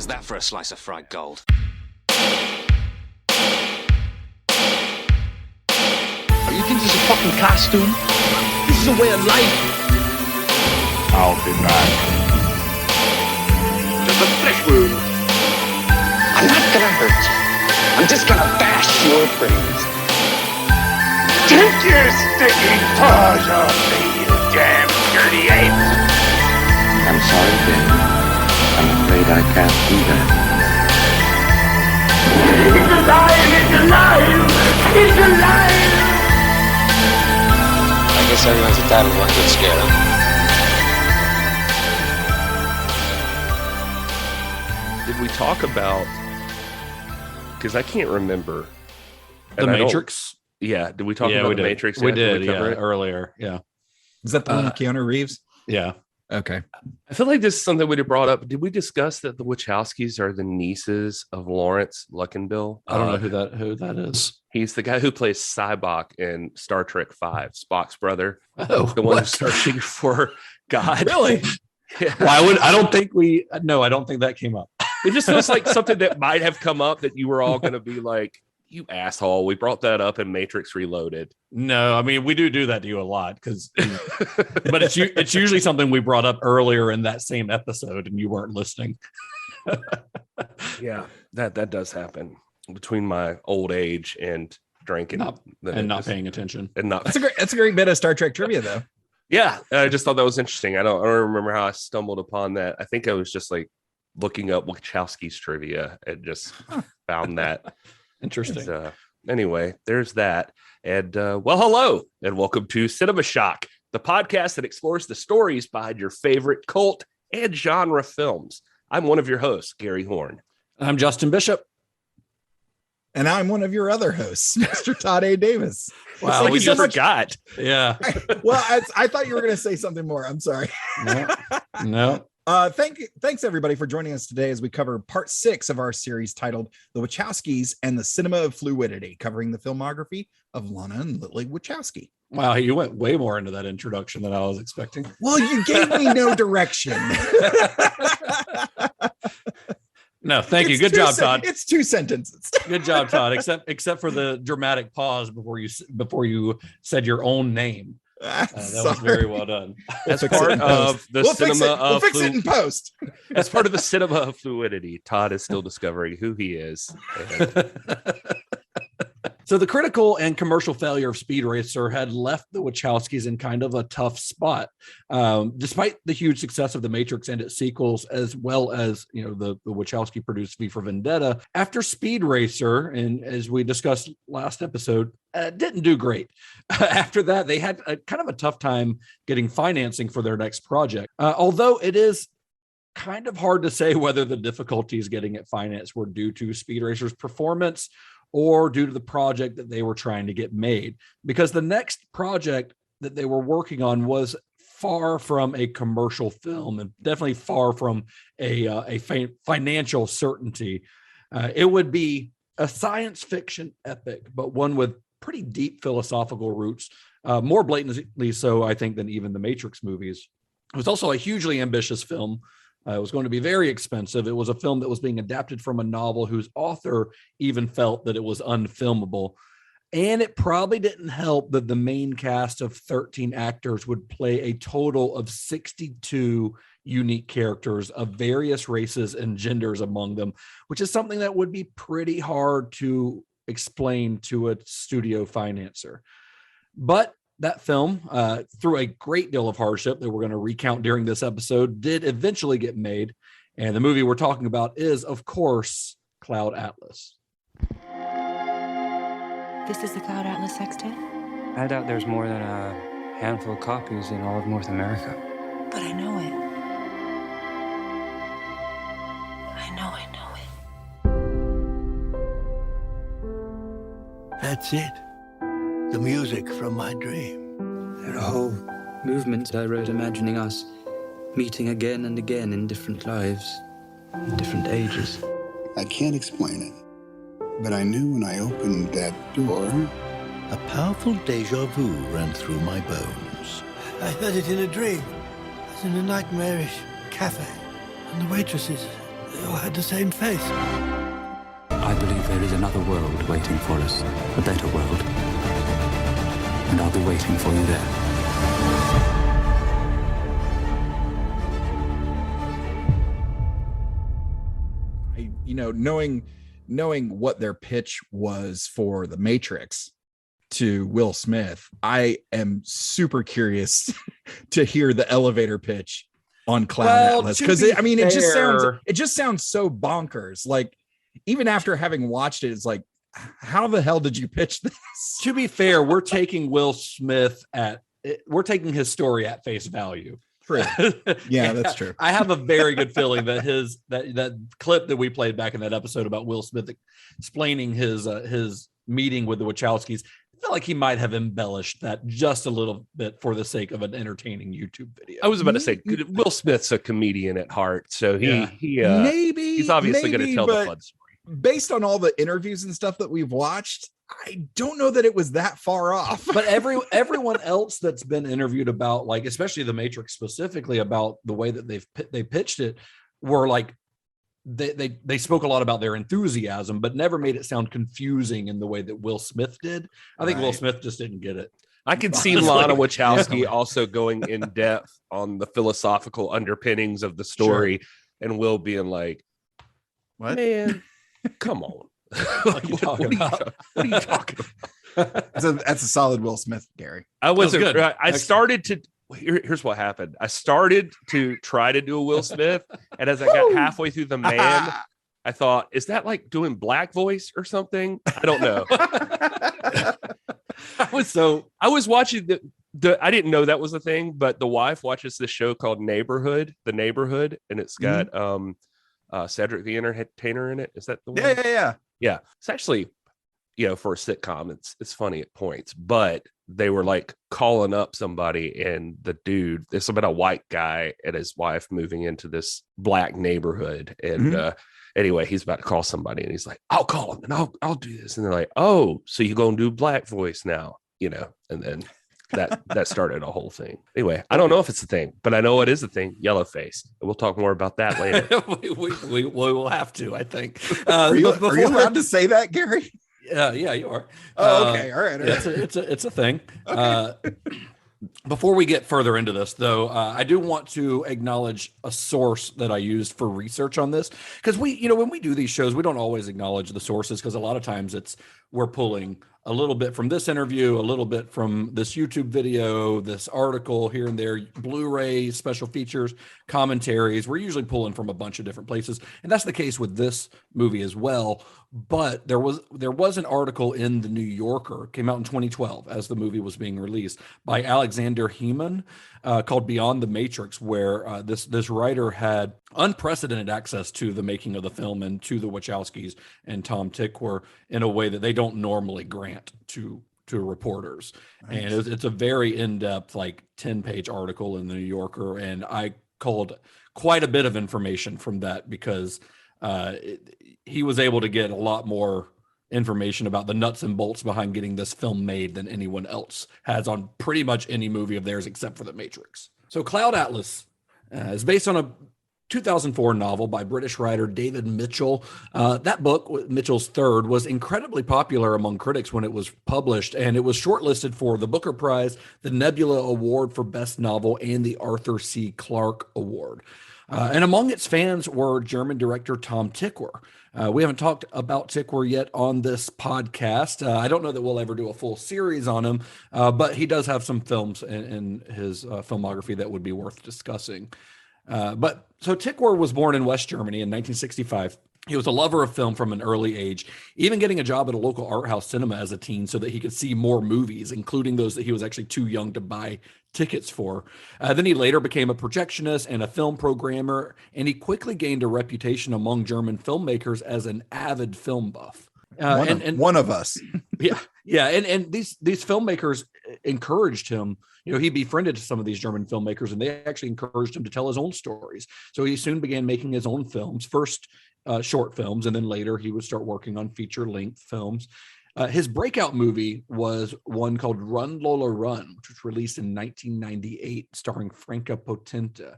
How's that for a slice of fried gold? You think this is a fucking costume? This is a way of life. I'll be back. There's a flesh wound. I'm not gonna hurt you. I'm just gonna bash your brains. Take your sticking paws off me, you damn dirty ape! I'm sorry, Dave. I'm afraid I can't do that. It's alive! It's alive! It's alive! I guess everyone's entitled to one good scare, huh? Did we talk about, because I can't remember. The Matrix? Yeah, did we talk about The Matrix? We did, earlier. Yeah. Is that the one with Keanu Reeves? Yeah. Okay. I feel like this is something we'd have brought up. Did we discuss that the Wachowskis are the nieces of Lawrence Luckinbill? I don't know who that is. He's the guy who plays Sybok in Star Trek V, Spock's brother. Oh, the one who's searching for God. Really? Yeah. Well, I don't think that came up. It just feels like something that might have come up that you were all going to be like, you asshole. We brought that up in Matrix Reloaded. No, I mean, we do that to you a lot but it's usually something we brought up earlier in that same episode and you weren't listening. Yeah, that does happen between my old age and drinking and not paying attention. And not That's a great bit of Star Trek trivia, though. Yeah, I just thought that was interesting. I don't remember how I stumbled upon that. I think I was just like looking up Wachowskis trivia and just found that. Interesting. Anyway, there's that. And well, hello, and welcome to Cinema Shock, the podcast that explores the stories behind your favorite cult and genre films. I'm one of your hosts, Gary Horn. I'm Justin Bishop. And I'm one of your other hosts, Mr. Todd A. Davis. Wow, we just forgot. Yeah. I thought you were going to say something more. I'm sorry. No. Thanks everybody for joining us today as we cover part 6 of our series titled The Wachowskis and the Cinema of Fluidity, covering the filmography of Lana and Lilly Wachowski. Wow, you went way more into that introduction than I was expecting. Well, you gave me no direction. No, thank you. Good job, Todd. It's 2 sentences. Good job, Todd. Except for the dramatic pause before you said your own name. That was very well done. As part of the cinema of we'll fix it in post. As part of the cinema of fluidity, Todd is still discovering who he is. So the critical and commercial failure of Speed Racer had left the Wachowskis in kind of a tough spot. Despite the huge success of The Matrix and its sequels, as well as the Wachowski produced V for Vendetta, after Speed Racer, and as we discussed last episode, didn't do great. After that, they had kind of a tough time getting financing for their next project. Although it is kind of hard to say whether the difficulties getting it financed were due to Speed Racer's performance or due to the project that they were trying to get made, because the next project that they were working on was far from a commercial film and definitely far from a financial certainty. It would be a science fiction epic, but one with pretty deep philosophical roots, more blatantly so, I think, than even the Matrix movies. It was also a hugely ambitious film. It was going to be very expensive. It was a film that was being adapted from a novel whose author even felt that it was unfilmable. And it probably didn't help that the main cast of 13 actors would play a total of 62 unique characters of various races and genders among them, which is something that would be pretty hard to explain to a studio financer. But that film, through a great deal of hardship that we're going to recount during this episode, did eventually get made. And the movie we're talking about is, of course, Cloud Atlas. This is the Cloud Atlas Sextet? I doubt there's more than a handful of copies in all of North America. But I know it. I know it. That's it. The music from my dream. There are whole movements I wrote imagining us meeting again and again in different lives, in different ages. I can't explain it, but I knew when I opened that door, a powerful deja vu ran through my bones. I heard it in a dream. I was in a nightmarish cafe, and the waitresses, They all had the same face. I believe there is another world waiting for us, a better world. And I'll be waiting for you there. Knowing what their pitch was for The Matrix to Will Smith, I am super curious to hear the elevator pitch on Cloud Atlas, because it just sounds so bonkers. Like, even after having watched it, it's like, how the hell did you pitch this? To be fair, we're taking Will Smith we're taking his story at face value. True. Yeah, that's true. I have a very good feeling that that clip that we played back in that episode about Will Smith explaining his meeting with the Wachowskis, I feel like he might have embellished that just a little bit for the sake of an entertaining YouTube video. I was about to say, Will Smith's a comedian at heart, so he's obviously going to tell the fun story. Based on all the interviews and stuff that we've watched, I don't know that it was that far off. But everyone else that's been interviewed about, like, especially The Matrix specifically, about the way that they pitched it, were like, they spoke a lot about their enthusiasm, but never made it sound confusing in the way that Will Smith did. I think Will Smith just didn't get it. I could see Lana Wachowski also going in depth on the philosophical underpinnings of the story, and Will being like, "What, man? Come on." What are you talking about? That's a solid Will Smith, Gary. I started to. Here's what happened. I started to try to do a Will Smith, and as I got halfway through the man, I thought, "Is that like doing black voice or something?" I don't know. I was watching I didn't know that was a thing, but the wife watches this show called The Neighborhood, and it's got Cedric the Entertainer in it. Is that the one? Yeah. It's actually, for a sitcom, it's funny at points, but they were like calling up somebody, and the dude, it's about a white guy and his wife moving into this black neighborhood. And anyway, he's about to call somebody, and he's like, "I'll call him and I'll do this." And they're like, "Oh, so you're going to do black voice now?" And then that started a whole thing. Anyway, I don't know if it's a thing, but I know it is a thing. Yellow face. We'll talk more about that later. we will have to, I think. Are you allowed to say that, Gary? Yeah, you are. Oh, okay. All right. It's a thing. Okay. Before we get further into this, though, I do want to acknowledge a source that I used for research on this, because when we do these shows, we don't always acknowledge the sources, because a lot of times we're pulling a little bit from this interview, a little bit from this YouTube video, this article here and there, Blu-ray, special features, commentaries. We're usually pulling from a bunch of different places, and that's the case with this movie as well. But there was an article in the New Yorker, came out in 2012 as the movie was being released, by Alexander Heeman, called Beyond the Matrix, where this writer had unprecedented access to the making of the film and to the Wachowskis and Tom Tykwer in a way that they don't normally grant to reporters. Nice. And it's a very in-depth, like 10-page article in the New Yorker, and I culled quite a bit of information from that, because he was able to get a lot more information about the nuts and bolts behind getting this film made than anyone else has on pretty much any movie of theirs except for The Matrix. So Cloud Atlas is based on a 2004 novel by British writer David Mitchell. That book, Mitchell's third, was incredibly popular among critics when it was published, and it was shortlisted for the Booker Prize, the Nebula Award for Best Novel, and the Arthur C. Clarke Award. And among its fans were German director Tom Tykwer. We haven't talked about Tykwer yet on this podcast. I don't know that we'll ever do a full series on him, but he does have some films in his filmography that would be worth discussing. So Tykwer was born in West Germany in 1965. He was a lover of film from an early age, even getting a job at a local art house cinema as a teen so that he could see more movies, including those that he was actually too young to buy tickets for. Then he later became a projectionist and a film programmer, and he quickly gained a reputation among German filmmakers as an avid film buff. One of us. Yeah. And these filmmakers encouraged him. He befriended some of these German filmmakers, and they actually encouraged him to tell his own stories. So he soon began making his own films, first short films, and then later he would start working on feature-length films. His breakout movie was one called Run Lola Run, which was released in 1998, starring Franca Potente.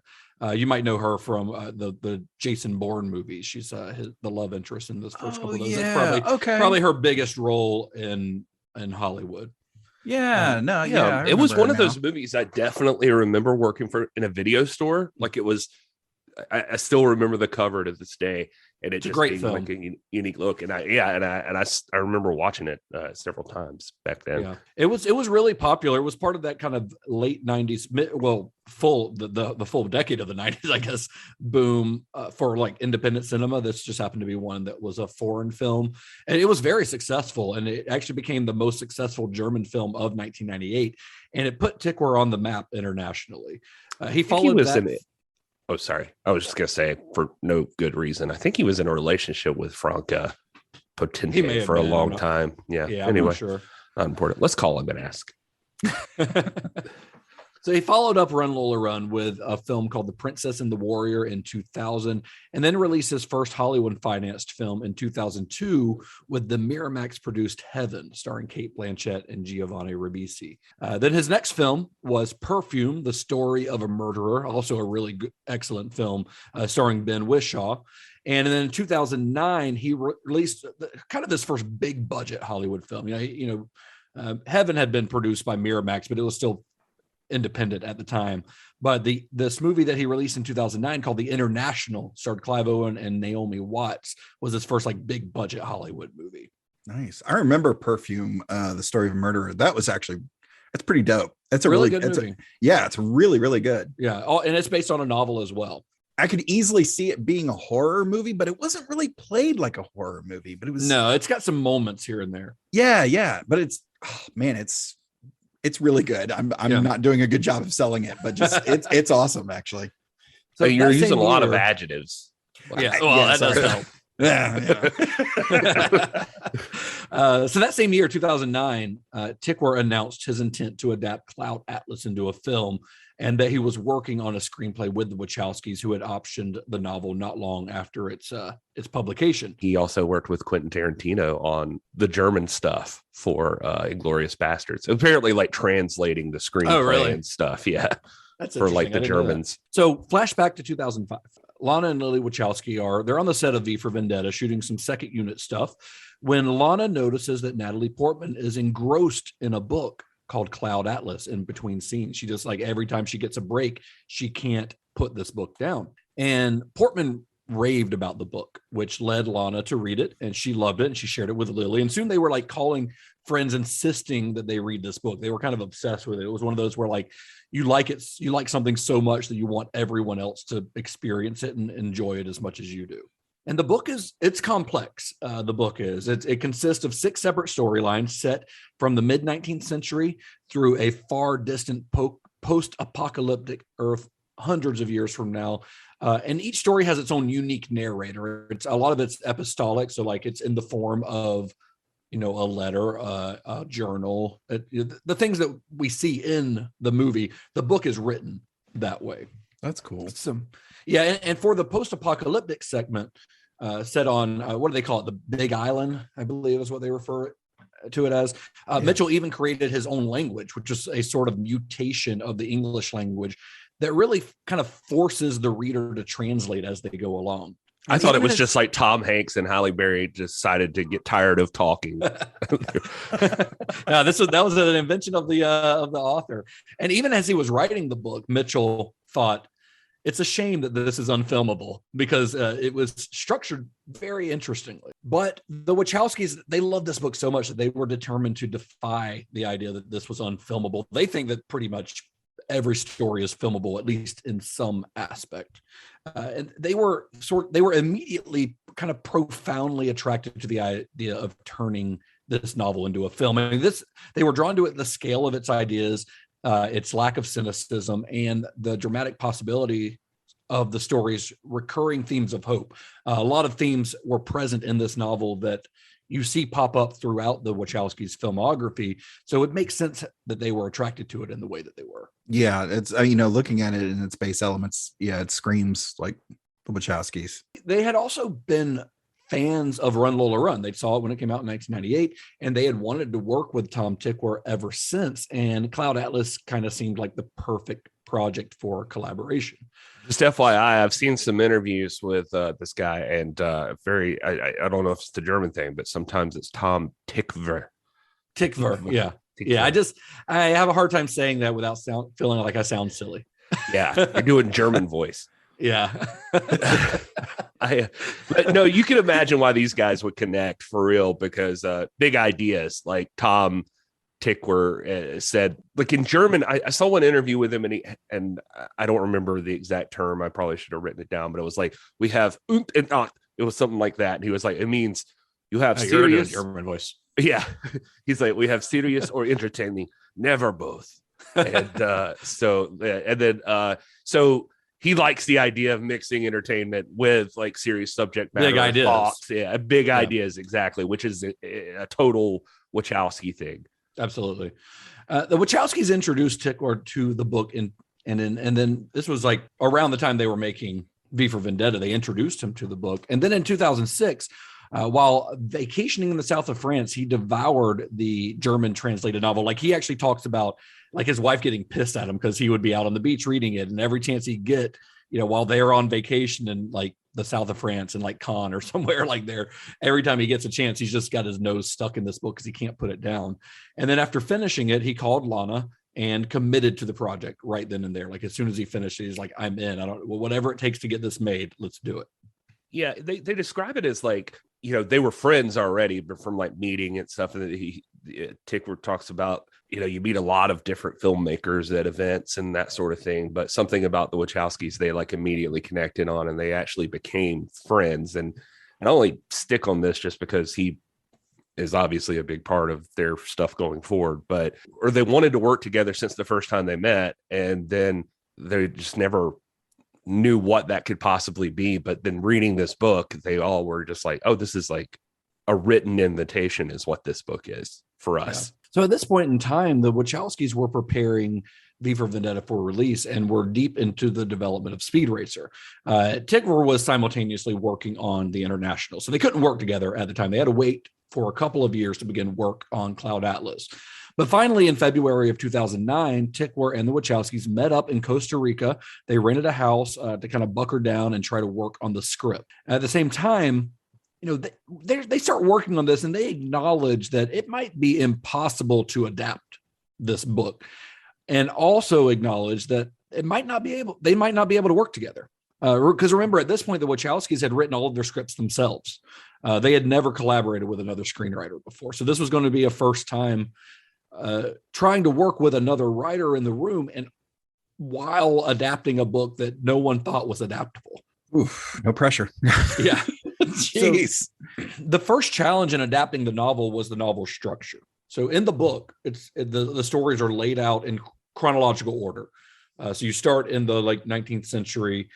You might know her from the Jason Bourne movies. She's the love interest in those first couple of those. Yeah. That's probably her biggest role in Hollywood. Yeah, it was one of those movies I definitely remember working in a video store. Like it was, I still remember the cover to this day, and it's a great film, like a unique look. And I remember watching it several times back then. Yeah, it was really popular. It was part of that kind of late 90s, the full decade of the 90s, I guess, boom for like independent cinema. This just happened to be one that was a foreign film, and it was very successful. And it actually became the most successful German film of 1998, and it put Tykwer on the map internationally. He followed that. Oh, sorry. I was just going to say, for no good reason, I think he was in a relationship with Franca Potente for a long time. Yeah. Anyway, sure. Not important. Let's call him and ask. So he followed up Run Lola Run with a film called The Princess and the Warrior in 2000, and then released his first Hollywood-financed film in 2002 with the Miramax-produced Heaven, starring Cate Blanchett and Giovanni Ribisi. Then his next film was Perfume, The Story of a Murderer, also a really good, excellent film, starring Ben Whishaw. And then in 2009, he released kind of his first big-budget Hollywood film. Heaven had been produced by Miramax, but it was still independent at the time. But this movie that he released in 2009 called The International, starred Clive Owen and Naomi Watts, was his first like big budget Hollywood movie. Nice. I remember Perfume, The Story of a Murderer. That's pretty dope. That's a really good movie. It's really, really good. Yeah. Oh, and it's based on a novel as well. I could easily see it being a horror movie, but it wasn't really played like a horror movie. But it was it's got some moments here and there. Yeah. But it's really good. I'm not doing a good job of selling it, but just it's awesome actually. So you're using a lot of adjectives. Yeah, well, that does help. Yeah. So that same year, 2009, Tykwer announced his intent to adapt Cloud Atlas into a film, and that he was working on a screenplay with the Wachowskis, who had optioned the novel not long after its publication. He also worked with Quentin Tarantino on the German stuff for Inglourious Bastards. Apparently, like translating the screenplay and stuff. Yeah, that's for like the Germans. So, flashback to 2005. Lana and Lilly Wachowski they're on the set of V for Vendetta shooting some second unit stuff when Lana notices that Natalie Portman is engrossed in a book called Cloud Atlas in between scenes. She just like every time she gets a break, she can't put this book down. And Portman raved about the book, which led Lana to read it, and she loved it, and she shared it with Lily. And soon they were like calling friends, insisting that they read this book. They were kind of obsessed with it. It was one of those where like you like something so much that you want everyone else to experience it and enjoy it as much as you do. And the book it's complex. The book it consists of 6 separate storylines set from the mid 19th century through a far distant post-apocalyptic Earth hundreds of years from now. And each story has its own unique narrator. A lot of it's epistolic. So like it's in the form of, a letter, a journal, the things that we see in the movie, the book is written that way. That's cool. And for the post-apocalyptic segment, set on what do they call it? The Big Island, I believe is what they refer to it as. Mitchell even created his own language, which is a sort of mutation of the English language that really kind of forces the reader to translate as they go along. I thought it was just like Tom Hanks and Halle Berry decided to get tired of talking. That was an invention of the author. And even as he was writing the book, Mitchell thought it's a shame that this is unfilmable because it was structured very interestingly. But the Wachowskis, they loved this book so much that they were determined to defy the idea that this was unfilmable. They think that pretty much every story is filmable, at least in some aspect. And they were immediately kind of profoundly attracted to the idea of turning this novel into a film. I mean, they were drawn to it, the scale of its ideas, its lack of cynicism, and the dramatic possibility of the story's recurring themes of hope. A lot of themes were present in this novel that you see pop up throughout the Wachowskis' filmography. So it makes sense that they were attracted to it in the way that they were. Yeah, it's, looking at it in its base elements, it screams like the Wachowskis. They had also been fans of Run Lola Run. They saw it when it came out in 1998, and they had wanted to work with Tom Tykwer ever since. And Cloud Atlas kind of seemed like the perfect project for collaboration. Just FYI, I've seen some interviews with this guy, and I don't know if it's the German thing, but sometimes it's Tom Tykwer. Tykwer, yeah. Yeah, I have a hard time saying that without feeling like I sound silly. Yeah, you're doing German voice. Yeah. But no, you can imagine why these guys would connect for real, because big ideas, like Tom Tykwer said, like in German, I saw one interview with him, and I don't remember the exact term. I probably should have written it down, but it was like, we have und and acht. It was something like that. And he was like, it means you have serious German voice. Yeah. He's like, we have serious or entertaining, never both. And so he likes the idea of mixing entertainment with like serious subject matter, big ideas. Thoughts. Yeah, big ideas, exactly, which is a total Wachowski thing. Absolutely. The Wachowskis introduced Tykwer to the book, and then this was like around the time they were making V for Vendetta. They introduced him to the book, and then in 2006. While vacationing in the south of France, he devoured the German translated novel. Like, he actually talks about like his wife getting pissed at him because he would be out on the beach reading it, and every chance he'd get, while they're on vacation in like the south of France and like Cannes or somewhere like there, every time he gets a chance, he's just got his nose stuck in this book because he can't put it down. And then after finishing it, he called Lana and committed to the project right then and there. Like, as soon as he finished, he's like, I'm in. Whatever it takes to get this made, let's do it. Yeah, they describe it as like, they were friends already, but from like meeting and stuff. And Tykwer talks about, you meet a lot of different filmmakers at events and that sort of thing. But something about the Wachowskis, they like immediately connected on, and they actually became friends. And I only stick on this just because he is obviously a big part of their stuff going forward, or they wanted to work together since the first time they met. And then they just never knew what that could possibly be. But then reading this book, they all were just like, oh, this is like a written invitation is what this book is for us. Yeah. So at this point in time, the Wachowskis were preparing V for Vendetta for release and were deep into the development of Speed Racer. Tykwer was simultaneously working on the International, so they couldn't work together at the time. They had to wait for a couple of years to begin work on Cloud Atlas. But finally, in February of 2009, Tykwer and the Wachowskis met up in Costa Rica. They rented a house to kind of bunker down and try to work on the script. At the same time, they start working on this, and they acknowledge that it might be impossible to adapt this book, and also acknowledge that they might not be able to work together. Because remember, at this point, the Wachowskis had written all of their scripts themselves. They had never collaborated with another screenwriter before. So this was going to be a first time trying to work with another writer in the room, and while adapting a book that no one thought was adaptable. Oof, no pressure. Yeah. Jeez. So, the first challenge in adapting the novel was the novel structure. So in the book, the stories are laid out in chronological order. So you start in the 19th century.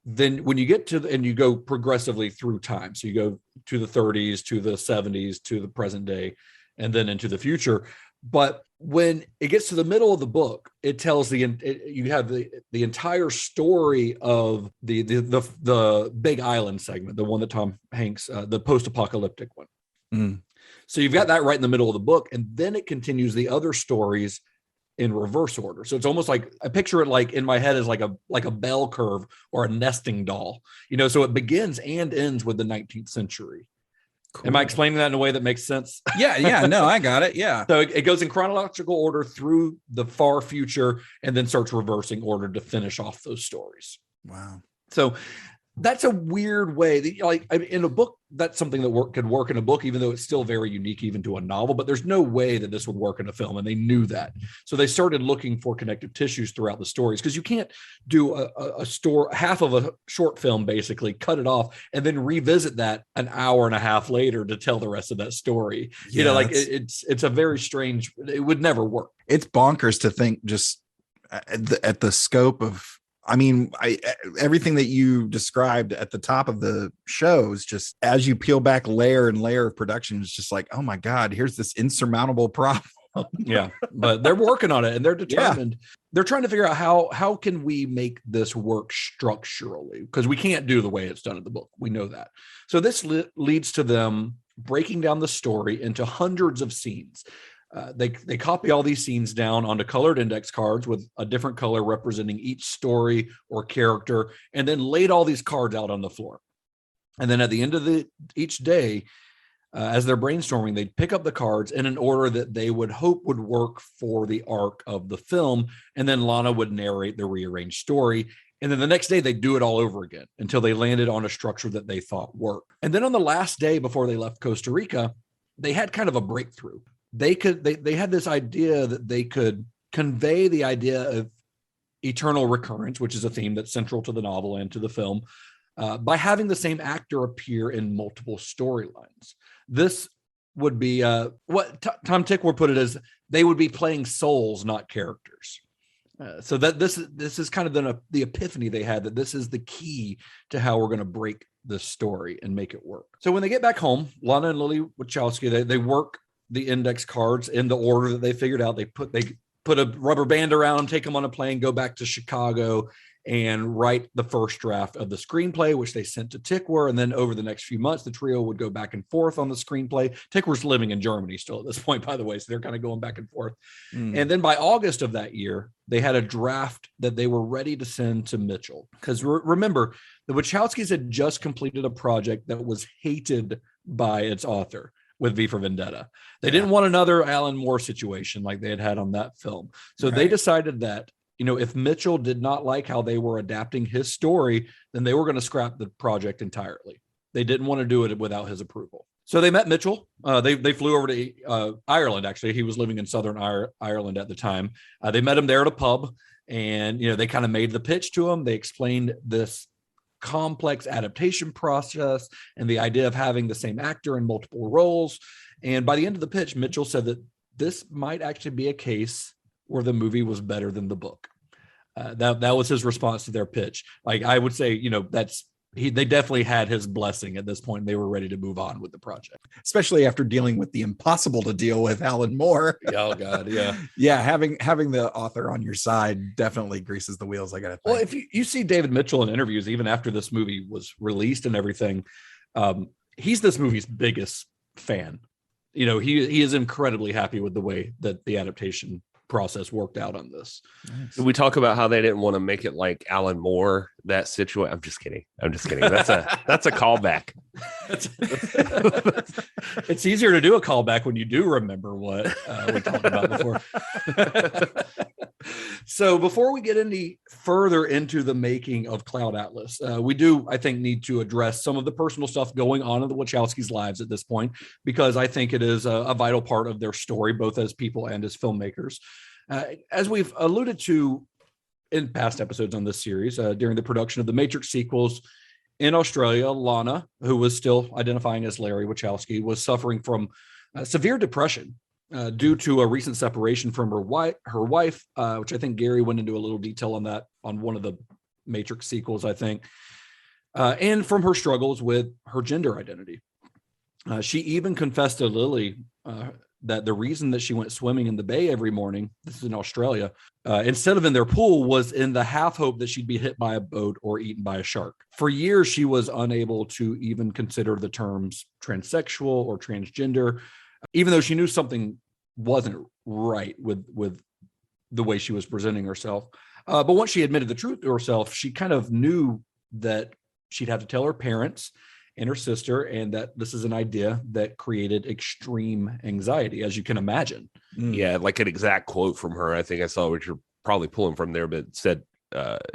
Then when you get and you go progressively through time. So you go to the 30s, to the 70s, to the present day, and then into the future. But when it gets to the middle of the book, it tells you have the entire story of the Big Island segment, the one that Tom Hanks, the post-apocalyptic one. Mm. So you've got that right in the middle of the book, and then it continues the other stories in reverse order. So it's almost like, I picture it like in my head as like a bell curve or a nesting doll, so it begins and ends with the 19th century. Cool. Am I explaining that in a way that makes sense? Yeah, no, I got it. Yeah. So it goes in chronological order through the far future and then starts reversing order to finish off those stories. Wow. So that's a weird way in a book, that's something that could work in a book, even though it's still very unique, even to a novel, but there's no way that this would work in a film. And they knew that. So they started looking for connective tissues throughout the stories, because you can't do a half of a short film, basically cut it off and then revisit that an hour and a half later to tell the rest of that story. Yeah, it's a very strange, it would never work. It's bonkers to think just at the scope of, everything that you described at the top of the show is just, as you peel back layer and layer of production, it's just like, oh my God, here's this insurmountable problem Yeah, but they're working on it and they're determined. They're trying to figure out how can we make this work structurally, because we can't do the way it's done in the book. We know that. So this leads to them breaking down the story into hundreds of scenes. They copy all these scenes down onto colored index cards with a different color representing each story or character, and then laid all these cards out on the floor. And then at the end of each day, as they're brainstorming, they'd pick up the cards in an order that they would hope would work for the arc of the film. And then Lana would narrate the rearranged story. And then the next day they'd do it all over again until they landed on a structure that they thought worked. And then on the last day before they left Costa Rica, they had kind of a breakthrough. They had this idea that they could convey the idea of eternal recurrence, which is a theme that's central to the novel and to the film, by having the same actor appear in multiple storylines. This would be what Tom Tykwer put it as: they would be playing souls, not characters. So that this is kind of the epiphany they had, that this is the key to how we're going to break this story and make it work. So when they get back home, Lana and Lilly Wachowski, they work the index cards in the order that they figured out. They put a rubber band around them, take them on a plane, go back to Chicago, and write the first draft of the screenplay, which they sent to Tykwer. And then over the next few months, the trio would go back and forth on the screenplay. Tykwer's living in Germany still at this point, by the way, so they're kind of going back and forth. And then by August of that year, they had a draft that they were ready to send to Mitchell. Because remember, the Wachowskis had just completed a project that was hated by its author with V for Vendetta. They didn't want another Alan Moore situation like they had on that film. So they decided that, if Mitchell did not like how they were adapting his story, then they were going to scrap the project entirely. They didn't want to do it without his approval. So they met Mitchell. They flew over to Ireland, actually. He was living in Southern Ireland at the time. They met him there at a pub, and, they kind of made the pitch to him. They explained this complex adaptation process and the idea of having the same actor in multiple roles. And by the end of the pitch, Mitchell said that this might actually be a case where the movie was better than the book. That was his response to their pitch. Like, I would say, they definitely had his blessing at this point. They were ready to move on with the project, especially after dealing with the impossible to deal with Alan Moore. Oh God, yeah, yeah. Having the author on your side definitely greases the wheels, I gotta think. Well, if you see David Mitchell in interviews, even after this movie was released and everything, he's this movie's biggest fan. He is incredibly happy with the way that the adaptation process worked out on this. Nice. We talk about how they didn't want to make it like Alan Moore, that situation. I'm just kidding. That's a callback. It's easier to do a callback when you do remember what we talked about before. So before we get any further into the making of Cloud Atlas, we do, I think, need to address some of the personal stuff going on in the Wachowskis' lives at this point, because I think it is a vital part of their story, both as people and as filmmakers. As we've alluded to in past episodes on this series, during the production of the Matrix sequels in Australia, Lana, who was still identifying as Larry Wachowski, was suffering from severe depression due to a recent separation from her wife, which I think Gary went into a little detail on that on one of the Matrix sequels, I think, and from her struggles with her gender identity. She even confessed to Lily that the reason that she went swimming in the bay every morning, this is in Australia, instead of in their pool, was in the half hope that she'd be hit by a boat or eaten by a shark. For years, she was unable to even consider the terms transsexual or transgender, even though she knew something wasn't right with the way she was presenting herself. But once she admitted the truth to herself, she kind of knew that she'd have to tell her parents and her sister, and that this is an idea that created extreme anxiety, as you can imagine. Yeah, like an exact quote from her, I think I saw, which you're probably pulling from there, but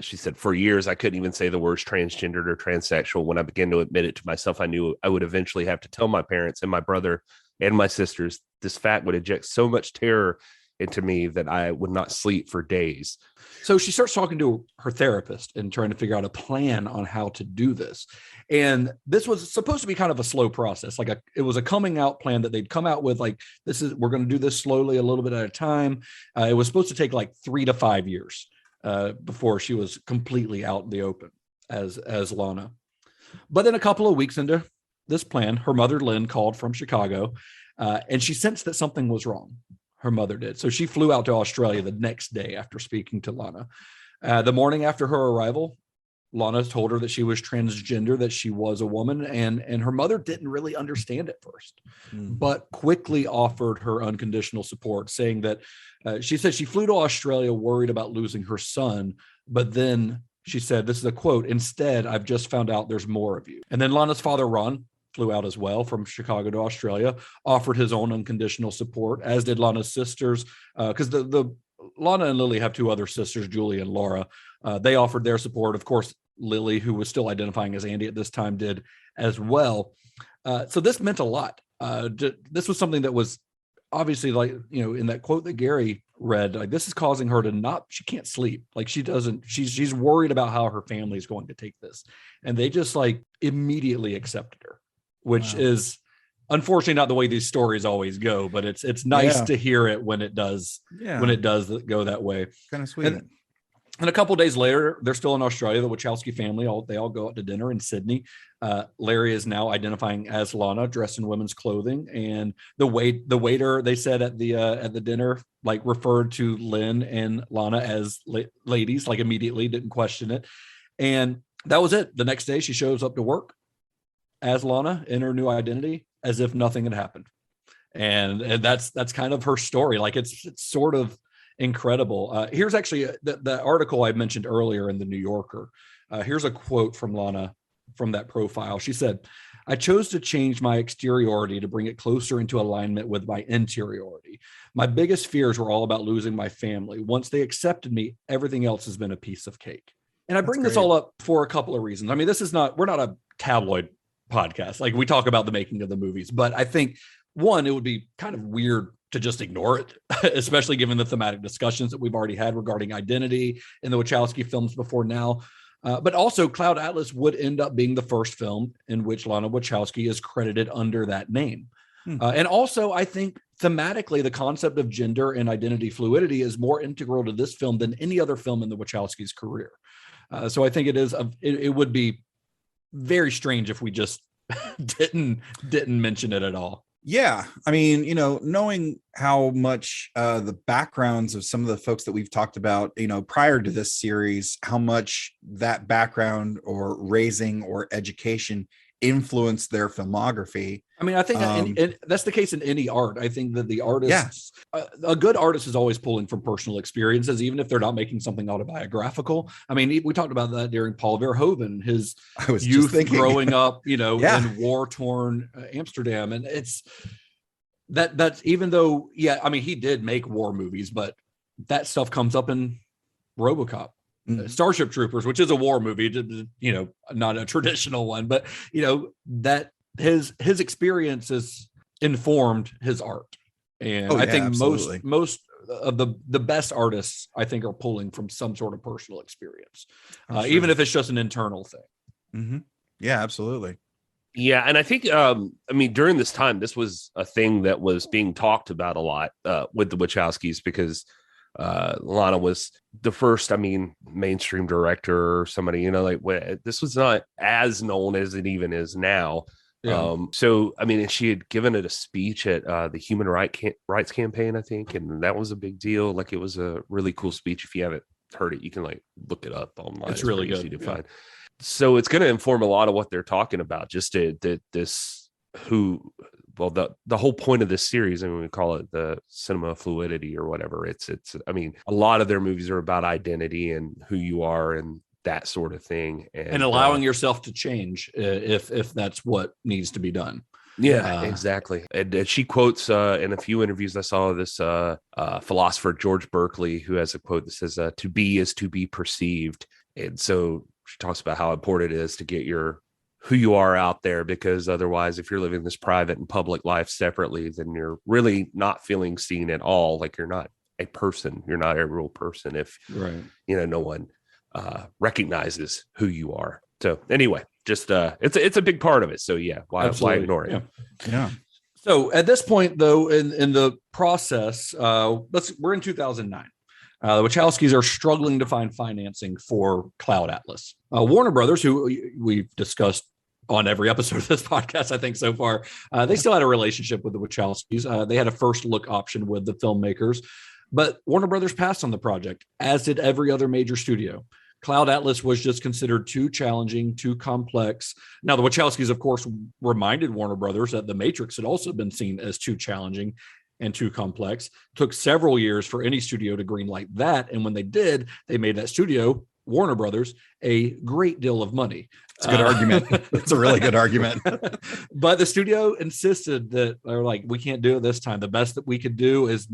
she said, "For years, I couldn't even say the words transgendered or transsexual. When I began to admit it to myself, I knew I would eventually have to tell my parents and my brother and my sisters. This fact would inject so much terror into me that I would not sleep for days." So she starts talking to her therapist and trying to figure out a plan on how to do this. And this was supposed to be kind of a slow process. It was a coming out plan that they'd come out with, we're going to do this slowly, a little bit at a time. It was supposed to take 3 to 5 years before she was completely out in the open as Lana. But then a couple of weeks into this plan, her mother, Lynn, called from Chicago, and she sensed that something was wrong. her mother did. So she flew out to Australia the next day after speaking to Lana. The morning after her arrival, Lana told her that she was transgender, that she was a woman, and her mother didn't really understand at first, but quickly offered her unconditional support, saying that she said she flew to Australia worried about losing her son, but then she said, this is a quote, "Instead, I've just found out there's more of you." And then Lana's father, Ron, flew out as well from Chicago to Australia, offered his own unconditional support, as did Lana's sisters, because the Lana and Lily have two other sisters, Julie and Laura. They offered their support. Of course, Lily, who was still identifying as Andy at this time, did as well. So this meant a lot. This was something that was obviously, like, you know, in that quote that Gary read, like, this is causing her to she can't sleep. Like, she's worried about how her family is going to take this. And they just like immediately accepted her, which is unfortunately not the way these stories always go, but it's nice to hear it when it does go that way. Kind of sweet. And a couple of days later, they're still in Australia. The Wachowski family, they all go out to dinner in Sydney. Larry is now identifying as Lana, dressed in women's clothing, and the waiter, they said at the dinner, like, referred to Lynn and Lana as ladies, like, immediately, didn't question it, and that was it. The next day, she shows up to work as Lana in her new identity, as if nothing had happened, and that's kind of her story. Like, it's sort of incredible. Here's actually the article I mentioned earlier in the New Yorker. Here's a quote from Lana from that profile. She said, "I chose to change my exteriority to bring it closer into alignment with my interiority. My biggest fears were all about losing my family. Once they accepted me, everything else has been a piece of cake." And I bring this all up for a couple of reasons. I mean, we're not a tabloid podcast. Like, we talk about the making of the movies, but I think, one, it would be kind of weird to just ignore it, especially given the thematic discussions that we've already had regarding identity in the Wachowski films before now. But also, Cloud Atlas would end up being the first film in which Lana Wachowski is credited under that name. And also, I think thematically, the concept of gender and identity fluidity is more integral to this film than any other film in the Wachowskis' career. So I think it would be very strange if we just didn't mention it at all. Yeah. I mean, you know, knowing how much the backgrounds of some of the folks that we've talked about, you know, prior to this series, how much that background or raising or education influenced their filmography. I mean, I think that's the case in any art. I think that the artists, a good artist is always pulling from personal experiences, even if they're not making something autobiographical. I mean, we talked about that during Paul Verhoeven, his youth growing up, you know, in war-torn Amsterdam. And that's even though, I mean, he did make war movies, but that stuff comes up in RoboCop. Starship Troopers, which is a war movie, you know, not a traditional one, but, you know, that his experiences informed his art. And I think most of the best artists, I think, are pulling from some sort of personal experience, even if it's just an internal thing. Yeah, absolutely. Yeah. And I think, I mean, during this time, this was a thing that was being talked about a lot with the Wachowskis, because Lana was the first, I mean, mainstream director or somebody, you know, like, this was not as known as it even is now. So, I mean, and she had given it a speech at the Human Rights Campaign, I think, and that was a big deal. Like, it was a really cool speech. If you haven't heard it, you can like look it up online. It's really easy good to find. So it's going to inform a lot of what they're talking about. Just the whole point of this series, I mean, we call it the cinema fluidity or whatever. It's I mean, a lot of their movies are about identity and who you are and that sort of thing, and allowing yourself to change if that's what needs to be done. Yeah, exactly. And she quotes in a few interviews I saw this philosopher George Berkeley, who has a quote that says, "To be is to be perceived." And so she talks about how important it is to get who you are out there, because otherwise, if you're living this private and public life separately, then you're really not feeling seen at all. Like, you're not a person. You're not a real person if you know, no one recognizes who you are. So anyway, just it's a big part of it. So yeah, why ignore it? Yeah. So at this point, though, in the process, we're in 2009. The Wachowskis are struggling to find financing for Cloud Atlas. Warner Brothers, who we've discussed on every episode of this podcast, I think so far. They still had a relationship with the Wachowskis. They had a first look option with the filmmakers, but Warner Brothers passed on the project, as did every other major studio. Cloud Atlas was just considered too challenging, too complex. Now, the Wachowskis, of course, reminded Warner Brothers that The Matrix had also been seen as too challenging and too complex. It took several years for any studio to greenlight that. And when they did, they made that studio, Warner Brothers, a great deal of money. It's a good argument. It's a really good argument. But the studio insisted that they're like, we can't do it this time. The best that we could do is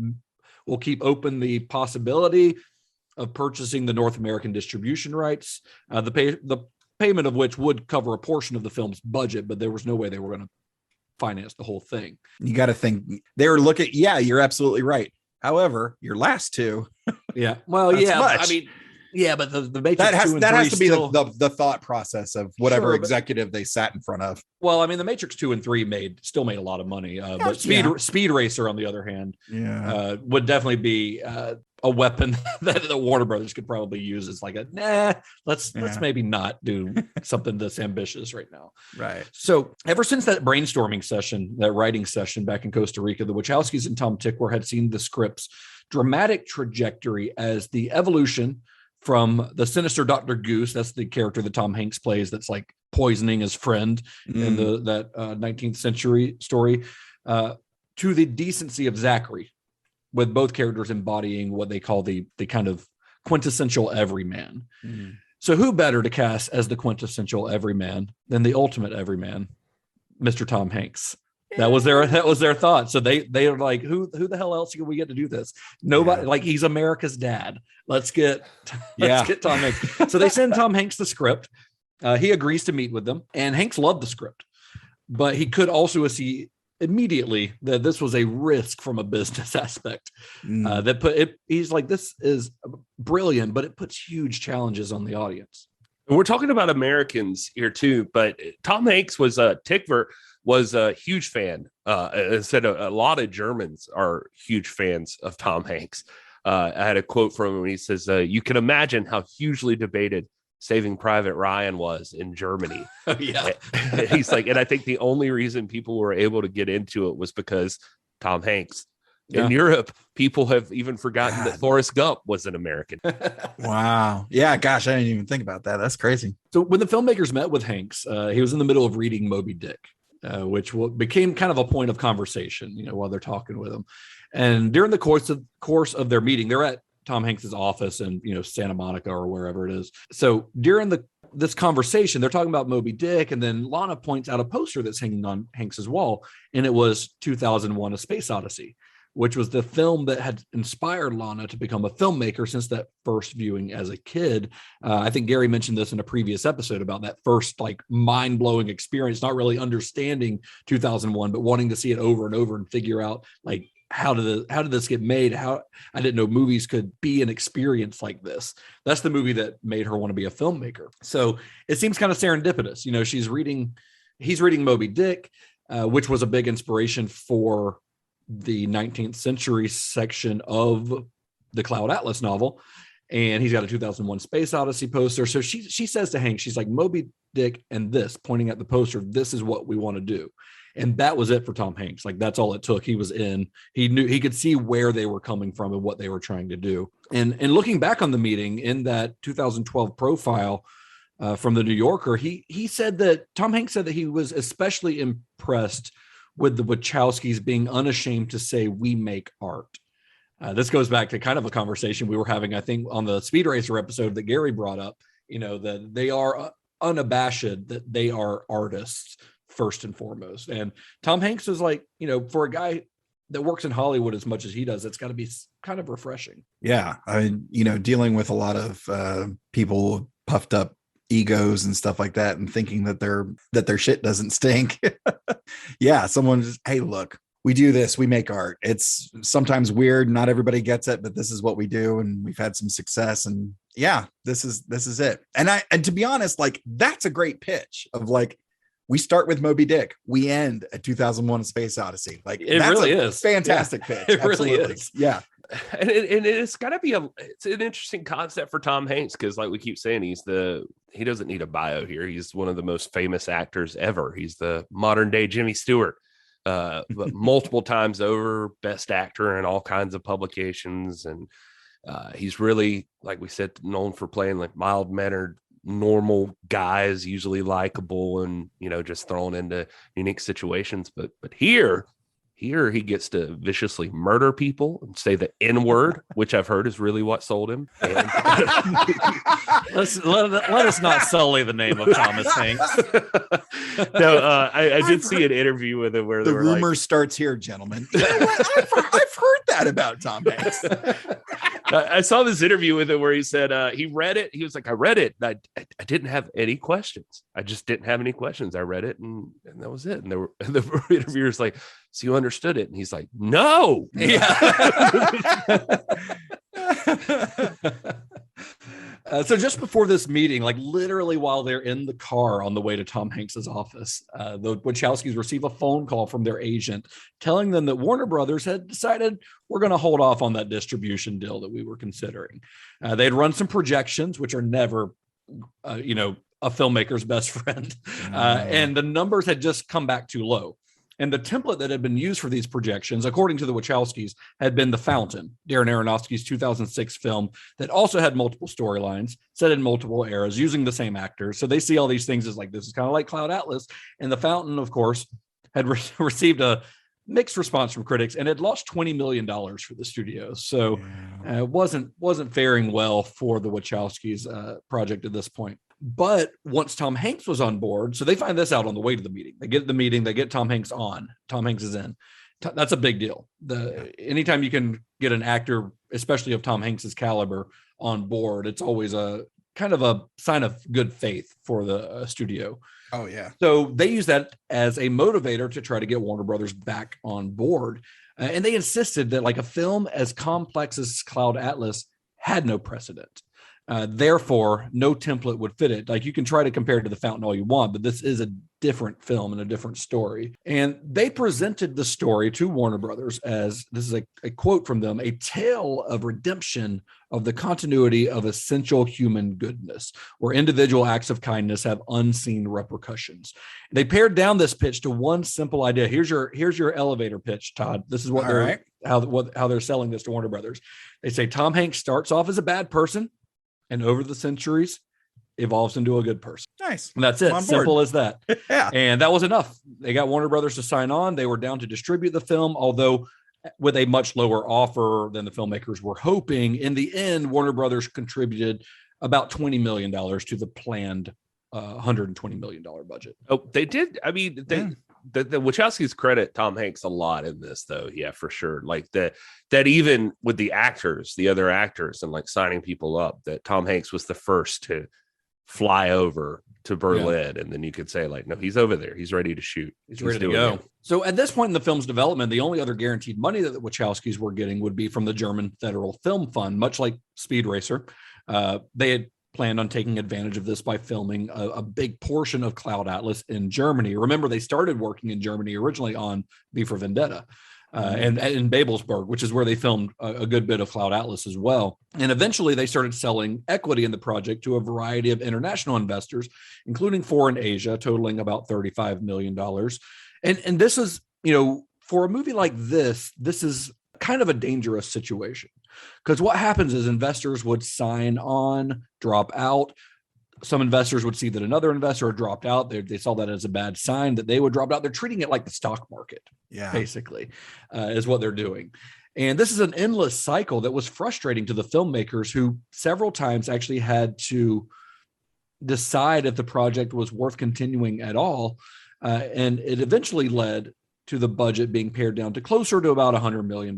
we'll keep open the possibility of purchasing the North American distribution rights, the payment of which would cover a portion of the film's budget, but there was no way they were going to finance the whole thing. You got to think they were looking. Yeah, you're absolutely right. However, your last two. Yeah. Well, yeah. Much. I mean, yeah, but the Matrix that has to be still, the thought process of whatever Sure, executive they sat in front of. Well, I mean, the Matrix 2 and 3 still made a lot of money, but Speed Racer, on the other hand, would definitely be a weapon that the Warner Brothers could probably use. As like let's maybe not do something this ambitious right now. Right. So ever since that brainstorming session, that writing session back in Costa Rica, the Wachowskis and Tom Tykwer had seen the script's dramatic trajectory as the evolution from the sinister Dr. Goose, that's the character that Tom Hanks plays, that's like poisoning his friend in that 19th century story, to the decency of Zachary, with both characters embodying what they call the kind of quintessential everyman. So who better to cast as the quintessential everyman than the ultimate everyman, Mr. Tom Hanks? That was their thought. So they are like, who the hell else can we get to do this? Nobody. Like, he's America's dad. Let's get Tom Hanks. So they send Tom Hanks the script. He agrees to meet with them, and Hanks loved the script, but he could also see immediately that this was a risk from a business aspect. He's like, this is brilliant, but it puts huge challenges on the audience. And we're talking about Americans here too, but Tom Hanks Tykwer was a huge fan. Said a lot of Germans are huge fans of Tom Hanks. I had a quote from him. He says, "You can imagine how hugely debated Saving Private Ryan was in Germany." Yeah. He's like, and I think the only reason people were able to get into it was because Tom Hanks. In Europe, people have even forgotten that Forrest Gump was an American. Wow. Yeah. Gosh, I didn't even think about that. That's crazy. So when the filmmakers met with Hanks, he was in the middle of reading Moby Dick, which became kind of a point of conversation, while they're talking with him. And during the course of their meeting, they're at Tom Hanks's office in Santa Monica or wherever it is. So during this conversation, they're talking about Moby Dick, and then Lana points out a poster that's hanging on Hanks's wall, and it was 2001: A Space Odyssey, which was the film that had inspired Lana to become a filmmaker since that first viewing as a kid. I think Gary mentioned this in a previous episode about that first mind-blowing experience, not really understanding 2001, but wanting to see it over and over and figure out how did this get made? How I didn't know movies could be an experience like this. That's the movie that made her want to be a filmmaker. So it seems kind of serendipitous. He's reading Moby Dick, which was a big inspiration for the 19th century section of the Cloud Atlas novel. And he's got a 2001 Space Odyssey poster. So she says to Hank, she's like, Moby Dick and this, pointing at the poster, this is what we want to do. And that was it for Tom Hanks. That's all it took. He was in. He knew, he could see where they were coming from and what they were trying to do. And looking back on the meeting in that 2012 profile from the New Yorker, he said that Tom Hanks said that he was especially impressed with the Wachowskis being unashamed to say, we make art. This goes back to kind of a conversation we were having, I think, on the Speed Racer episode that Gary brought up, that they are unabashed, that they are artists first and foremost. And Tom Hanks is like, for a guy that works in Hollywood as much as he does, it's got to be kind of refreshing. Yeah. I mean, dealing with a lot of people puffed up egos and stuff like that, and thinking that their shit doesn't stink. Yeah. Someone just, hey, look, we do this, we make art. It's sometimes weird. Not everybody gets it, but this is what we do. And we've had some success, and yeah, this is it. And to be honest, that's a great pitch of we start with Moby Dick, we end at 2001: A Space Odyssey. It really is fantastic pitch. It really is. Yeah. And it's gotta be it's an interesting concept for Tom Hanks, because we keep saying he's the he doesn't need a bio here. He's one of the most famous actors ever. He's the modern day Jimmy Stewart, but multiple times over, best actor in all kinds of publications. And he's really, like we said, known for playing like mild-mannered, normal guys, usually likable and, you know, just thrown into unique situations. But here he gets to viciously murder people and say the N-word, which I've heard is really what sold him. And let us not sully the name of Thomas Hanks. No, I did see an interview with him where the rumor like, starts here, gentlemen. You know what? I've heard that about Tom Hanks. I saw this interview with him where he said he read it. He was like, I read it. I didn't have any questions. I just didn't have any questions. I read it and that was it. And the interviewer's like, so you understood it? And he's like, no. Yeah. So just before this meeting, like literally while they're in the car on the way to Tom Hanks's office, the Wachowskis receive a phone call from their agent telling them that Warner Brothers had decided we're going to hold off on that distribution deal that we were considering. They'd run some projections, which are never, a filmmaker's best friend. And the numbers had just come back too low. And the template that had been used for these projections, according to the Wachowskis, had been The Fountain, Darren Aronofsky's 2006 film that also had multiple storylines, set in multiple eras, using the same actors. So they see all these things as like, this is kind of like Cloud Atlas. And The Fountain, of course, had received a mixed response from critics and had lost $20 million for the studio. So it wasn't faring well for the Wachowskis project at this point. But once Tom Hanks was on board, so they find this out on the way to the meeting. They get the meeting, they get Tom Hanks on. Tom Hanks is in. That's a big deal. Anytime you can get an actor, especially of Tom Hanks's caliber, on board, it's always a kind of a sign of good faith for the studio. Oh, yeah. So they use that as a motivator to try to get Warner Brothers back on board. And they insisted that like a film as complex as Cloud Atlas had no precedent. Therefore, no template would fit it. Like you can try to compare it to The Fountain all you want, but this is a different film and a different story. And they presented the story to Warner Brothers as, this is a quote from them, a tale of redemption of the continuity of essential human goodness, where individual acts of kindness have unseen repercussions. They pared down this pitch to one simple idea. Here's your elevator pitch, Todd. This is what how they're selling this to Warner Brothers. They say Tom Hanks starts off as a bad person, and over the centuries evolves into a good person. Nice. And that's it. Simple as that. Yeah. And that was enough. They got Warner Brothers to sign on. They were down to distribute the film, although with a much lower offer than the filmmakers were hoping. In the end, Warner Brothers contributed about $20 million to the planned $120 million budget. Oh, they did. I mean, the Wachowskis credit Tom Hanks a lot in this, though. Yeah, for sure. Like that even with the actors, the other actors, and like signing people up, that Tom Hanks was the first to fly over to Berlin, and then you could say like, no, he's over there. He's ready to shoot. He's ready to go. So at this point in the film's development, the only other guaranteed money that the Wachowskis were getting would be from the German Federal Film Fund, much like Speed Racer. They had planned on taking advantage of this by filming a big portion of Cloud Atlas in Germany. Remember, they started working in Germany originally on V for Vendetta and in Babelsberg, which is where they filmed a good bit of Cloud Atlas as well. And eventually they started selling equity in the project to a variety of international investors, including four in Asia, totaling about $35 million. And this is, for a movie like this is kind of a dangerous situation. Because what happens is investors would sign on, drop out. Some investors would see that another investor had dropped out. They saw that as a bad sign that they would drop out. They're treating it like the stock market, basically, is what they're doing. And this is an endless cycle that was frustrating to the filmmakers, who several times actually had to decide if the project was worth continuing at all. And it eventually led to the budget being pared down to closer to about $100 million.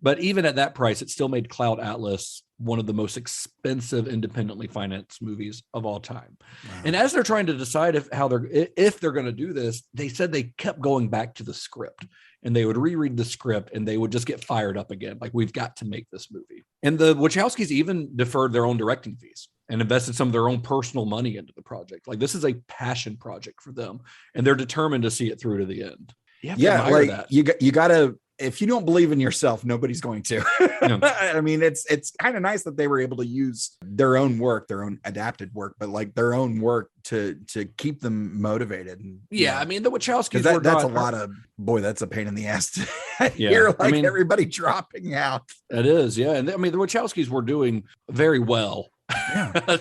But even at that price, it still made Cloud Atlas one of the most expensive independently financed movies of all time. Wow. And as they're trying to decide if they're going to do this, they said they kept going back to the script, and they would reread the script and they would just get fired up again. Like, we've got to make this movie. And the Wachowskis even deferred their own directing fees and invested some of their own personal money into the project. Like, this is a passion project for them, and they're determined to see it through to the end. Yeah, like that. You gotta if you don't believe in yourself, nobody's going to. I mean, it's kind of nice that they were able to use their own work, their own adapted work, but like their own work to keep them motivated. And, I mean, the Wachowskis that's a lot of that's a pain in the ass to hear everybody dropping out. It is, yeah. And I mean, the Wachowskis were doing very well.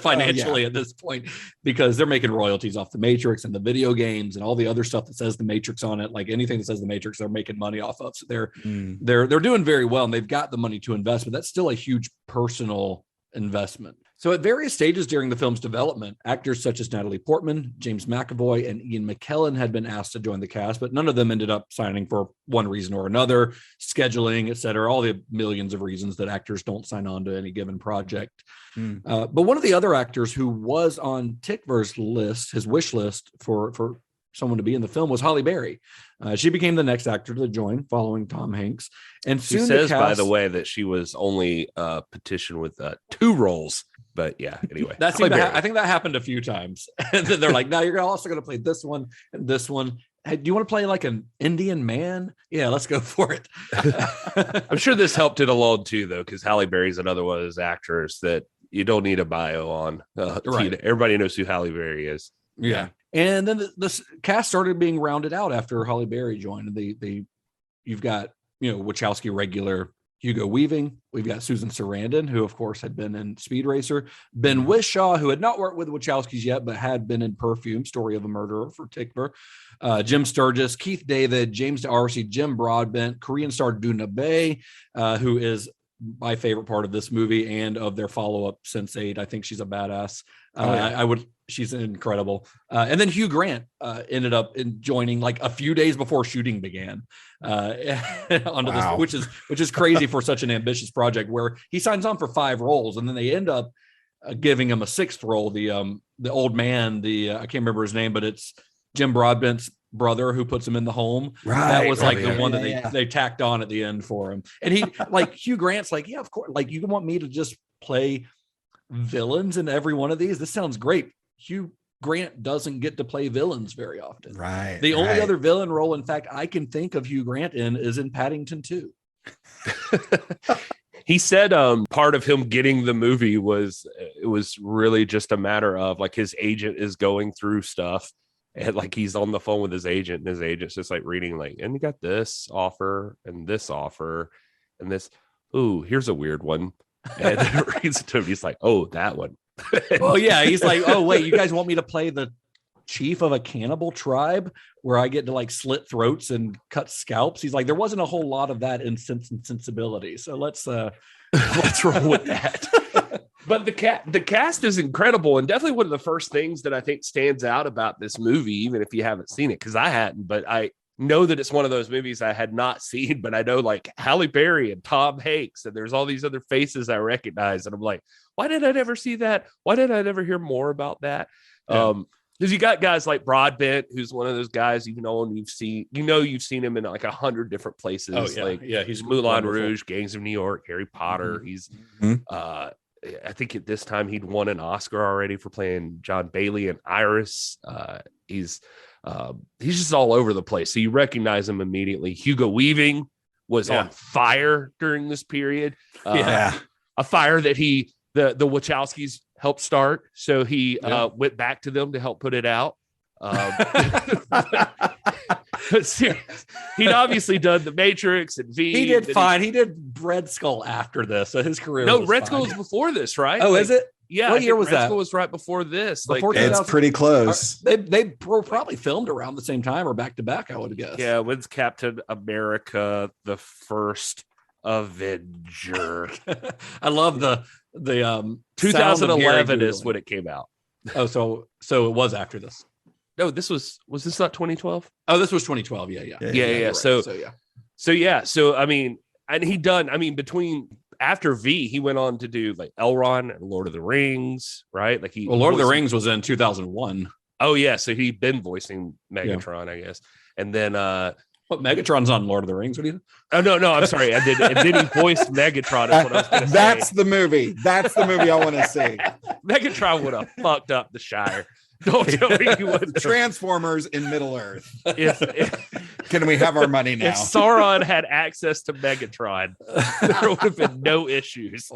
Financially at this point, because they're making royalties off the Matrix and the video games and all the other stuff that says the Matrix on it. Like anything that says the Matrix, they're making money off of. So they're doing very well, and they've got the money to invest, but that's still a huge personal investment. So at various stages during the film's development, actors such as Natalie Portman, James McAvoy, and Ian McKellen had been asked to join the cast, but none of them ended up signing for one reason or another, scheduling, et cetera, all the millions of reasons that actors don't sign on to any given project. But one of the other actors who was on Tykwer's list, his wish list for someone to be in the film, was Halle Berry. She became the next actor to join following Tom Hanks. And she says, by the way, that she was only petitioned with 2 roles. But yeah, anyway, I think that happened a few times. And then they're like, "No, you're also going to play this one and this one. Hey, do you want to play like an Indian man? Yeah, let's go for it." I'm sure this helped it along too, though, because Halle Berry's another one of those actors that you don't need a bio on. Right. Everybody knows who Halle Berry is. Yeah. And then the cast started being rounded out after Halle Berry joined. You've got, Wachowski regular Hugo Weaving. We've got Susan Sarandon, who of course had been in Speed Racer. Ben Whishaw, who had not worked with the Wachowskis yet, but had been in Perfume, Story of a Murderer for Tykwer. Jim Sturgis, Keith David, James D'Arcy, Jim Broadbent, Korean star Doona Bae, who is my favorite part of this movie and of their follow-up Sense8. I think she's a badass. She's incredible. And then Hugh Grant ended up joining like a few days before shooting began onto this, which is crazy for such an ambitious project, where he signs on for 5 roles and then they end up giving him a 6th role. The old man, I can't remember his name, but it's Jim Broadbent's brother who puts him in the home. Right. That was like the one that they tacked on at the end for him. And he like Hugh Grant's like, yeah, of course. Like, you want me to just play villains in every one of these? This sounds great. Hugh Grant doesn't get to play villains very often. Right. The only other villain role, in fact, I can think of Hugh Grant in is in Paddington 2. He said part of him getting the movie was really just a matter of like his agent is going through stuff and like he's on the phone with his agent and his agent's just like reading like, and you got this offer and this offer and this. Ooh, here's a weird one. And reads it to him. He's like, oh, that one. Oh yeah, he's like, oh wait, you guys want me to play the chief of a cannibal tribe where I get to like slit throats and cut scalps? He's like, there wasn't a whole lot of that in Sense and Sensibility, so let's roll with that. But the cast is incredible, and definitely one of the first things that I think stands out about this movie, even if you haven't seen it, because I hadn't, but I know that it's one of those movies I had not seen, but I know like Halle Berry and Tom Hanks, and there's all these other faces I recognize, and I'm like, why did I never see that? Why did I never hear more about that? Because you got guys like Broadbent, who's one of those guys you've seen him in like 100 different places. Oh yeah, like he's Moulin wonderful. Rouge, Gangs of New York, Harry Potter. He's I think at this time he'd won an Oscar already for playing John Bailey and Iris. He's just all over the place, so you recognize him immediately. Hugo Weaving was on fire during this period. A fire that the Wachowskis helped start, so he went back to them to help put it out. He'd obviously done The Matrix and V. He did fine. He did Red Skull after this, so his career. No, Red Skull was before this, right? Oh, is it? Yeah. What year was Red that? Skull was right before this. It's pretty close. They were probably filmed around the same time or back to back, I would guess. Yeah, when's Captain America the First Avenger? I love the 2011 is when it came out. Oh, so it was after this. No, was this not 2012? Oh, this was 2012. Yeah. Right. So I mean, and between after V, he went on to do like Elrond and Lord of the Rings, right? Like Lord of the Rings was in 2001. Oh yeah, so he'd been voicing Megatron, I guess, and then what, Megatron's on Lord of the Rings? What do you? Oh no, I'm sorry, I did. And then he voiced Megatron. Is what I was going to say. That's the movie I want to see. Megatron would have fucked up the Shire. Don't tell me you wouldn't. Transformers in Middle Earth. If Can we have our money now? If Sauron had access to Megatron, there would have been no issues.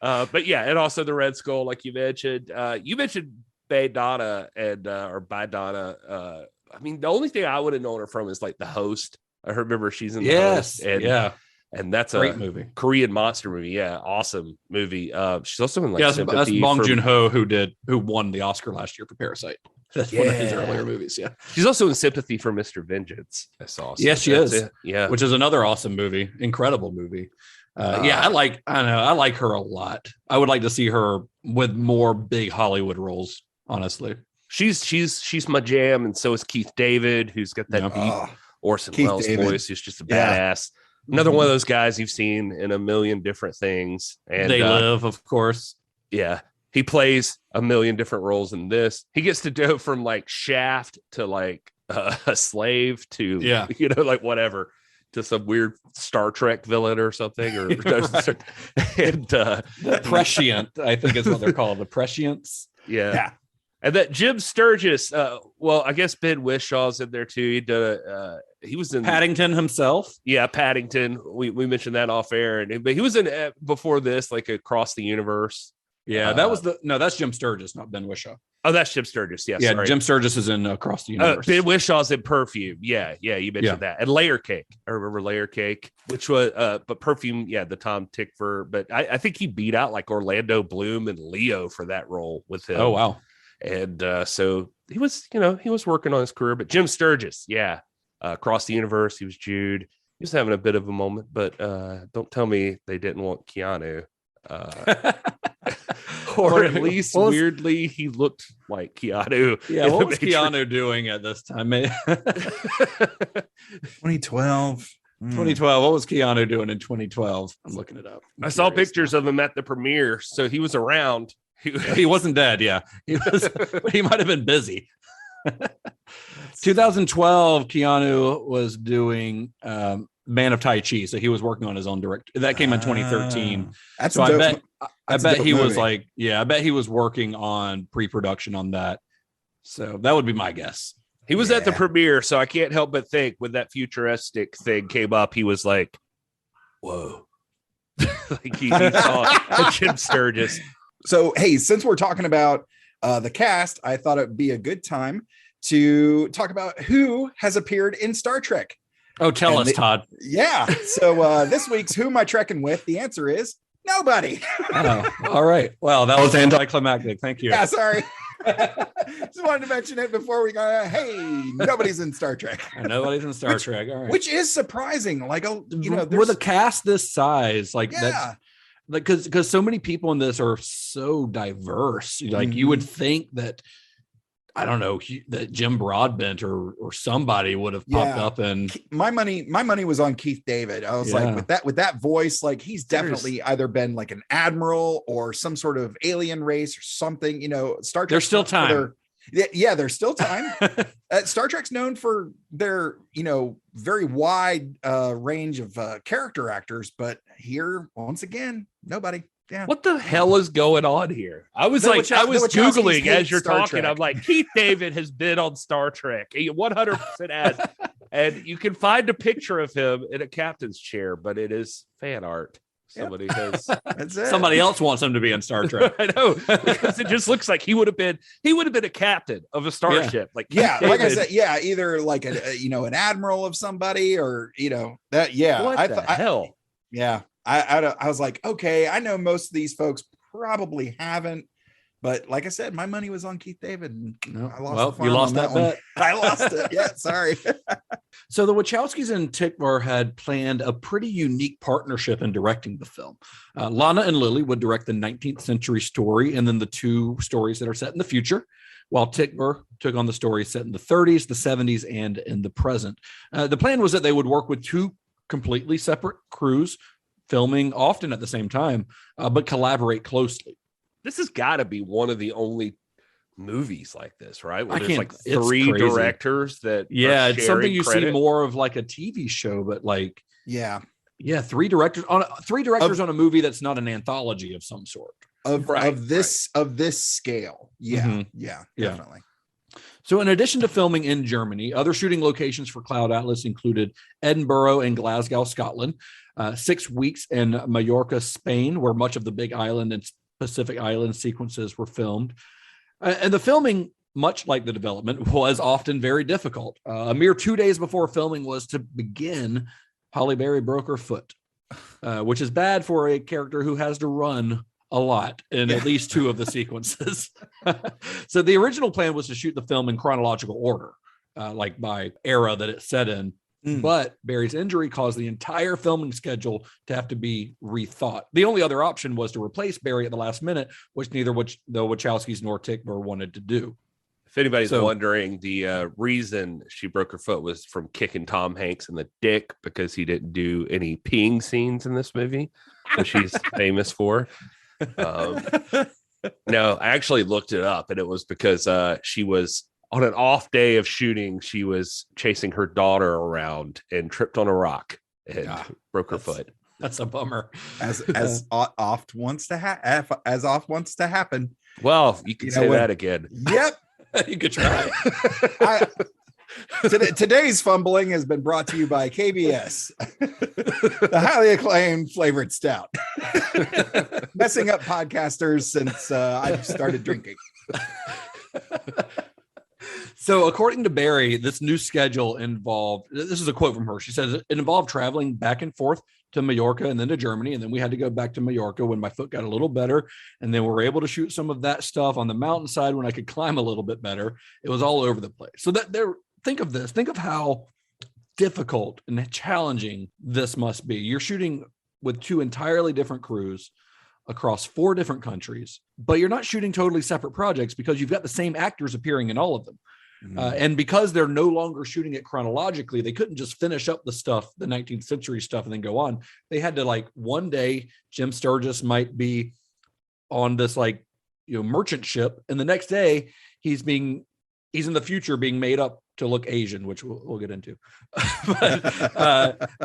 But yeah, and also the Red Skull, like you mentioned. You mentioned Baydana and or Baydana. I mean, the only thing I would have known her from is like The Host. I remember she's in The Host. And, and that's great a movie, Korean monster movie. Yeah, awesome movie. She's also in like that's Sympathy Bong for- Joon-ho who won the Oscar last year for Parasite. That's one of his earlier movies. Yeah, she's also in Sympathy for Mr. Vengeance. I saw. Yes, she is. Yeah, which is another awesome movie, incredible movie. I like her a lot. I would like to see her with more big Hollywood roles. Honestly, she's my jam, and so is Keith David, who's got that deep Orson Welles voice. Who's just a badass. Another one of those guys you've seen in a million different things. And They Live, of course. Yeah. He plays a million different roles in this. He gets to go from like Shaft to like a slave to, like whatever, to some weird Star Trek villain or something. Or and the Prescient, I think is what they're called. The Prescients. Yeah. And that Jim Sturgis, well, I guess Ben Wishaw's in there too. He was in Paddington himself. Yeah, Paddington. We mentioned that off air, but he was in before this, like Across the Universe. Yeah, that's Jim Sturgis, not Ben Whishaw. Oh, that's Jim Sturgis. Yeah, yeah. Sorry. Jim Sturgis is in Across the Universe. Ben Wishaw's in Perfume. Yeah, you mentioned that. And Layer Cake. I remember Layer Cake, which was, but Perfume. Yeah, the Tom Tykwer. But I think he beat out like Orlando Bloom and Leo for that role with him. Oh wow. And so he was working on his career. But Jim Sturgis, Across the Universe, he was Jude. He was having a bit of a moment, but don't tell me they didn't want Keanu. Or at least weirdly, he looked like Keanu. Yeah, what was Keanu doing at this time? 2012. 2012. What was Keanu doing in 2012? I'm looking it up. I saw pictures of him at the premiere, so he was around. He wasn't dead. Yeah, he was. But he might have been busy. 2012, Keanu was doing Man of Tai Chi, so he was working on his own direct. That came in 2013. That's so dope. I bet he was like, I bet he was working on pre-production on that. So that would be my guess. He was at the premiere, so I can't help but think when that futuristic thing came up, he was like, "Whoa!" Like he saw Jim Sturgis. So, hey, since we're talking about the cast, I thought it'd be a good time to talk about who has appeared in Star Trek. Oh, tell us, Todd. Yeah. So this week's Who Am I Trekking With? The answer is nobody. Oh, all right. Well, that was anticlimactic. Thank you. Yeah, sorry. Just wanted to mention it before we go. Hey, nobody's in Star Trek. Nobody's in Star Trek. All right. Which is surprising. Like, with a cast this size, like that's like because so many people in this are so diverse. Like you would think that, I don't know, that Jim Broadbent or somebody would have popped up. And my money was on Keith David. I was like, with that voice, like he's definitely either been like an admiral or some sort of alien race or something. Star Trek. There's still time. There's still time. Star Trek's known for their very wide range of character actors, but here once again, nobody. Yeah. What the hell is going on here? I was Googling as you're talking. I'm like, Keith David has been on Star Trek. He 100% has. And you can find a picture of him in a captain's chair, but it is fan art. Somebody has. That's it. Somebody else wants him to be in Star Trek. I know, because it just looks like he would have been a captain of a starship. Like like I said, either like an admiral of somebody or that. Yeah, what the hell? Yeah. I was like, okay, I know most of these folks probably haven't, but like I said, my money was on Keith David. And I lost. You lost that bet. I lost it. Yeah, sorry. So the Wachowskis and Tykwer had planned a pretty unique partnership in directing the film. Lana and Lilly would direct the 19th century story and then the two stories that are set in the future, while Tykwer took on the story set in the 30s, the 70s, and in the present. The plan was that they would work with two completely separate crews, filming often at the same time, but collaborate closely. This has got to be one of the only movies like this, right? Where there's like it's three crazy. Directors that it's something you see more of like a TV show, but like three directors on a movie that's not an anthology of some sort. of this scale. Yeah, definitely. So in addition to filming in Germany, other shooting locations for Cloud Atlas included Edinburgh and Glasgow, Scotland, 6 weeks in Mallorca, Spain, where much of the Big Island and Pacific Island sequences were filmed. And the filming, much like the development, was often very difficult. A mere 2 days before filming was to begin, Halle Berry broke her foot, which is bad for a character who has to run a lot in at least 2 of the sequences. So the original plan was to shoot the film in chronological order, like by era that it's set in. But Barry's injury caused the entire filming schedule to have to be rethought. The only other option was to replace Barry at the last minute, which neither the Wachowskis nor Tykwer wanted to do. If anybody's wondering, the reason she broke her foot was from kicking Tom Hanks in the dick because he didn't do any peeing scenes in this movie, which he's famous for. No, I actually looked it up, and it was because she was on an off day of shooting. She was chasing her daughter around and tripped on a rock and broke her foot. That's a bummer. As oft wants to happen. Well, you can say that again. Yep. You could try. Today's fumbling has been brought to you by KBS, the highly acclaimed flavored stout. Messing up podcasters since I've started drinking. So according to Barry, this new schedule involved, this is a quote from her. She says, it involved traveling back and forth to Mallorca and then to Germany. And then we had to go back to Mallorca when my foot got a little better. And then we were able to shoot some of that stuff on the mountainside when I could climb a little bit better. It was all over the place. So think of this. Think of how difficult and challenging this must be. You're shooting with 2 entirely different crews across 4 different countries, but you're not shooting totally separate projects because you've got the same actors appearing in all of them. And because they're no longer shooting it chronologically, they couldn't just finish up the stuff, the 19th century stuff, and then go on. They had to, like, one day Jim Sturgis might be on this, like, merchant ship, and the next day he's in the future being made up to look Asian, which we'll get into.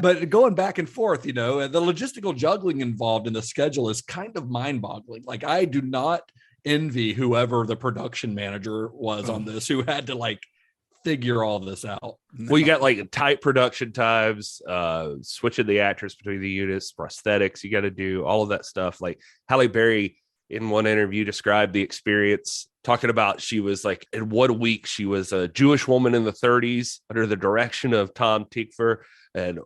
but going back and forth, the logistical juggling involved in the schedule is kind of mind-boggling. Like, I do not envy whoever the production manager was on this, who had to, like, figure all this out. Well, you got, like, tight production times, switching the actors between the units, prosthetics, you got to do all of that stuff. Like, Halle Berry in one interview described the experience, talking about she was, like, in 1 week she was a Jewish woman in the 30s under the direction of Tom Tykwer, and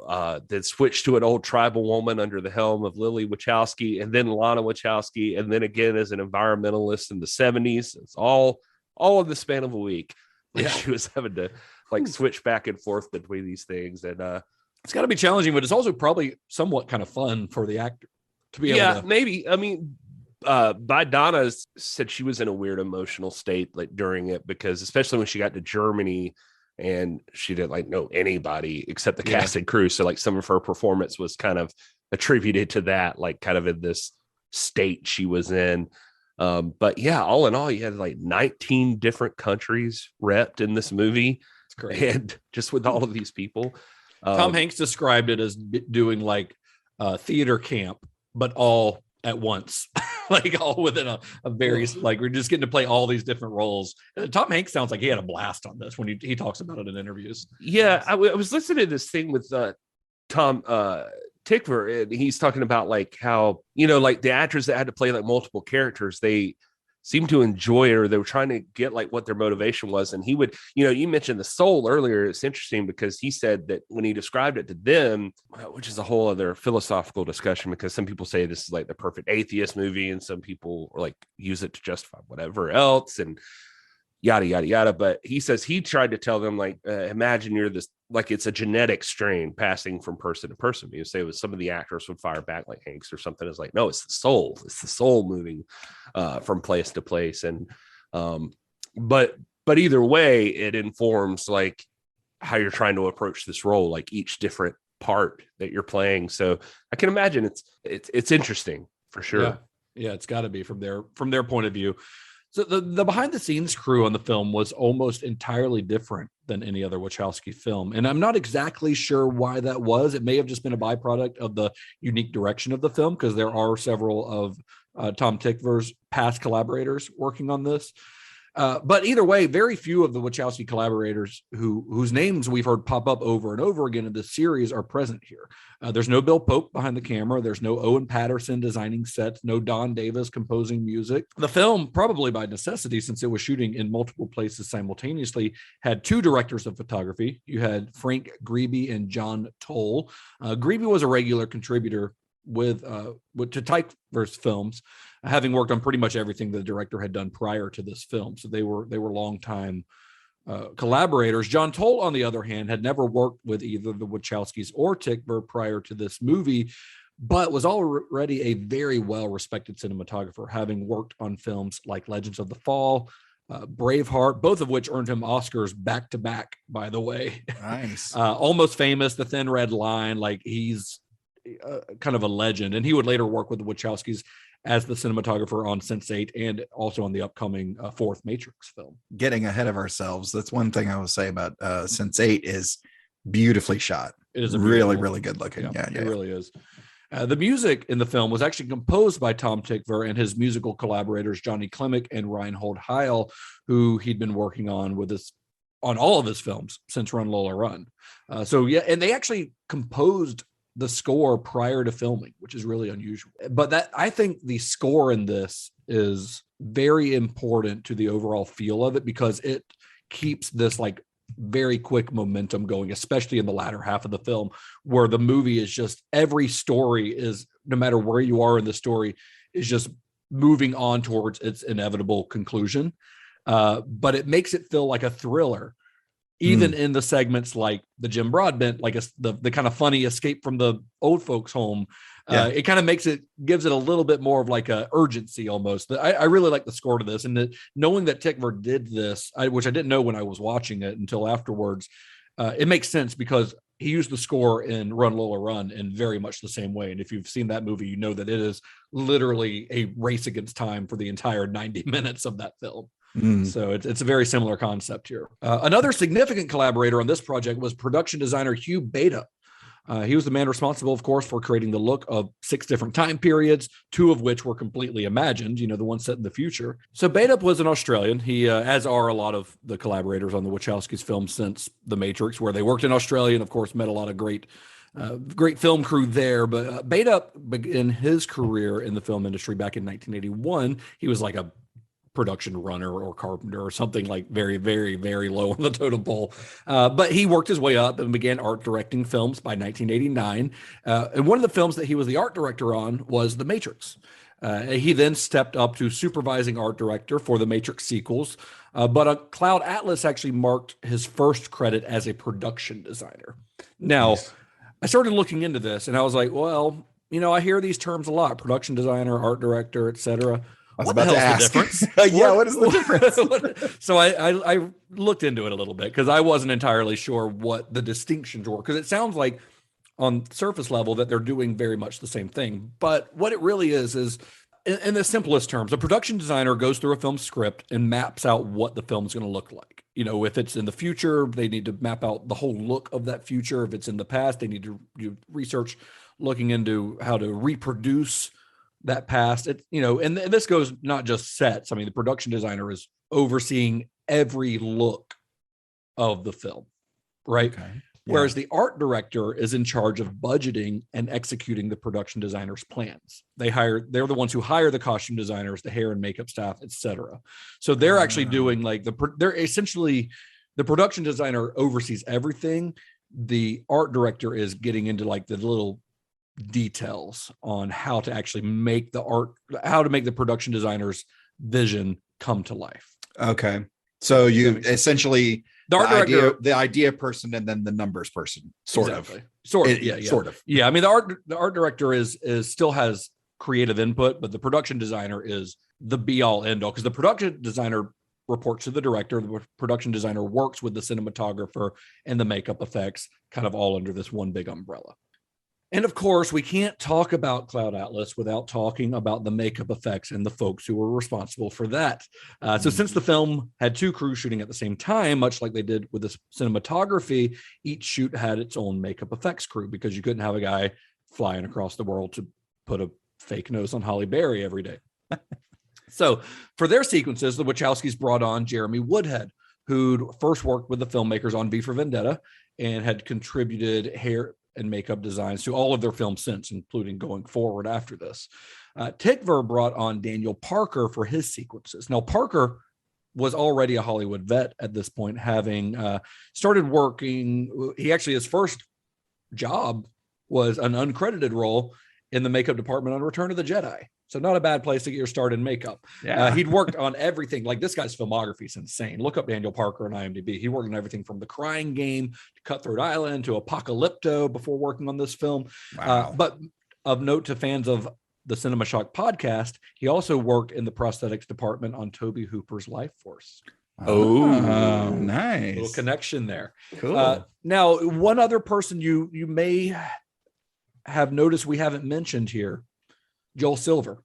then switched to an old tribal woman under the helm of Lilly Wachowski, and then Lana Wachowski, and then again as an environmentalist in the 70s. It's all in the span of a week. Yeah. She was having to, like, switch back and forth between these things, and it's got to be challenging, but it's also probably somewhat kind of fun for the actor to be able to. Maybe. I mean, Donna said she was in a weird emotional state, like, during it, because especially when she got to Germany and she didn't, like, know anybody except the cast and crew. So, like, some of her performance was kind of attributed to that, like, kind of in this state she was in. But yeah, all in all, you had, like, 19 different countries repped in this movie. It's great. And just with all of these people. Tom Hanks described it as doing, like, theater camp, but all at once. Like, all within a very, like, we're just getting to play all these different roles. Tom Hanks sounds like he had a blast on this when he talks about it in interviews. Yeah, I was listening to this thing with Tom Tykwer, and he's talking about, like, how, like, the actors that had to play, like, multiple characters, they seemed to enjoy it, or they were trying to get, like, what their motivation was. And he would, you mentioned the soul earlier. It's interesting because he said that when he described it to them, which is a whole other philosophical discussion, because some people say this is, like, the perfect atheist movie, and some people, like, use it to justify whatever else, and yada, yada, yada. But he says he tried to tell them, like, imagine you're this, like, it's a genetic strain passing from person to person. You say, with some of the actors would fire back, like Hanks or something. It's like, no, it's the soul moving from place to place. And but either way, it informs, like, how you're trying to approach this role, like, each different part that you're playing. So I can imagine it's interesting for sure. Yeah, it's got to be from their point of view. So the behind the scenes crew on the film was almost entirely different than any other Wachowski film. And I'm not exactly sure why that was. It may have just been a byproduct of the unique direction of the film, because there are several of Tom Tykwer's past collaborators working on this. But either way, very few of the Wachowski collaborators whose names we've heard pop up over and over again in this series are present here. There's no Bill Pope behind the camera. There's no Owen Patterson designing sets, no Don Davis composing music. The film, probably by necessity, since it was shooting in multiple places simultaneously, had two directors of photography. You had Frank Greeby and John Toll. Greeby was a regular contributor with to Tykwer's films, having worked on pretty much everything the director had done prior to this film. So they were longtime collaborators. John Toll, on the other hand, had never worked with either the Wachowskis or Tykwer prior to this movie, but was already a very well-respected cinematographer, having worked on films like Legends of the Fall, Braveheart, both of which earned him Oscars back-to-back, by the way. Nice. Almost Famous, The Thin Red Line, like he's kind of a legend. And he would later work with the Wachowskis as the cinematographer on Sense8 and also on the upcoming fourth Matrix film. Getting ahead of ourselves. That's one thing I will say about Sense8 is beautifully shot. It is a really, really good looking. Yeah, it really is. The music in the film was actually composed by Tom Tykwer and his musical collaborators, Johnny Klimek and Reinhold Heil, who he'd been working on with this on all of his films since Run Lola Run. And they actually composed the score prior to filming, which is really unusual. But that, I think the score in this is very important to the overall feel of it, because it keeps this like very quick momentum going, especially in the latter half of the film, where the movie is just, every story is, no matter where you are in the story, is just moving on towards its inevitable conclusion. But it makes it feel like a thriller, even in the segments like the Jim Broadbent, like the kind of funny escape from the old folks home. It kind of gives it a little bit more of like a urgency almost. I really like the score to this, and knowing that Tykwer did this, which I didn't know when I was watching it until afterwards, it makes sense because he used the score in Run Lola Run in very much the same way. And if you've seen that movie, you know that it is literally a race against time for the entire 90 minutes of that film. So it's a very similar concept here. Another significant collaborator on this project was production designer Hugh Beta. He was the man responsible, of course, for creating the look of 6 different time periods, 2 of which were completely imagined, the one set in the future. So Beta was an Australian. He, as are a lot of the collaborators on the Wachowskis films since The Matrix, where they worked in Australia and, of course, met a lot of great film crew there. But Beta began his career in the film industry back in 1981. He was like a production runner or carpenter or something, like very, very, very low on the totem pole. But he worked his way up and began art directing films by 1989. And one of the films that he was the art director on was The Matrix. He then stepped up to supervising art director for the Matrix sequels. But Cloud Atlas actually marked his first credit as a production designer. Now, I started looking into this and I was like, well, I hear these terms a lot: production designer, art director, etc. I was about to ask. The difference? What is the difference? So I looked into it a little bit because I wasn't entirely sure what the distinctions were, because it sounds like on surface level that they're doing very much the same thing. But what it really is in the simplest terms, a production designer goes through a film script and maps out what the film is going to look like. If it's in the future, they need to map out the whole look of that future. If it's in the past, they need to do research looking into how to reproduce that past. And this goes not just sets. I mean, the production designer is overseeing every look of the film, right? Okay. Whereas the art director is in charge of budgeting and executing the production designer's plans. They're the ones who hire the costume designers, the hair and makeup staff, etc. So they're actually doing they're essentially, the production designer oversees everything. The art director is getting into like the little details on how to actually make how to make the production designer's vision come to life. Okay. So you essentially the art director, the idea person, and then the numbers person, sort of. Sort of. Yeah. I mean, the art director is still has creative input, but the production designer is the be all end all, because the production designer reports to the director. The production designer works with the cinematographer and the makeup effects, kind of all under this one big umbrella. And of course, we can't talk about Cloud Atlas without talking about the makeup effects and the folks who were responsible for that. So since the film had 2 crews shooting at the same time, much like they did with the cinematography, each shoot had its own makeup effects crew, because you couldn't have a guy flying across the world to put a fake nose on Halle Berry every day. So for their sequences, the Wachowskis brought on Jeremy Woodhead, who'd first worked with the filmmakers on V for Vendetta and had contributed hair and makeup designs to all of their films since, including going forward after this. Tykwer brought on Daniel Parker for his sequences. Now, Parker was already a Hollywood vet at this point, having started working. His first job was an uncredited role in the makeup department on Return of the Jedi. So not a bad place to get your start in makeup. Yeah. He'd worked on everything. Like, this guy's filmography is insane. Look up Daniel Parker on IMDb. He worked on everything from The Crying Game to Cutthroat Island to Apocalypto before working on this film. Wow. But of note to fans of the Cinema Shock podcast, he also worked in the prosthetics department on Toby Hooper's Life Force. Oh, nice. Little connection there. Cool. Now, one other person you may have noticed we haven't mentioned here, Joel Silver.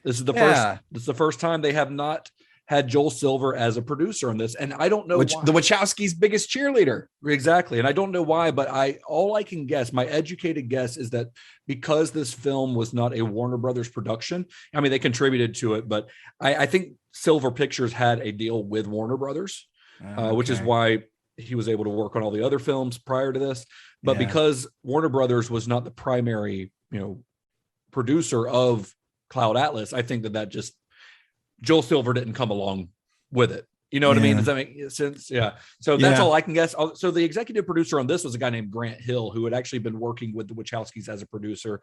This is the first time they have not had Joel Silver as a producer on this, and I don't know why. The Wachowskis' biggest cheerleader. Exactly, and I don't know why, but all I can guess, my educated guess, is that because this film was not a Warner Brothers production, I mean, they contributed to it, but I think Silver Pictures had a deal with Warner Brothers, which is why he was able to work on all the other films prior to this. But because Warner Brothers was not the primary, producer of Cloud Atlas, I think that just Joel Silver didn't come along with it. You know what I mean? Does that make sense? Yeah. So that's all I can guess. So the executive producer on this was a guy named Grant Hill, who had actually been working with the Wachowskis as a producer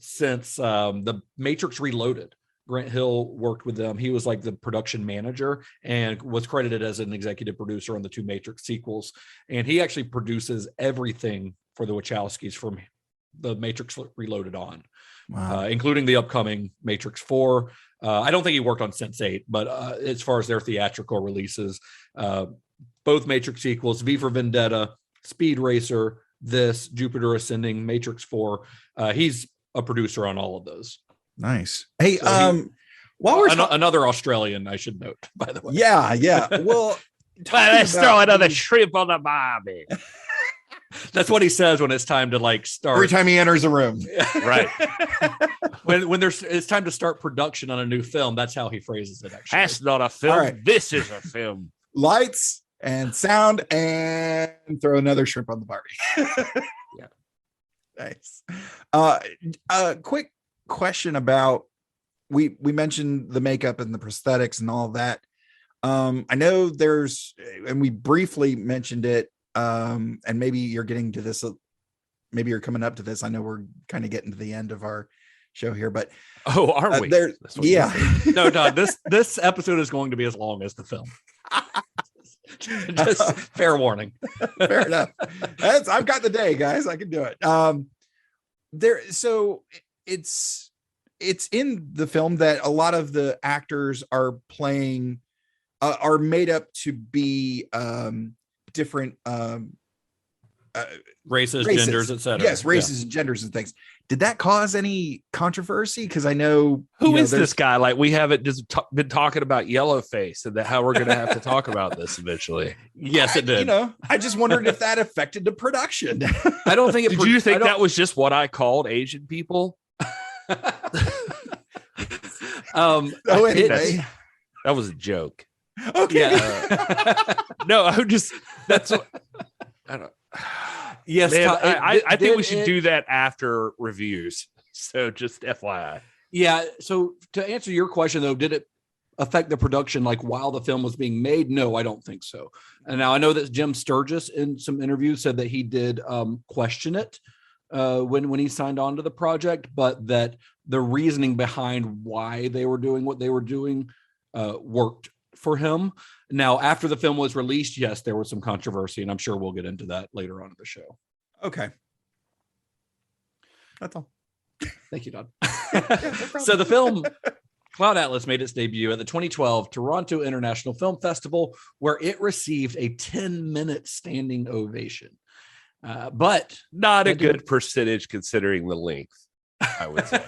since the Matrix Reloaded. Grant Hill worked with them. He was like the production manager and was credited as an executive producer on the 2 Matrix sequels. And he actually produces everything for the Wachowskis from the Matrix Reloaded on. Wow. Including the upcoming Matrix 4. I don't think he worked on Sense8, but as far as their theatrical releases, both Matrix sequels, V for Vendetta, Speed Racer, this, Jupiter Ascending, Matrix 4, he's a producer on all of those. Nice. Hey, while we're another Australian, I should note, by the way. Yeah. Well, let's throw another shrimp on the barbie. That's what he says when it's time to start. Every time he enters a room. Right. when it's time to start production on a new film, that's how he phrases it. Actually, that's not a film. Right. This is a film. Lights and sound, and throw another shrimp on the Barbie. Yeah. Nice. Quick question about we mentioned the makeup and the prosthetics and all that. I know and we briefly mentioned it. And maybe you're getting to this, maybe you're coming up to this. I know we're kind of getting to the end of our show here, but are we? No, Don, this episode is going to be as long as the film. Just fair warning. Fair enough. I've got the day, guys. I can do it. So it's in the film that a lot of the actors are playing are made up to be different races, genders, etc. Yes, races and genders and things. Did that cause any controversy? Because I know who is this guy? Like, we haven't just been talking about Yellowface and how we're going to have to talk about this eventually. Yes, it did. I just wondered if that affected the production. I don't think it. Did you think that was just what I called Asian people? Anyway, that was a joke. Okay. Yeah. No, that's what I don't. Yes, man, I think we should do that after reviews. So just FYI. Yeah. So to answer your question though, did it affect the production while the film was being made? No, I don't think so. And now I know that Jim Sturgis in some interviews said that he did question it when he signed on to the project, but that the reasoning behind why they were doing what they were doing worked for him. Now, after the film was released, yes, there was some controversy, and I'm sure we'll get into that later on in the show. Okay. That's all. Thank you, Don. So the film Cloud Atlas made its debut at the 2012 Toronto International Film Festival, where it received a 10-minute standing ovation. But not a good percentage considering the length, I would say.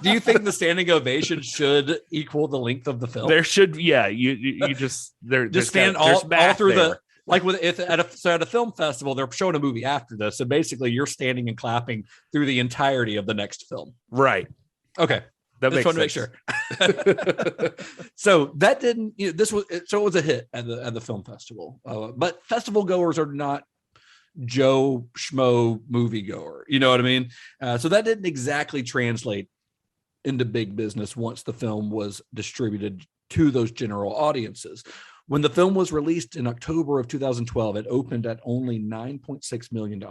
Do you think the standing ovation should equal the length of the film? There should, yeah. You just stand all through there. At a film festival, they're showing a movie after this, so basically you're standing and clapping through the entirety of the next film. Right. Okay. That Just makes wanted to make sure. So that didn't, it was a hit at the film festival. But festival goers are not Joe Schmo moviegoer. You know what I mean? So that didn't exactly translate into big business once the film was distributed to those general audiences. When the film was released in October of 2012, it opened at only $9.6 million,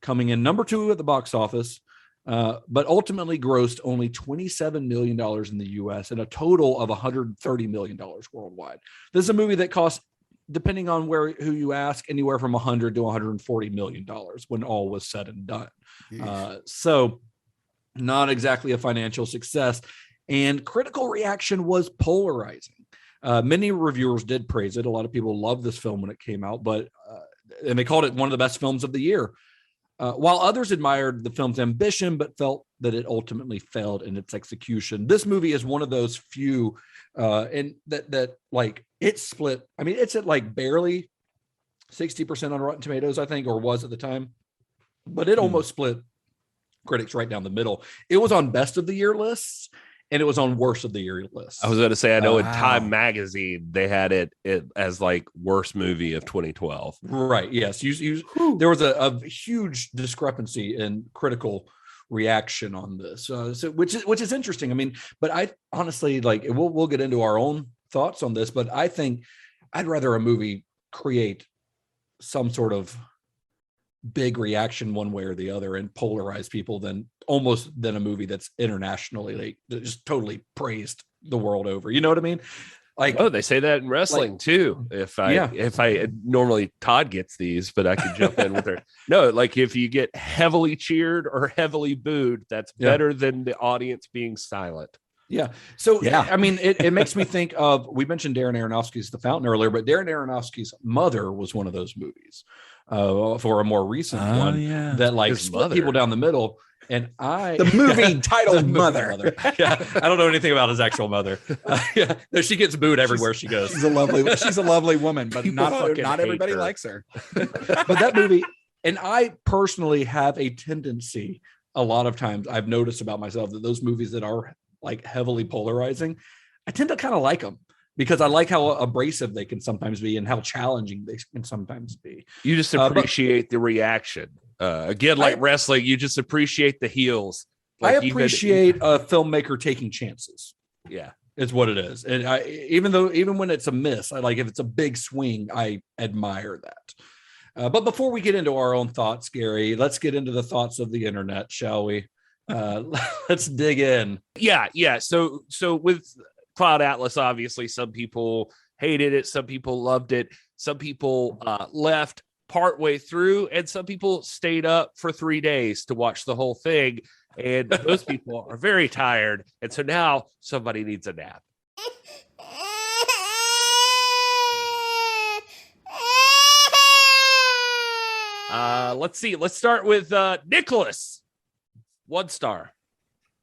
coming in number 2 at the box office, but ultimately grossed only $27 million in the US and a total of $130 million worldwide. This is a movie that cost, depending on who you ask, anywhere from $100 to $140 million when all was said and done. So not exactly a financial success, and critical reaction was polarizing. Many reviewers did praise it. A lot of people loved this film when it came out, and they called it one of the best films of the year. While others admired the film's ambition, but felt that it ultimately failed in its execution. This movie is one of those few, and that like it split. I mean, it's at like barely 60% on Rotten Tomatoes, I think, or was at the time, but it almost split critics right down the middle. It was on best of the year lists, and it was on worst of the year lists. I was going to say, I know in Time Magazine, they had it as like worst movie of 2012. Right. Yes. There was a huge discrepancy in critical reaction on this, which is interesting. I mean, but I honestly, like, we'll get into our own thoughts on this, but I think I'd rather a movie create some sort of big reaction one way or the other and polarize people than a movie that's internationally like just totally praised the world over. You know what I mean? Like, they say that in wrestling too. If I normally Todd gets these, but I could jump in with her. No, like if you get heavily cheered or heavily booed, that's better than the audience being silent. Yeah. So, I mean, it makes me think of, we mentioned Darren Aronofsky's The Fountain earlier, but Darren Aronofsky's Mother was one of those movies for a more recent one that like split people down the middle. And the movie titled Mother. Yeah, I don't know anything about his actual mother. She gets booed everywhere she goes. She's a lovely woman, but not everybody likes her. But that movie, and I personally have a tendency, a lot of times I've noticed about myself that those movies that are like heavily polarizing, I tend to kind of like them because I like how abrasive they can sometimes be and how challenging they can sometimes be. You just appreciate the reaction. Again, like wrestling, you just appreciate the heels. Like I appreciate a filmmaker taking chances. Yeah, it's what it is. And even when it's a miss, I like if it's a big swing, I admire that. But before we get into our own thoughts, Gary, let's get into the thoughts of the internet, shall we? Let's dig in. Yeah. So with Cloud Atlas, obviously, some people hated it, some people loved it, some people left partway through, and some people stayed up for 3 days to watch the whole thing. And those people are very tired, and so now somebody needs a nap. Let's see. Let's start with Nicholas. 1 star.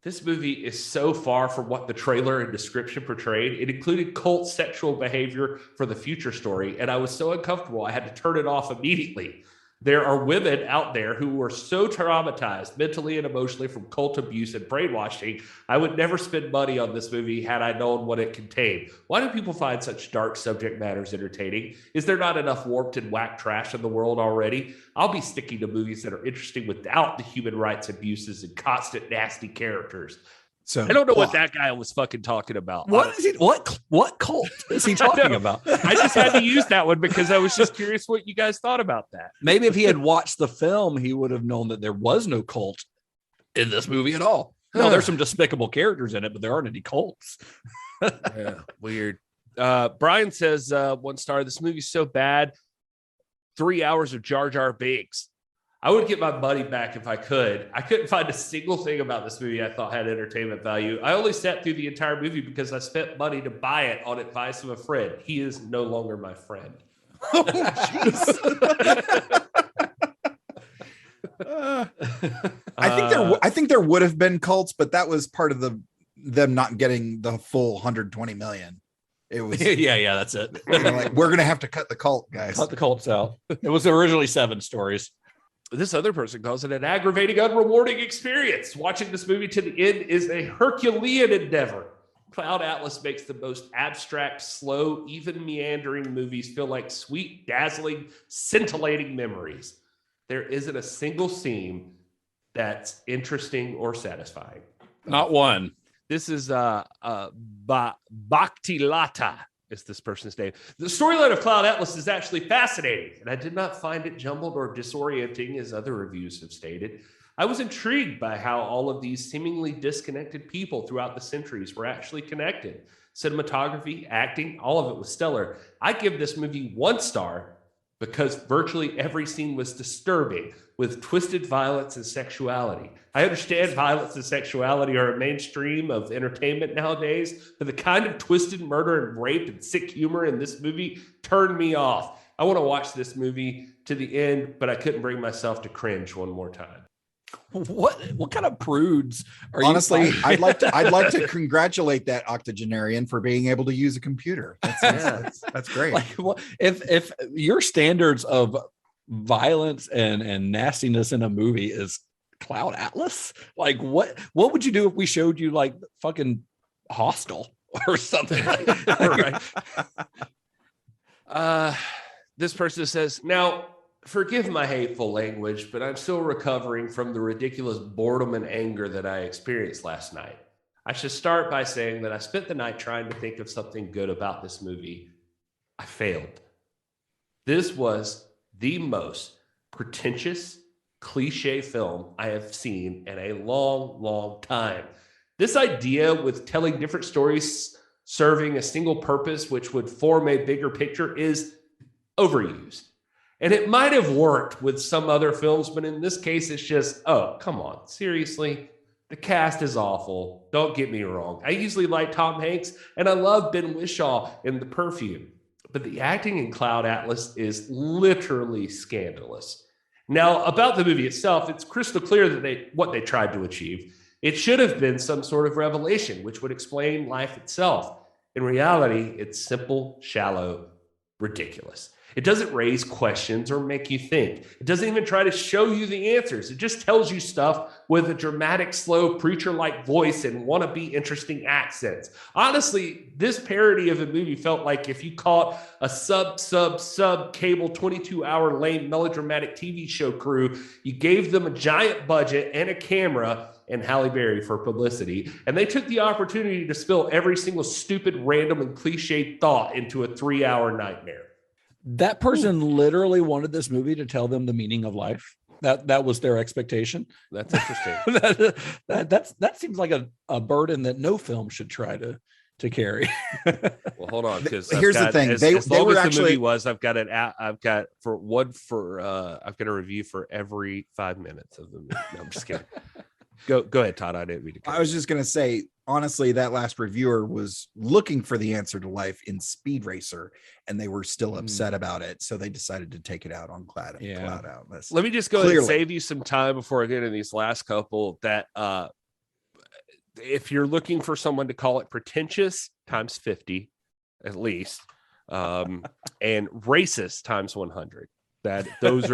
This movie is so far from what the trailer and description portrayed. It included cult sexual behavior for the future story, and I was so uncomfortable I had to turn it off immediately. There are women out there who were so traumatized mentally and emotionally from cult abuse and brainwashing. I would never spend money on this movie had I known what it contained. Why do people find such dark subject matters entertaining? Is there not enough warped and whack trash in the world already? I'll be sticking to movies that are interesting without the human rights abuses and constant nasty characters. So I don't know what that guy was fucking talking about. What is he? What cult is he talking about? I just had to use that one because I was just curious what you guys thought about that. Maybe if he had watched the film, he would have known that there was no cult in this movie at all. No, there's some despicable characters in it, but there aren't any cults. Yeah, weird. Brian says 1 star. This movie's so bad. 3 hours of Jar Jar Binks. I would get my money back if I could. I couldn't find a single thing about this movie I thought had entertainment value. I only sat through the entire movie because I spent money to buy it on advice of a friend. He is no longer my friend. Oh, jeez. I think there would have been cults, but that was part of them not getting the full 120 million. It was yeah, that's it. Like, we're gonna have to cut the cult, guys. Cut the cults out. It was originally 7 stories. This other person calls it an aggravating, unrewarding experience. Watching this movie to the end is a Herculean endeavor. Cloud Atlas makes the most abstract, slow, even meandering movies feel like sweet, dazzling, scintillating memories. There isn't a single scene that's interesting or satisfying. Not one. This is Bhaktilata is this person's name. The storyline of Cloud Atlas is actually fascinating, and I did not find it jumbled or disorienting as other reviews have stated. I was intrigued by how all of these seemingly disconnected people throughout the centuries were actually connected. Cinematography, acting, all of it was stellar. I give this movie 1 star because virtually every scene was disturbing, with twisted violence and sexuality. I understand violence and sexuality are a mainstream of entertainment nowadays, but the kind of twisted murder and rape and sick humor in this movie turned me off. I want to watch this movie to the end, but I couldn't bring myself to cringe one more time. What kind of prudes are Honestly, you? I'd like to congratulate that octogenarian for being able to use a computer. That's great. Like, if your standards of violence and nastiness in a movie is Cloud Atlas, like what would you do if we showed you like fucking Hostel or something? Right. This person says, now, forgive my hateful language, but I'm still recovering from the ridiculous boredom and anger that I experienced last night. I should start by saying that I spent the night trying to think of something good about this movie. I failed. This was the most pretentious, cliche film I have seen in a long, long time. This idea with telling different stories, serving a single purpose, which would form a bigger picture, is overused. And it might have worked with some other films, but in this case, it's just, oh, come on. Seriously, the cast is awful. Don't get me wrong. I usually like Tom Hanks, and I love Ben Whishaw in The Perfume. But the acting in Cloud Atlas is literally scandalous. Now, about the movie itself, it's crystal clear that what they tried to achieve. It should have been some sort of revelation, which would explain life itself. In reality, it's simple, shallow, ridiculous. It doesn't raise questions or make you think. It doesn't even try to show you the answers. It just tells you stuff with a dramatic, slow, preacher-like voice and wannabe interesting accents. Honestly, this parody of a movie felt like if you caught a sub cable 22-hour lame melodramatic TV show crew, you gave them a giant budget and a camera and Halle Berry for publicity, and they took the opportunity to spill every single stupid, random, and cliched thought into a 3-hour nightmare. That person literally wanted this movie to tell them the meaning of life. That was their expectation. That's interesting. that seems like a burden that no film should try to carry. Well, hold on, because here's the thing: as long as the movie was, I've got a review for every 5 minutes of the movie. No, I'm just kidding. Go ahead, Todd. I didn't read it. I was just gonna say, honestly, that last reviewer was looking for the answer to life in Speed Racer, and they were still upset about it, so they decided to take it out on Cloud Atlas. Let me just go ahead and save you some time before I get into these last couple. That if you're looking for someone to call it pretentious, times 50, at least, and racist times 100. That those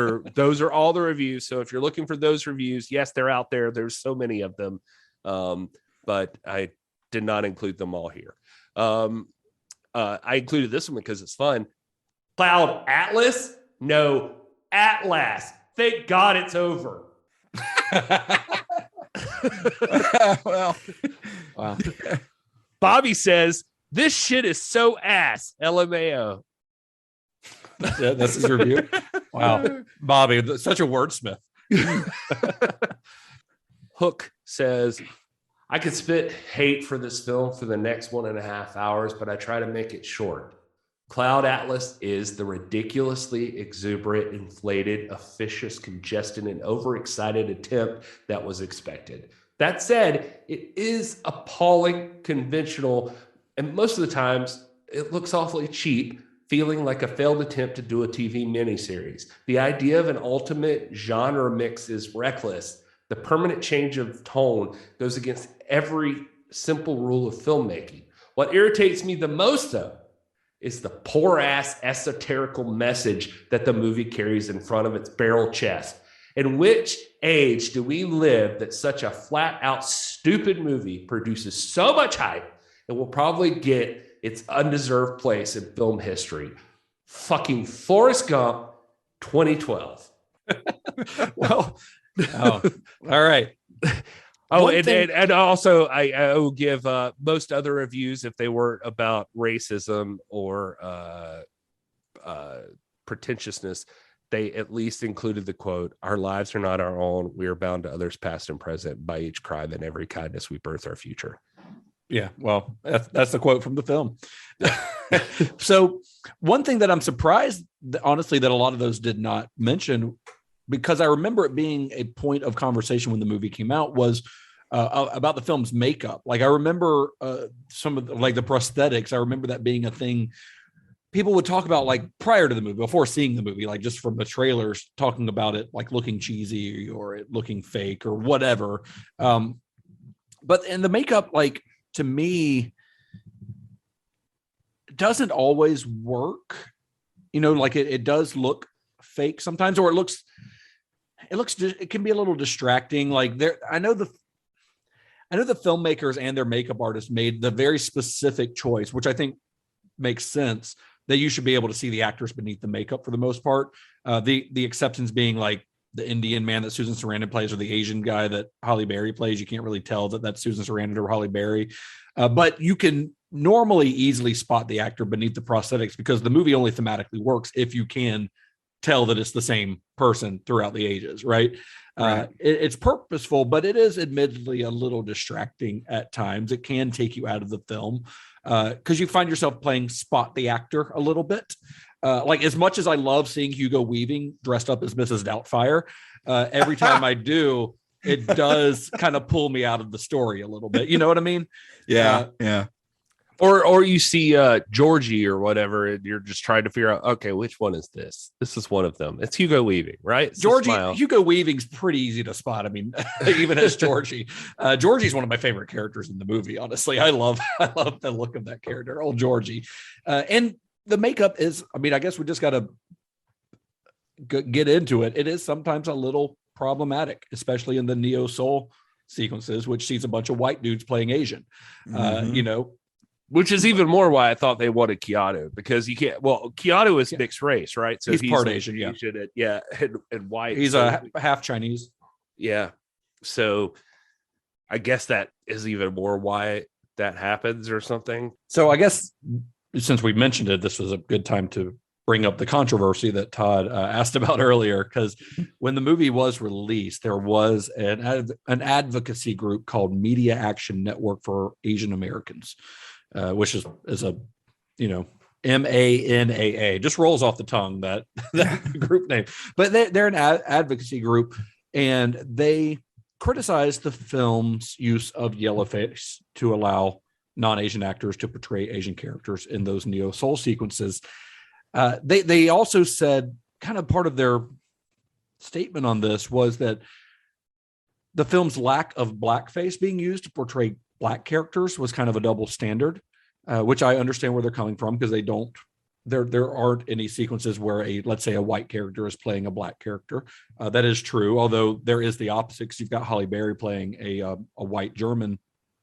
are all the reviews. So if you're looking for those reviews, yes, they're out there. There's so many of them, but I did not include them all here. I included this one because it's fun. Cloud Atlas? No, Atlas. Thank God it's over. Wow. Bobby says, this shit is so ass. LMAO. Yeah, that's his review. Wow. Bobby, such a wordsmith. Hook says, I could spit hate for this film for the next 1.5 hours, but I try to make it short. Cloud Atlas is the ridiculously exuberant, inflated, officious, congested, and overexcited attempt that was expected. That said, it is appalling, conventional, and most of the times it looks awfully cheap, feeling like a failed attempt to do a TV miniseries. The idea of an ultimate genre mix is reckless. The permanent change of tone goes against every simple rule of filmmaking. What irritates me the most, though, is the poor-ass esoterical message that the movie carries in front of its barrel chest. In which age do we live that such a flat out stupid movie produces so much hype and will probably get its undeserved place in film history? Fucking Forrest Gump 2012. Well, all right. And also I will give most other reviews, if they weren't about racism or pretentiousness, they at least included the quote, "Our lives are not our own. We are bound to others past and present. By each crime and every kindness we birth our future." Yeah, well, that's the quote from the film. So one thing that I'm surprised, honestly, that a lot of those did not mention, because I remember it being a point of conversation when the movie came out, was about the film's makeup. Like I remember some of the prosthetics. I remember that being a thing people would talk about, like prior to the movie, before seeing the movie, like just from the trailers, talking about it like looking cheesy or it looking fake or whatever. But in the makeup, like to me, doesn't always work. Like it does look fake sometimes, or it can be a little distracting. Like I know the filmmakers and their makeup artists made the very specific choice, which I think makes sense, that you should be able to see the actors beneath the makeup for the most part. The exceptions being like the Indian man that Susan Sarandon plays, or the Asian guy that Halle Berry plays. You can't really tell that that's Susan Sarandon or Halle Berry, but you can normally easily spot the actor beneath the prosthetics, because the movie only thematically works if you can tell that it's the same person throughout the ages, right? It's purposeful, but it is admittedly a little distracting at times. It can take you out of the film because you find yourself playing spot the actor a little bit. Like as much as I love seeing Hugo Weaving dressed up as Mrs. Doubtfire, every time I do, it does kind of pull me out of the story a little bit. You know what I mean? Yeah. Or you see Georgie or whatever, and you're just trying to figure out, okay, which one is this? This is one of them. It's Hugo Weaving, right? It's Hugo Weaving's pretty easy to spot. I mean, even as Georgie. Georgie's one of my favorite characters in the movie, honestly. I love the look of that character, old Georgie. And the makeup is, I mean, I guess we just got to get into it. It is sometimes a little problematic, especially in the neo-soul sequences, which sees a bunch of white dudes playing Asian, which is even more why I thought they wanted Keanu, because you can't. Well, Keanu is mixed race, right? So he's part like Asian, and white. He's a half Chinese. Yeah, so I guess that is even more why that happens or something. So I guess since we mentioned it, this was a good time to bring up the controversy that Todd asked about earlier, because when the movie was released, there was an advocacy group called Media Action Network for Asian Americans. Which is a, MANAA, just rolls off the tongue, that group name. But they're an advocacy group, and they criticized the film's use of yellowface to allow non-Asian actors to portray Asian characters in those neo-soul sequences. They also said, kind of part of their statement on this was that the film's lack of blackface being used to portray Black characters was kind of a double standard, which I understand where they're coming from, because there aren't any sequences where let's say a white character is playing a Black character. That is true, although there is the opposite, because you've got Halle Berry playing a white German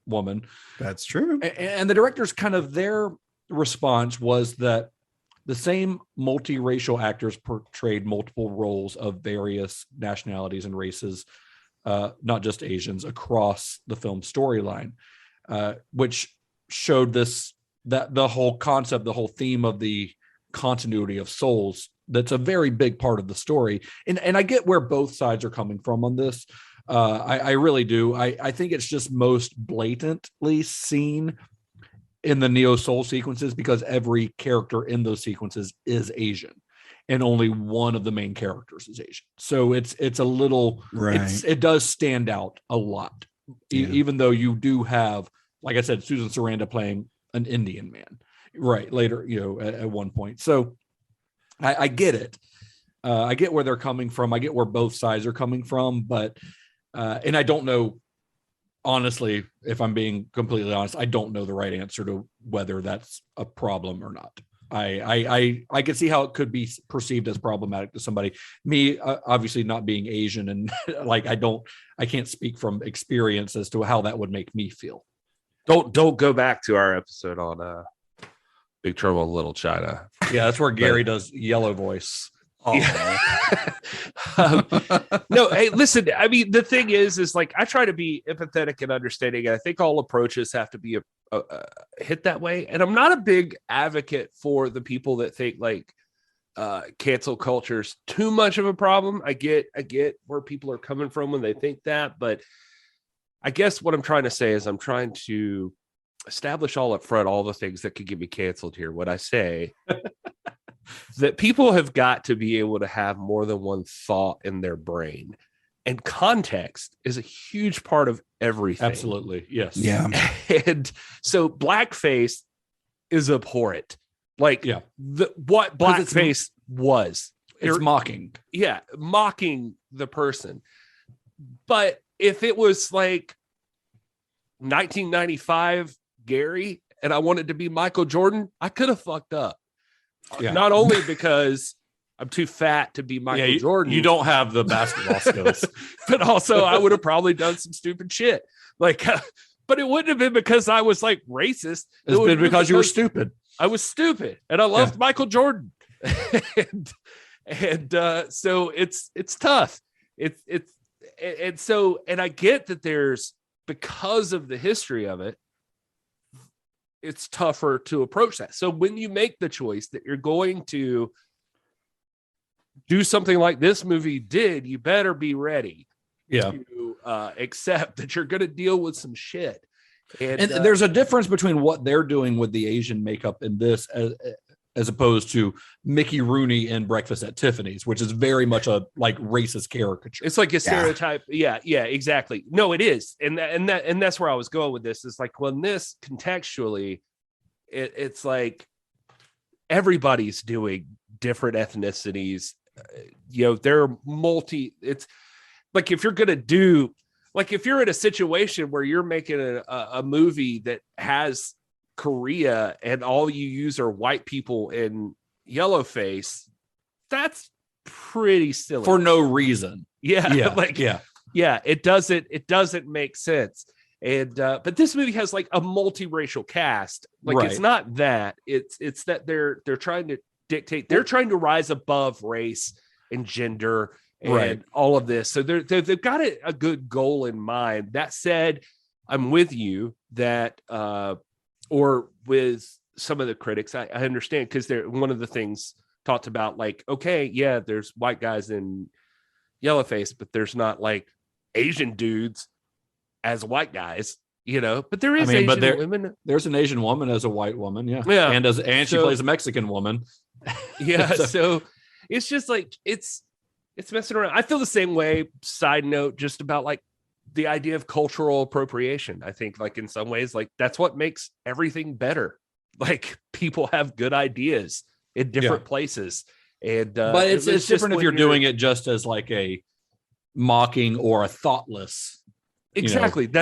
woman. That's true. And the director's kind of their response was that the same multiracial actors portrayed multiple roles of various nationalities and races, not just Asians, across the film storyline, which showed that the whole concept, the whole theme of the continuity of souls, that's a very big part of the story. And I get where both sides are coming from on this. I really do. I think it's just most blatantly seen in the neo-soul sequences, because every character in those sequences is Asian, and only one of the main characters is Asian. So it's a little, it does stand out a lot, even though you do have, like I said, Susan Sarandon playing an Indian man, right? Later, at one point. So I get it. I get where they're coming from. I get where both sides are coming from, but, and I don't know, honestly, if I'm being completely honest, I don't know the right answer to whether that's a problem or not. I can see how it could be perceived as problematic to somebody. Me, obviously not being Asian, and like I can't speak from experience as to how that would make me feel. Don't go back to our episode on Big Trouble in Little China. Yeah, that's where Gary does yellow voice. Oh. Yeah. No, hey, listen, I mean, the thing is like, I try to be empathetic and understanding. And I think all approaches have to be hit that way. And I'm not a big advocate for the people that think like cancel culture's too much of a problem. I get where people are coming from when they think that, but I guess what I'm trying to say is I'm trying to establish all up front all the things that could get me canceled here. When I say that people have got to be able to have more than one thought in their brain, and context is a huge part of everything. Absolutely. Yes. Yeah. And so blackface is abhorrent. Like what blackface was. It's mocking. Yeah. Mocking the person. But if it was like 1995 Gary and I wanted to be Michael Jordan, I could have fucked up. Yeah. Not only because I'm too fat to be Michael Jordan. You don't have the basketball skills. But also I would have probably done some stupid shit. Like, but it wouldn't have been because I was like racist. It's been because you were stupid. I was stupid and I loved Michael Jordan. and so it's tough. And I get that there's, because of the history of it, it's tougher to approach that. So when you make the choice that you're going to do something like this movie did, you better be ready to accept that you're going to deal with some shit. And there's a difference between what they're doing with the Asian makeup in this as opposed to Mickey Rooney in Breakfast at Tiffany's, which is very much a like racist caricature. It's like a stereotype. Yeah, exactly. No, it is. And that's where I was going with this. It's like, when this contextually, it's like everybody's doing different ethnicities. They're it's like, if you're going to do, like, if you're in a situation where you're making a movie that has Korea and all you use are white people in yellow face, that's pretty silly for no reason. It doesn't make sense. And but this movie has like a multiracial cast. Like, it's not that, it's that they're trying to dictate, they're trying to rise above race and gender and all of this. So they've got a good goal in mind. That said, I'm with you that or with some of the critics, I understand, because they're one of the things talked about, like, okay, yeah, there's white guys in yellowface, but there's not like Asian dudes as white guys, but there is Asian women. There's an Asian woman as a white woman. Yeah. And she plays a Mexican woman. Yeah. So it's just like, it's messing around. I feel the same way. Side note, just about like the idea of cultural appropriation. I think, like, in some ways, like, that's what makes everything better. Like, people have good ideas in different places. And but it's different if you're doing it just as like a mocking or a thoughtless. Exactly. And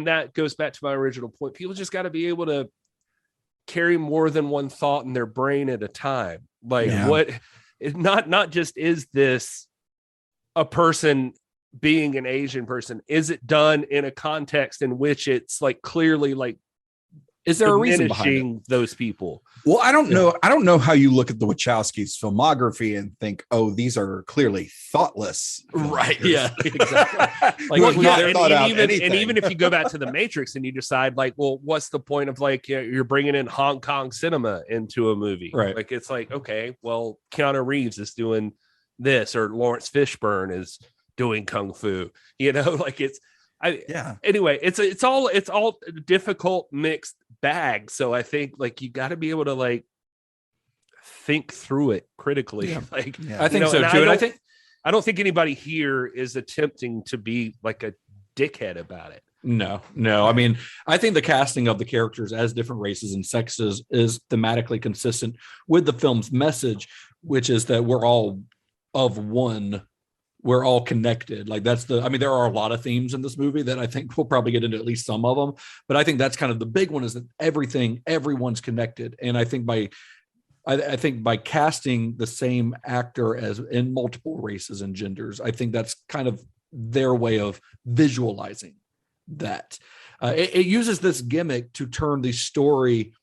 that goes back to my original point. People just got to be able to carry more than one thought in their brain at a time. Like, not just, is this a person being an Asian person? Is it done in a context in which it's like clearly like, is there a reason behind those people? Well, I don't know. I don't know how you look at the Wachowskis' filmography and think, oh, these are clearly thoughtless. Right. Yeah, exactly. Like, and even if you go back to The Matrix and you decide, like, well, what's the point of, like, you're bringing in Hong Kong cinema into a movie? Right. Like, it's like, okay, well, Keanu Reeves is doing this, or Lawrence Fishburne is doing kung fu, like, anyway, it's all difficult mixed bag. So I think, like, you got to be able to, like, think through it critically. Like, I think so too. And I don't think anybody here is attempting to be like a dickhead about it. No. I mean, I think the casting of the characters as different races and sexes is thematically consistent with the film's message, which is that we're all of one. We're all connected. Like, there are a lot of themes in this movie that I think we'll probably get into at least some of them, but I think that's kind of the big one, is that everyone's connected. And I think by I think by casting the same actor as in multiple races and genders, I think that's kind of their way of visualizing that. It uses this gimmick to turn the story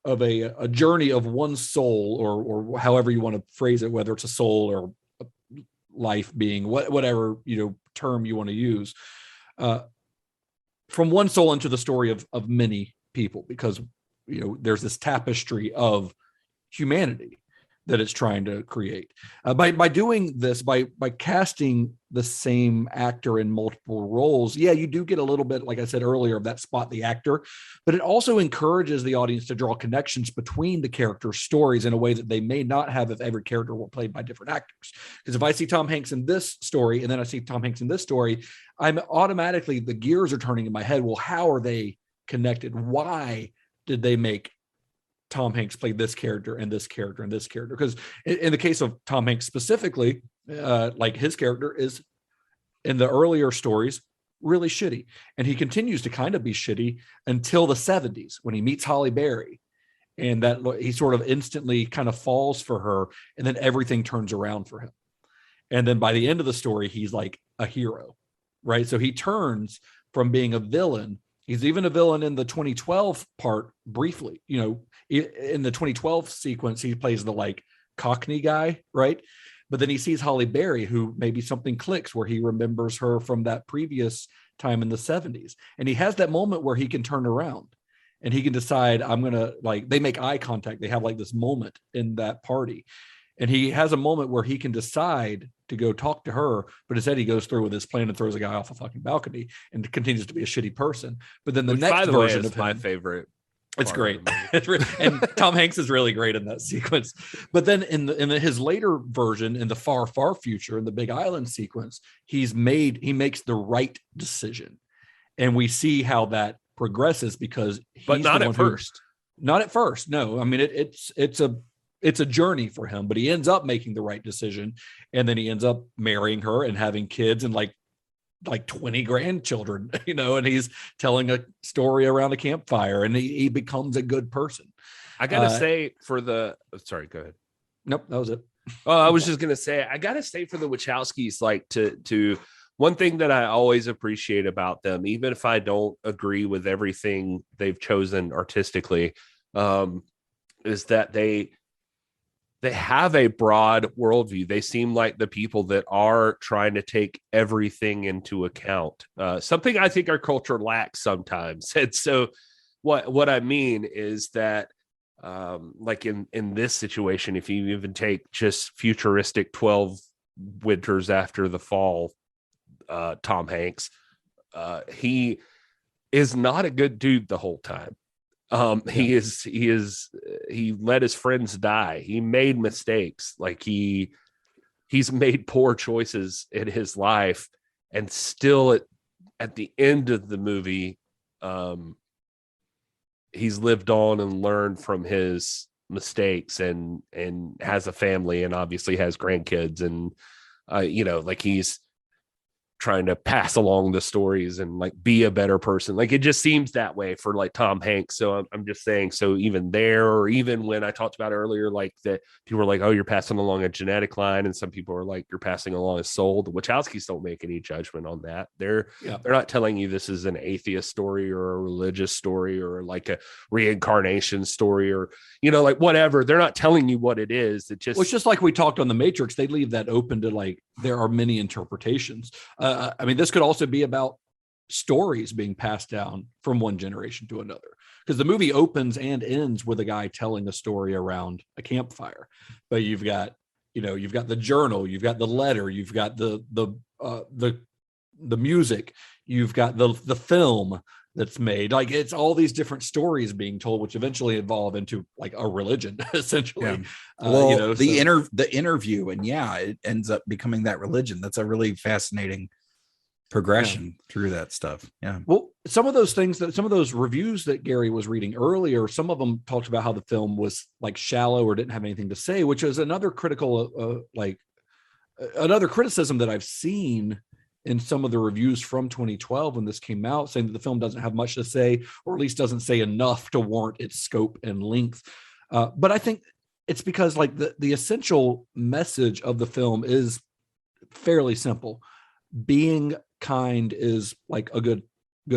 of a journey of one soul, or however you want to phrase it, whether it's a soul or a life being, whatever term you want to use, from one soul into the story of many people, because there's this tapestry of humanity that it's trying to create. By doing this, by casting the same actor in multiple roles, you do get a little bit, like I said earlier, of that spot the actor, but it also encourages the audience to draw connections between the characters' stories in a way that they may not have if every character were played by different actors. Because if I see Tom Hanks in this story and then I see Tom Hanks in this story, I'm automatically, the gears are turning in my head. Well, how are they connected? Why did they make Tom Hanks play this character and this character and this character? Because in the case of Tom Hanks specifically, like his character is in the earlier stories really shitty, and he continues to kind of be shitty until the 70s when he meets Halle Berry, and that he sort of instantly kind of falls for her, and then everything turns around for him. And then by the end of the story, he's like a hero, right? So he turns from being a villain. He's even a villain in the 2012 part briefly. In the 2012 sequence, he plays the like Cockney guy, right? But then he sees Halle Berry, who maybe something clicks where he remembers her from that previous time in the 70s. And he has that moment where he can turn around and he can decide, I'm going to, like, they make eye contact. They have like this moment in that party. And he has a moment where he can decide to go talk to her, but instead he goes through with his plan and throws a guy off a fucking balcony and continues to be a shitty person. But then the next version of him, my favorite. It's great. And Tom Hanks is really great in that sequence. But then in his later version, in the far, far future, in the Big Island sequence, he makes the right decision. And we see how that progresses because but not at first. Not at first. No, I mean, it's a journey for him, but he ends up making the right decision. And then he ends up marrying her and having kids and like 20 grandchildren, and he's telling a story around a campfire, and he becomes a good person. I gotta say sorry, go ahead. Nope, that was it. Oh, I was just gonna say, I gotta say for the Wachowskis, like to one thing that I always appreciate about them, even if I don't agree with everything they've chosen artistically, is that they have a broad worldview. They seem like the people that are trying to take everything into account, something I think our culture lacks sometimes. And so what I mean is that like in this situation, if you even take just futuristic 12 winters after the fall, Tom Hanks, he is not a good dude the whole time. He let his friends die. He made mistakes. Like he's made poor choices in his life, and still at the end of the movie, he's lived on and learned from his mistakes and has a family and obviously has grandkids, and like he's trying to pass along the stories and like be a better person. Like it just seems that way for like Tom Hanks. So I'm just saying, so even there, or even when I talked about earlier, like that people were like, oh, you're passing along a genetic line. And some people are like, you're passing along a soul. The Wachowskis don't make any judgment on that. They're not telling you this is an atheist story or a religious story or like a reincarnation story or, like whatever. They're not telling you what it is. It's just like we talked on The Matrix. They leave that open to like, there are many interpretations. I mean, this could also be about stories being passed down from one generation to another, because the movie opens and ends with a guy telling a story around a campfire. But you've got the journal, you've got the letter, you've got the music, you've got the film that's made. Like it's all these different stories being told, which eventually evolve into like a religion, essentially. Well, the interview, and it ends up becoming that religion. That's a really fascinating progression through that stuff. Yeah. Well, some of those reviews that Gary was reading earlier, some of them talked about how the film was like shallow or didn't have anything to say, which is another another criticism that I've seen in some of the reviews from 2012 when this came out, saying that the film doesn't have much to say, or at least doesn't say enough to warrant its scope and length. But I think it's because like the essential message of the film is fairly simple. Being kind is like a good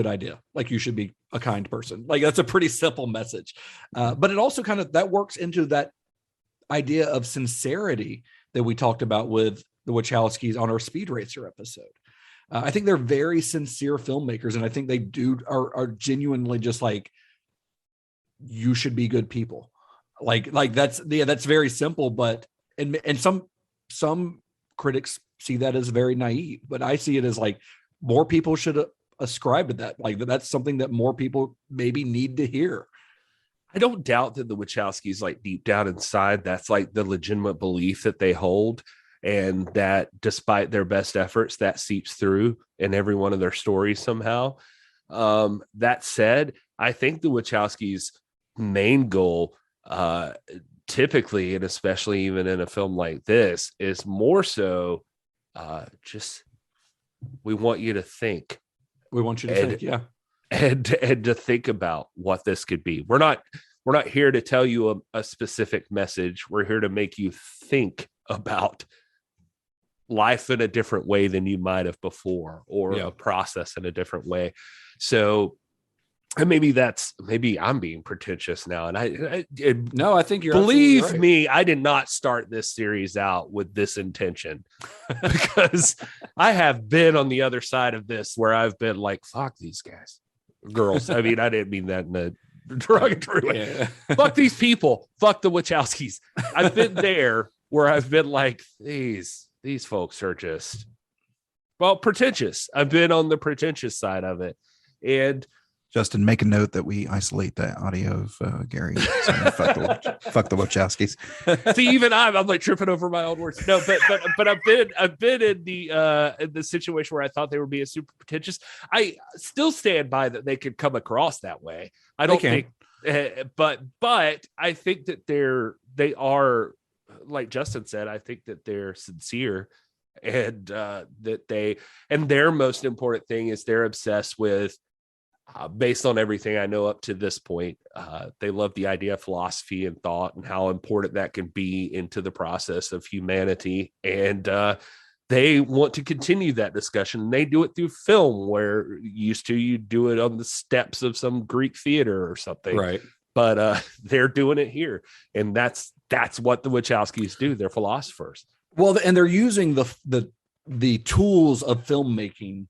idea. Like you should be a kind person. Like that's a pretty simple message. But it also kind of that works into that idea of sincerity that we talked about with the Wachowskis on our Speed Racer episode. I think they're very sincere filmmakers, and I think they are genuinely just like, you should be good people. Like that's very simple, but and some critics see that as very naive, but I see it as like more people should ascribe to that. Like that's something that more people maybe need to hear. I don't doubt that the Wachowskis, like deep down inside, that's like the legitimate belief that they hold, and that despite their best efforts, that seeps through in every one of their stories somehow. That said, I think the Wachowskis' main goal, typically, and especially even in a film like this, is more so just we want you to think. We want you to think, yeah. And to think about what this could be. We're not here to tell you a specific message. We're here to make you think about life in a different way than you might have before, or a process in a different way. So, and maybe I'm being pretentious now. And no, I think you're believe right. me, I did not start this series out with this intention, because I have been on the other side of this where I've been like, fuck these guys, girls. I mean, I didn't mean that in a derogatory way. Yeah. Fuck these people. Fuck the Wachowskis. I've been there where I've been like, these folks are just, well, pretentious. I've been on the pretentious side of it. And Justin, make a note that we isolate the audio of Gary. So fuck the Wachowskis. See, even I'm like tripping over my own words. No, but I've been in the situation where I thought they were being super pretentious. I still stand by that they could come across that way. I don't think, but I think that they are, like Justin said, I think that they're sincere, and their most important thing is they're obsessed with. Based on everything I know up to this point, they love the idea of philosophy and thought and how important that can be into the process of humanity. And they want to continue that discussion. And they do it through film, where you do it on the steps of some Greek theater or something. Right. But they're doing it here. And that's what the Wachowskis do. They're philosophers. Well, and they're using the tools of filmmaking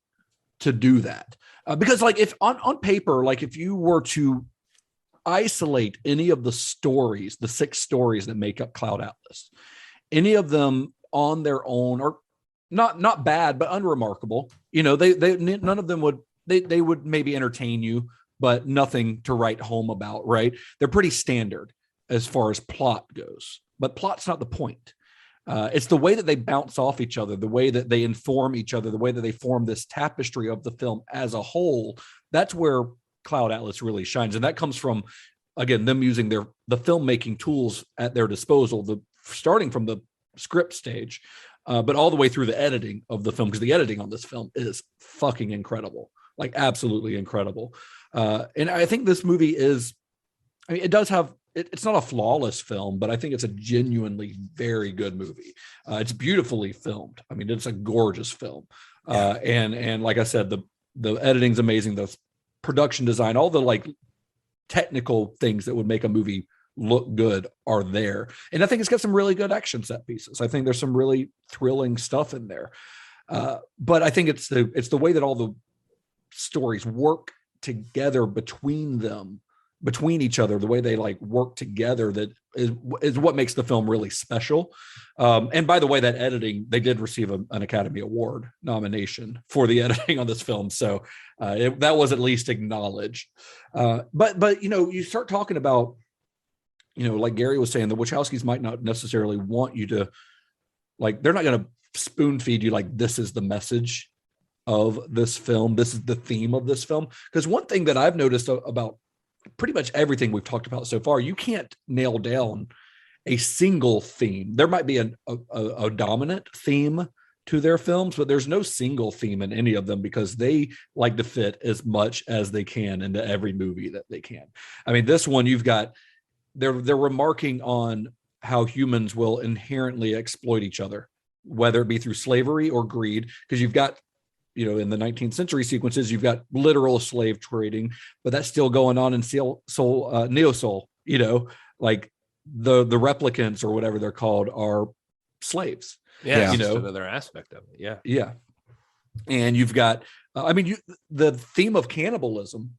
to do that. Because like if on paper, like if you were to isolate any of the stories, the 6 stories that make up Cloud Atlas, any of them on their own are not bad, but unremarkable. You know, they none of them would maybe entertain you, but nothing to write home about, right? They're pretty standard as far as plot goes, but plot's not the point. It's the way that they bounce off each other, the way that they inform each other, the way that they form this tapestry of the film as a whole. That's where Cloud Atlas really shines. And that comes from, again, them using the filmmaking tools at their disposal, starting from the script stage, but all the way through the editing of the film, because the editing on this film is fucking incredible, like absolutely incredible. And I think this movie it does have, it's not a flawless film, but I think it's a genuinely very good movie. It's beautifully filmed. I mean, it's a gorgeous film. And like I said, the editing's amazing. The production design, all the like technical things that would make a movie look good are there. And I think it's got some really good action set pieces. I think there's some really thrilling stuff in there. But I think it's the way that all the stories work together between each other, the way they like work together, that is what makes the film really special. And by the way, that editing, they did receive an Academy Award nomination for the editing on this film. So that was at least acknowledged. But, you know, you start talking about, you know, like Gary was saying, the Wachowskis might not necessarily want you to, like, they're not going to spoon feed you like, this is the message of this film. This is the theme of this film. Because one thing that I've noticed about pretty much everything we've talked about so far, you can't nail down a single theme. There might be a dominant theme to their films, but there's no single theme in any of them, because they like to fit as much as they can into every movie that they can. I mean, this one, you've got, they're remarking on how humans will inherently exploit each other, whether it be through slavery or greed, because you've got, in the 19th century sequences, you've got literal slave trading, but that's still going on in Neo-Soul, like the replicants or whatever they're called are slaves. Yeah, it's just another aspect of it. Yeah. And you've got, the theme of cannibalism,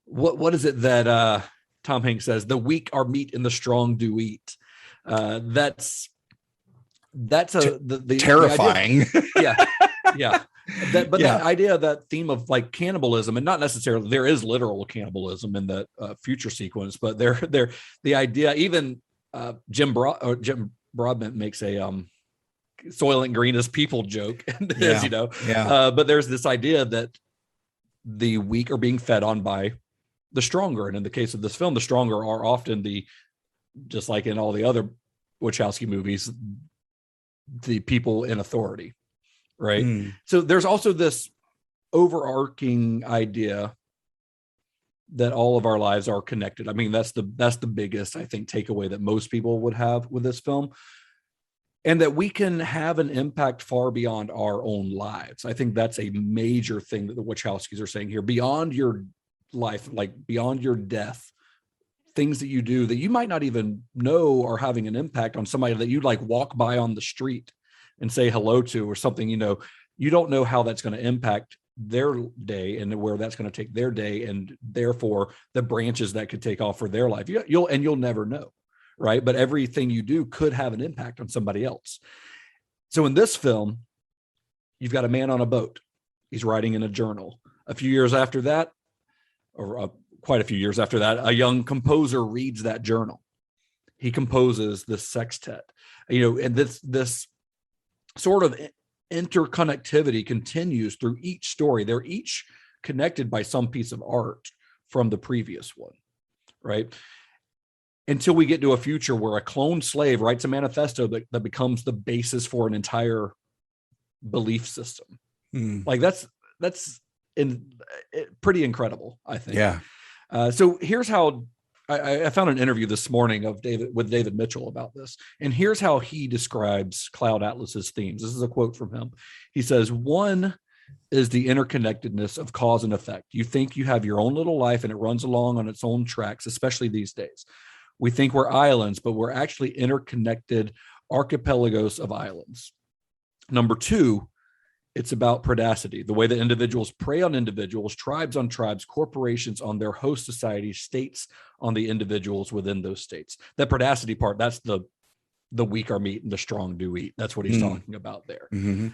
what is it that Tom Hanks says? The weak are meat and the strong do eat. That's the terrifying. Yeah. That idea, that theme of like cannibalism, and not necessarily there is literal cannibalism in that future sequence, but the idea, even Jim Broadbent makes a Soylent Green is people joke, but there's this idea that the weak are being fed on by the stronger, and in the case of this film, the stronger are often just like in all the other Wachowski movies, the people in authority, right? So there's also this overarching idea that all of our lives are connected. I mean, that's the biggest, I think, takeaway that most people would have with this film, and that we can have an impact far beyond our own lives. I think that's a major thing that the Wachowskis are saying here, beyond your life, like beyond your death, things that you do that you might not even know are having an impact on somebody that you like walk by on the street and say hello to or something. You don't know how that's going to impact their day and where that's going to take their day, and therefore the branches that could take off for their life. You'll never know, right? But everything you do could have an impact on somebody else. So in this film, you've got a man on a boat. He's writing in a journal. A few years after that, or quite a few years after that, a young composer reads that journal. He composes this sextet, and this sort of interconnectivity continues through each story. They're each connected by some piece of art from the previous one, right? Until we get to a future where a cloned slave writes a manifesto that becomes the basis for an entire belief system. Like that's pretty incredible, I think. Yeah. So here's how I found an interview this morning with David Mitchell about this. And here's how he describes Cloud Atlas's themes. This is a quote from him. He says, "One is the interconnectedness of cause and effect. You think you have your own little life and it runs along on its own tracks, especially these days. We think we're islands, but we're actually interconnected archipelagos of islands. Number two, it's about predacity, the way that individuals prey on individuals, tribes on tribes, corporations on their host societies, states on the individuals within those states. That predacity part, that's the weak are meat and the strong do eat. That's what he's talking about there. And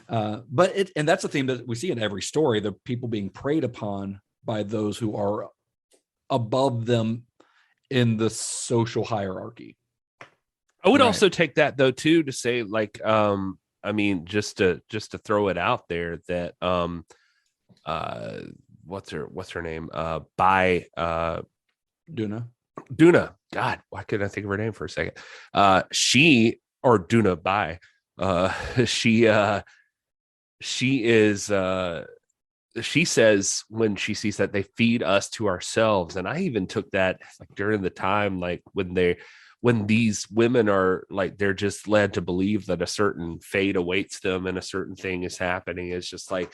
that's a theme that we see in every story, the people being preyed upon by those who are above them in the social hierarchy. I would also take that though too to say, like, I mean, just to throw it out there that what's her name? Duna. God, why couldn't I think of her name for a second? Duna Bai. She says when she sees that they feed us to ourselves. And I even took that like during the time, like when these women are like, they're just led to believe that a certain fate awaits them and a certain thing is happening. It's just like,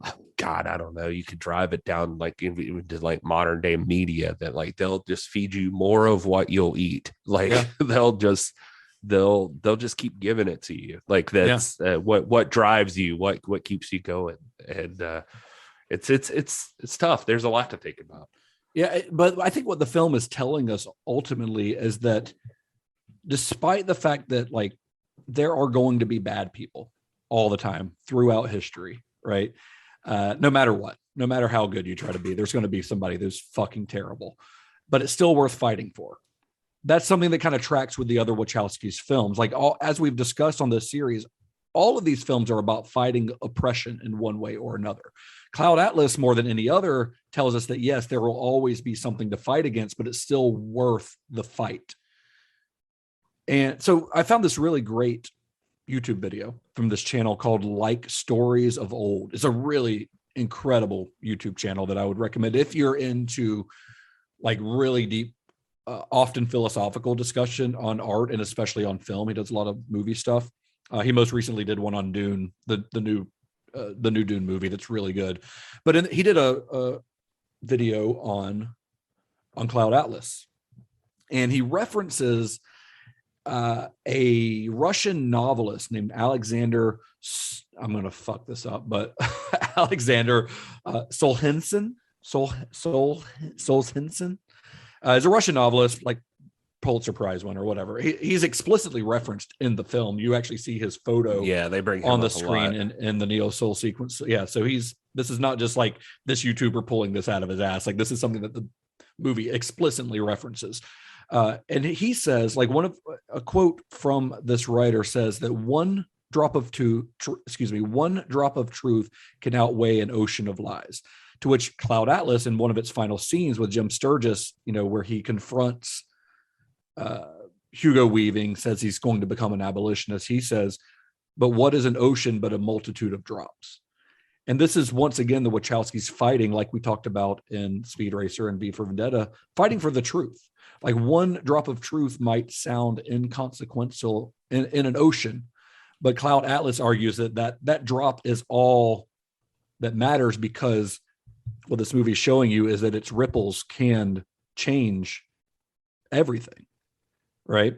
oh God, I don't know. You could drive it down like into like modern day media that like, they'll just feed you more of what you'll eat. Like they'll just keep giving it to you. Like that's what drives you, what keeps you going. And it's tough. There's a lot to think about. Yeah, but I think what the film is telling us ultimately is that despite the fact that like there are going to be bad people all the time throughout history, right? No matter what, no matter how good you try to be, there's going to be somebody who's fucking terrible, but it's still worth fighting for. That's something that kind of tracks with the other Wachowskis films. Like as we've discussed on this series, all of these films are about fighting oppression in one way or another. Cloud Atlas, more than any other, tells us that, yes, there will always be something to fight against, but it's still worth the fight. And so I found this really great YouTube video from this channel called Like Stories of Old. It's a really incredible YouTube channel that I would recommend if you're into like really deep often philosophical discussion on art and especially on film. He does a lot of movie stuff. He most recently did one on Dune, the new Dune movie that's really good. But he did a video on Cloud Atlas, and he references a Russian novelist named Alexander. I'm going to fuck this up, but Alexander Solzhenitsyn. Solzhenitsyn is a Russian novelist, like Pulitzer Prize winner or whatever. He's explicitly referenced in the film. You actually see his photo. Yeah, they bring him on the up screen in the Neo Soul sequence. Yeah, so this is not just like this YouTuber pulling this out of his ass. Like this is something that the movie explicitly references. And he says, like a quote from this writer says that one drop of truth can outweigh an ocean of lies. To which Cloud Atlas, in one of its final scenes with Jim Sturgis, where he confronts Hugo Weaving, says he's going to become an abolitionist. He says, but what is an ocean but a multitude of drops? And this is once again the Wachowskis fighting, like we talked about in Speed Racer and V for Vendetta, fighting for the truth. Like one drop of truth might sound inconsequential in an ocean, but Cloud Atlas argues that drop is all that matters, because what this movie is showing you is that its ripples can change everything, right?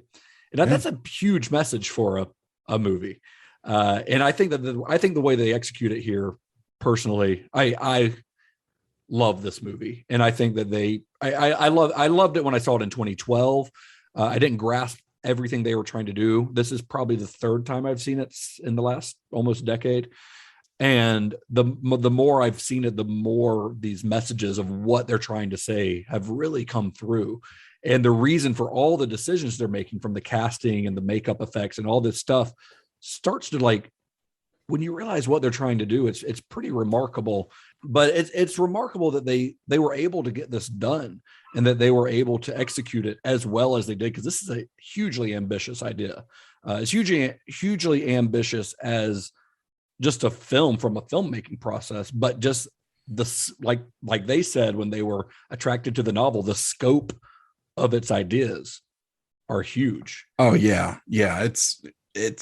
And that's a huge message for a movie. And I think that the way they execute it here, personally, I love this movie, and I think that I loved it when I saw it in 2012. I didn't grasp everything they were trying to do. This is probably the third time I've seen it in the last almost decade. And the more I've seen it, the more these messages of what they're trying to say have really come through. And the reason for all the decisions they're making, from the casting and the makeup effects and all this stuff, starts to, like, when you realize what they're trying to do, it's pretty remarkable. But it's remarkable that they were able to get this done and that they were able to execute it as well as they did, because this is a hugely ambitious idea. It's hugely ambitious as just a film from a filmmaking process, but just this, like they said when they were attracted to the novel, the scope of its ideas are huge. Oh yeah. It's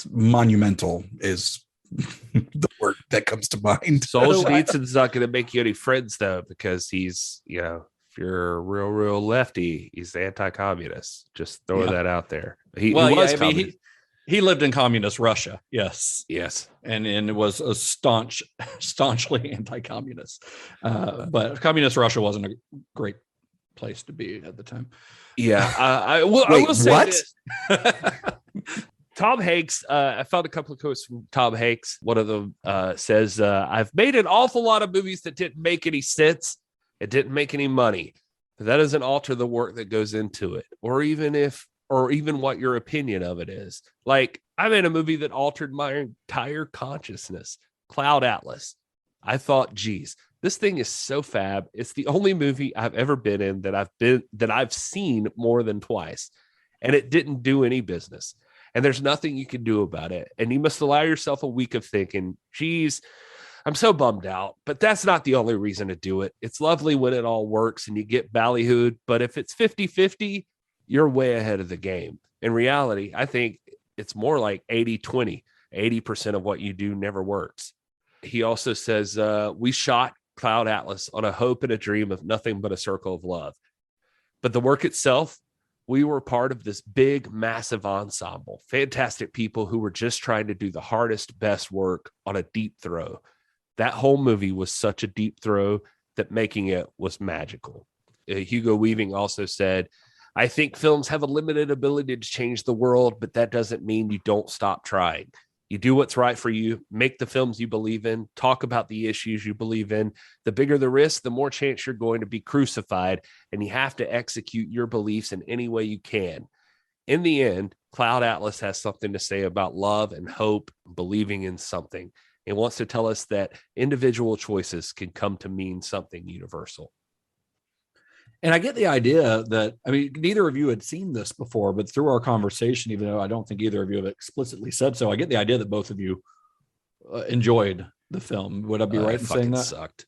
monumental is the word that comes to mind. Solzhenitsyn's not going to make you any friends though, because he's, if you're a real lefty, he's anti-communist. Just throw that out there. He lived in communist Russia. Yes. And it was a staunchly anti-communist. But communist Russia wasn't a great place to be at the time. Yeah. I will say what? This. Tom Hanks, I found a couple of quotes from Tom Hanks. One of them says, I've made an awful lot of movies that didn't make any sense. It didn't make any money. But that doesn't alter the work that goes into it, or even what your opinion of it is. Like, I made a movie that altered my entire consciousness, Cloud Atlas. I thought, geez, this thing is so fab. It's the only movie I've ever been in that I've seen more than twice, and it didn't do any business. And there's nothing you can do about it. And you must allow yourself a week of thinking, geez, I'm so bummed out. But that's not the only reason to do it. It's lovely when it all works and you get ballyhooed. But if it's 50-50, you're way ahead of the game. In reality, I think it's more like 80-20. 80% of what you do never works. He also says, we shot Cloud Atlas on a hope and a dream of nothing but a circle of love. But the work itself, we were part of this big, massive ensemble, fantastic people who were just trying to do the hardest, best work on a deep throw. That whole movie was such a deep throw that making it was magical. Hugo Weaving also said, I think films have a limited ability to change the world, but that doesn't mean you don't stop trying. You do what's right for you, make the films you believe in, talk about the issues you believe in. The bigger the risk, the more chance you're going to be crucified, and you have to execute your beliefs in any way you can. In the end, Cloud Atlas has something to say about love and hope, believing in something. It wants to tell us that individual choices can come to mean something universal. And I get the idea that, I mean, neither of you had seen this before, but through our conversation, even though I don't think either of you have explicitly said so, I get the idea that both of you enjoyed the film. Would I be right in saying that? Sucked.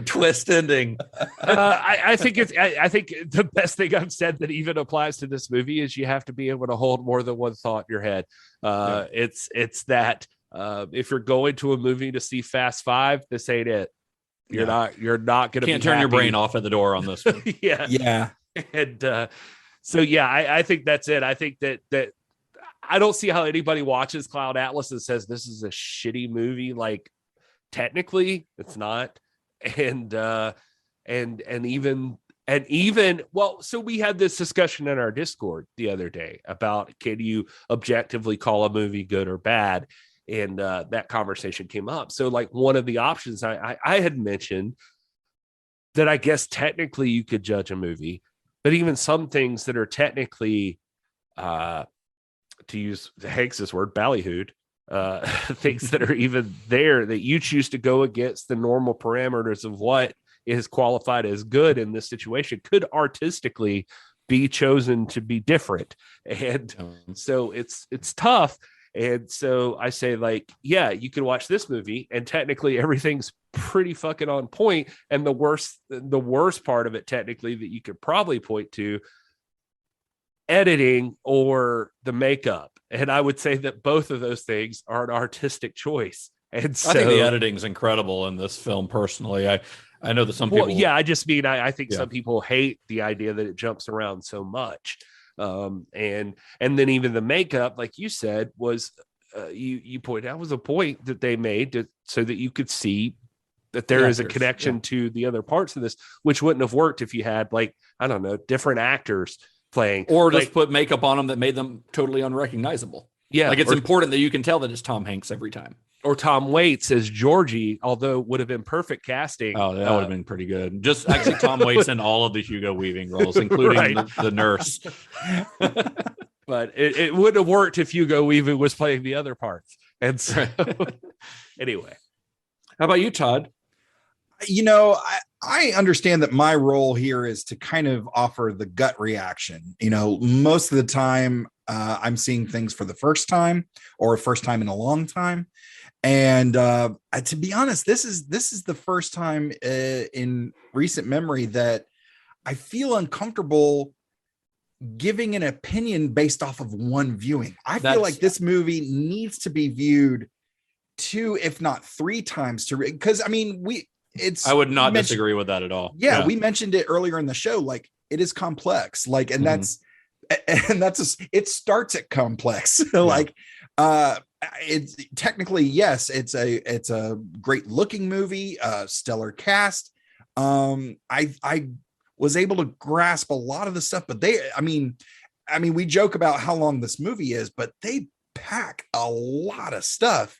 Twist ending. I think the best thing I've said that even applies to this movie is you have to be able to hold more than one thought in your head. It's that if you're going to a movie to see Fast Five, this ain't it. You're not going to can't turn your brain off at the door on this one. Yeah. And so I think that's it. I think that I don't see how anybody watches Cloud Atlas and says this is a shitty movie. Like, technically it's not. And even so we had this discussion in our Discord the other day about, can you objectively call a movie good or bad? And that conversation came up. So like one of the options I had mentioned that I guess technically you could judge a movie, but even some things that are technically, to use Hanks's word, ballyhooed, things that are even there that you choose to go against the normal parameters of what is qualified as good in this situation could artistically be chosen to be different. And so it's tough. And so I say, like, yeah, you can watch this movie and technically everything's pretty fucking on point. And the worst part of it, technically, that you could probably point to, editing or the makeup. And I would say that both of those things are an artistic choice. And so I think the editing is incredible in this film. Personally, I know that some people. I just mean I think some people hate the idea that it jumps around so much. And then even the makeup, like you said, was you pointed out was a point that they made so that you could see that there is a connection to the other parts of this, which wouldn't have worked if you had, like, I don't know, different actors playing, or just put makeup on them that made them totally unrecognizable. Yeah, like it's important that you can tell that it's Tom Hanks every time. Or Tom Waits as Georgie, although would have been perfect casting. Oh, that would have been pretty good. Just actually Tom Waits in all of the Hugo Weaving roles, including the nurse. But it wouldn't have worked if Hugo Weaving was playing the other parts. And so, anyway, how about you, Todd? You know, I understand that my role here is to kind of offer the gut reaction. You know, most of the time I'm seeing things for the first time or first time in a long time. And to be honest, this is the first time in recent memory that I feel uncomfortable giving an opinion based off of one viewing. I feel like this movie needs to be viewed 2, if not 3 times because I mean, I would not disagree with that at all. Yeah, we mentioned it earlier in the show. Like, it is complex. Like, and it starts at complex. Like, it's technically, yes, it's a great looking movie, stellar cast. I was able to grasp a lot of the stuff, but I mean, we joke about how long this movie is, but they pack a lot of stuff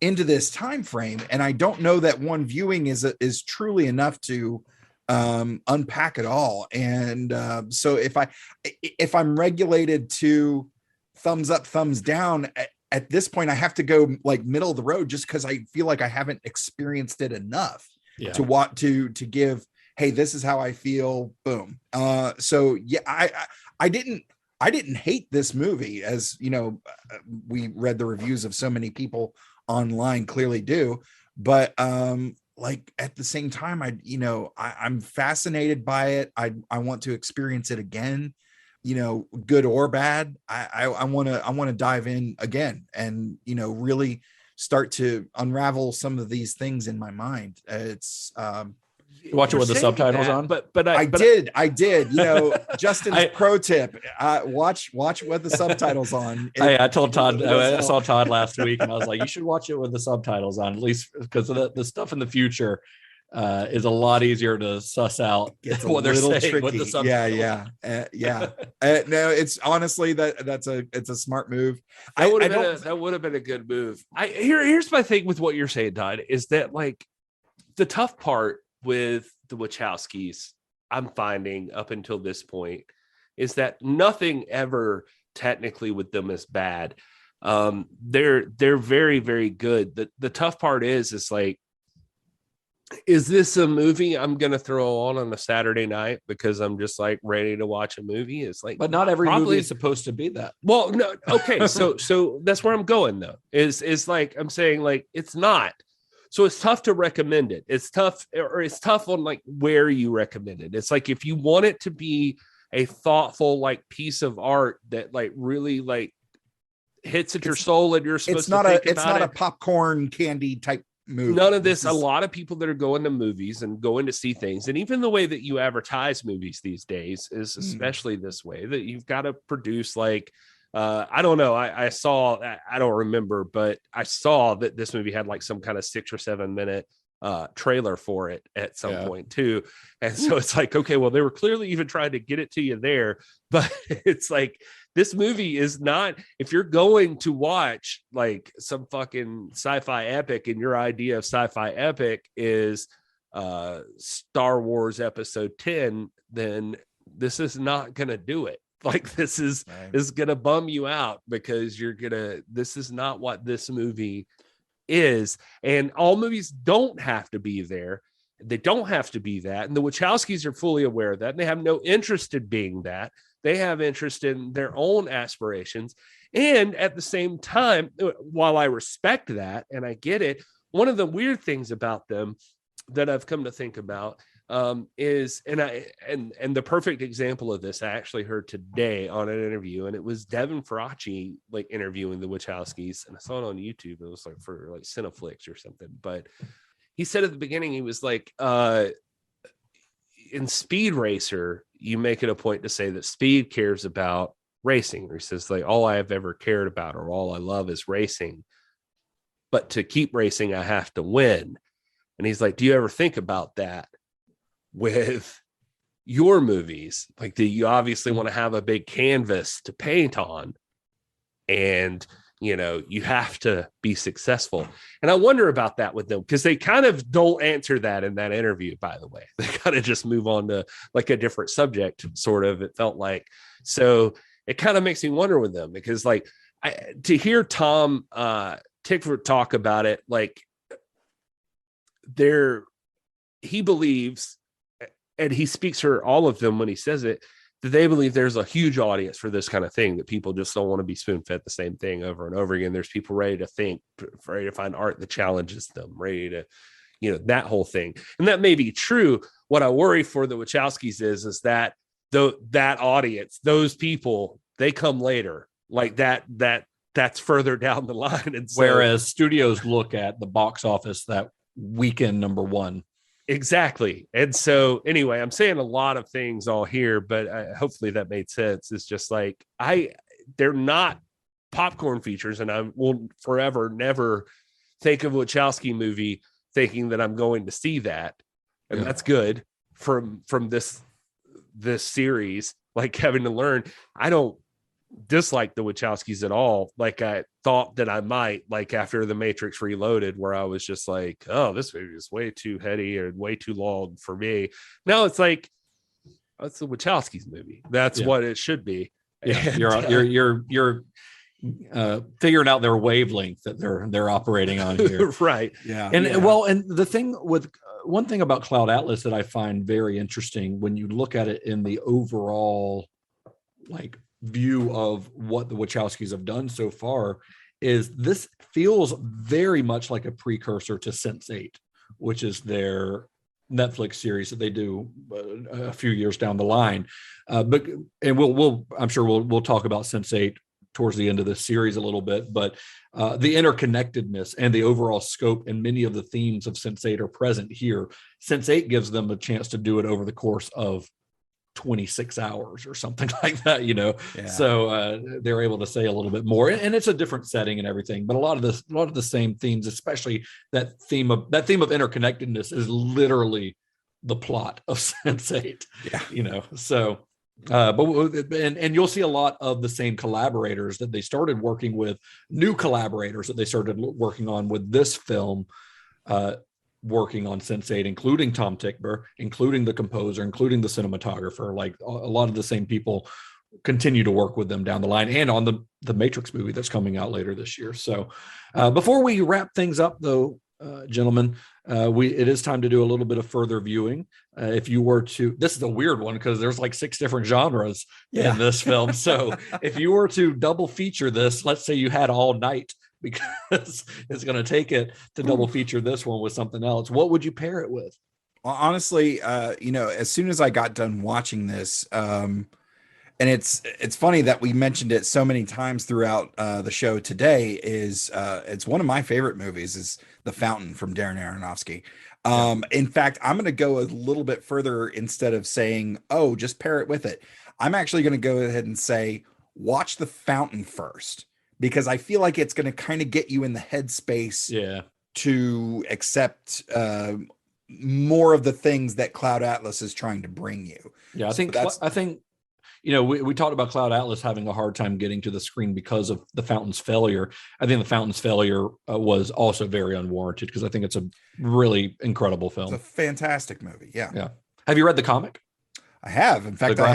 into this time frame, and I don't know that one viewing is truly enough to unpack it all. And so if I'm regulated to thumbs up, thumbs down, at this point I have to go like middle of the road, just because I feel like I haven't experienced it enough to want to give, hey, this is how I feel, boom. So yeah, I didn't hate this movie, as you know, we read the reviews of so many people online clearly do, but like at the same time, I'm fascinated by it. I want to experience it again, you know, good or bad. I want to dive in again and, you know, really start to unravel some of these things in my mind. It's watch it with the subtitles on, but I did, you know, Justin's pro tip, watch with the subtitles on. I told Todd, I saw Todd last week and I was like, you should watch it with the subtitles on, at least because the stuff in the future is a lot easier to suss out what they're saying tricky. With the subtitles. No, it's honestly it's a smart move. That would have been a good move. Here's my thing with what you're saying, Todd, is that like the tough part with the Wachowskis, I'm finding up until this point, is that nothing ever technically with them is bad. They're very, very good. The tough part is like, is this a movie I'm gonna throw on a Saturday night because I'm just like ready to watch a movie? It's like, but not every movie is supposed to be that. Well, no, okay, so that's where I'm going though. Is like I'm saying, like, it's not. So it's tough to recommend it. It's tough on like where you recommend it. It's like if you want it to be a thoughtful like piece of art that like really like hits at your soul and you're supposed to think it's not about a popcorn candy type movie. None of this. A lot of people that are going to movies and going to see things, and even the way that you advertise movies these days is especially this way, that you've got to produce like I don't know. I saw, I don't remember, but I saw that this movie had like some kind of 6 or 7 minute trailer for it at some point too. And so it's like, okay, well, they were clearly even trying to get it to you there, but it's like, this movie is not, if you're going to watch like some fucking sci-fi epic and your idea of sci-fi epic is Star Wars episode 10, then this is not going to do it. Like this is going to bum you out because this is not what this movie is. And all movies don't have to be there. They don't have to be that. And the Wachowskis are fully aware of that. And they have no interest in being that. They have interest in their own aspirations. And at the same time, while I respect that and I get it, one of the weird things about them that I've come to think about is, and the perfect example of this I actually heard today on an interview, and it was Devin Faraci like interviewing the Wachowskis, and I saw it on YouTube. It was like for like Cineflix or something, but he said at the beginning, he was like, in Speed Racer, you make it a point to say that Speed cares about racing. Or he says like, all I have ever cared about or all I love is racing, but to keep racing, I have to win. And he's like, do you ever think about that with your movies? Like, do you obviously want to have a big canvas to paint on, and you know, you have to be successful. And I wonder about that with them, because they kind of don't answer that in that interview, by the way. They kind of just move on to like a different subject, sort of, it felt like. So it kind of makes me wonder with them, because like to hear Tom Tykwer talk about it, like he believes, and he speaks for all of them when he says it, that they believe there's a huge audience for this kind of thing, that people just don't want to be spoon-fed the same thing over and over again. There's people ready to think, ready to find art that challenges them, ready to, you know, that whole thing. And that may be true. What I worry for the Wachowskis is that that audience, those people, they come later, like that's further down the line. And so, whereas studios look at the box office that weekend number one. Exactly. And so anyway, I'm saying a lot of things all here, but hopefully that made sense. It's just like, they're not popcorn features, and I will forever never think of a Wachowski movie thinking that I'm going to see that. And that's good from this series, like having to learn. I don't dislike the Wachowskis at all, like I thought that I might, like after The Matrix Reloaded, where I was just like, oh, this movie is way too heady and way too long for me. Now it's like, it's the Wachowskis movie. That's what it should be. Yeah, you're figuring out their wavelength that they're operating on here. Right. Yeah. And the thing with one thing about Cloud Atlas that I find very interesting when you look at it in the overall like view of what the Wachowskis have done so far, is this feels very much like a precursor to Sense8, which is their Netflix series that they do a few years down the line. But I'm sure we'll talk about Sense8 towards the end of this series a little bit, but the interconnectedness and the overall scope and many of the themes of Sense8 are present here. Sense8 gives them a chance to do it over the course of 26 hours or something like that, you know. So they're able to say a little bit more, and it's a different setting and everything, but a lot of the same themes, especially that theme of interconnectedness, is literally the plot of Sense8. You know. So and you'll see a lot of the same collaborators that they started working with, new collaborators that they started working on with this film, working on Sense8, including Tom Tykwer, including the composer, including the cinematographer. Like a lot of the same people continue to work with them down the line, and on the Matrix movie that's coming out later this year. So before we wrap things up though, gentlemen, it is time to do a little bit of further viewing. If you were to, this is a weird one because there's like 6 different genres in this film. So if you were to double feature this, let's say you had all night because it's going to take it to double feature this one with something else. What would you pair it with? Well, honestly, as soon as I got done watching this, and it's funny that we mentioned it so many times throughout the show today, is it's one of my favorite movies, is The Fountain from Darren Aronofsky. In fact, I'm going to go a little bit further. Instead of saying, oh, just pair it with it, I'm actually going to go ahead and say, watch The Fountain first, because I feel like it's going to kind of get you in the headspace to accept more of the things that Cloud Atlas is trying to bring you. Yeah, I think we talked about Cloud Atlas having a hard time getting to the screen because of The Fountain's failure. I think The Fountain's failure was also very unwarranted, because I think it's a really incredible film. It's a fantastic movie. Yeah. Yeah. Have you read the comic? I have. In fact, I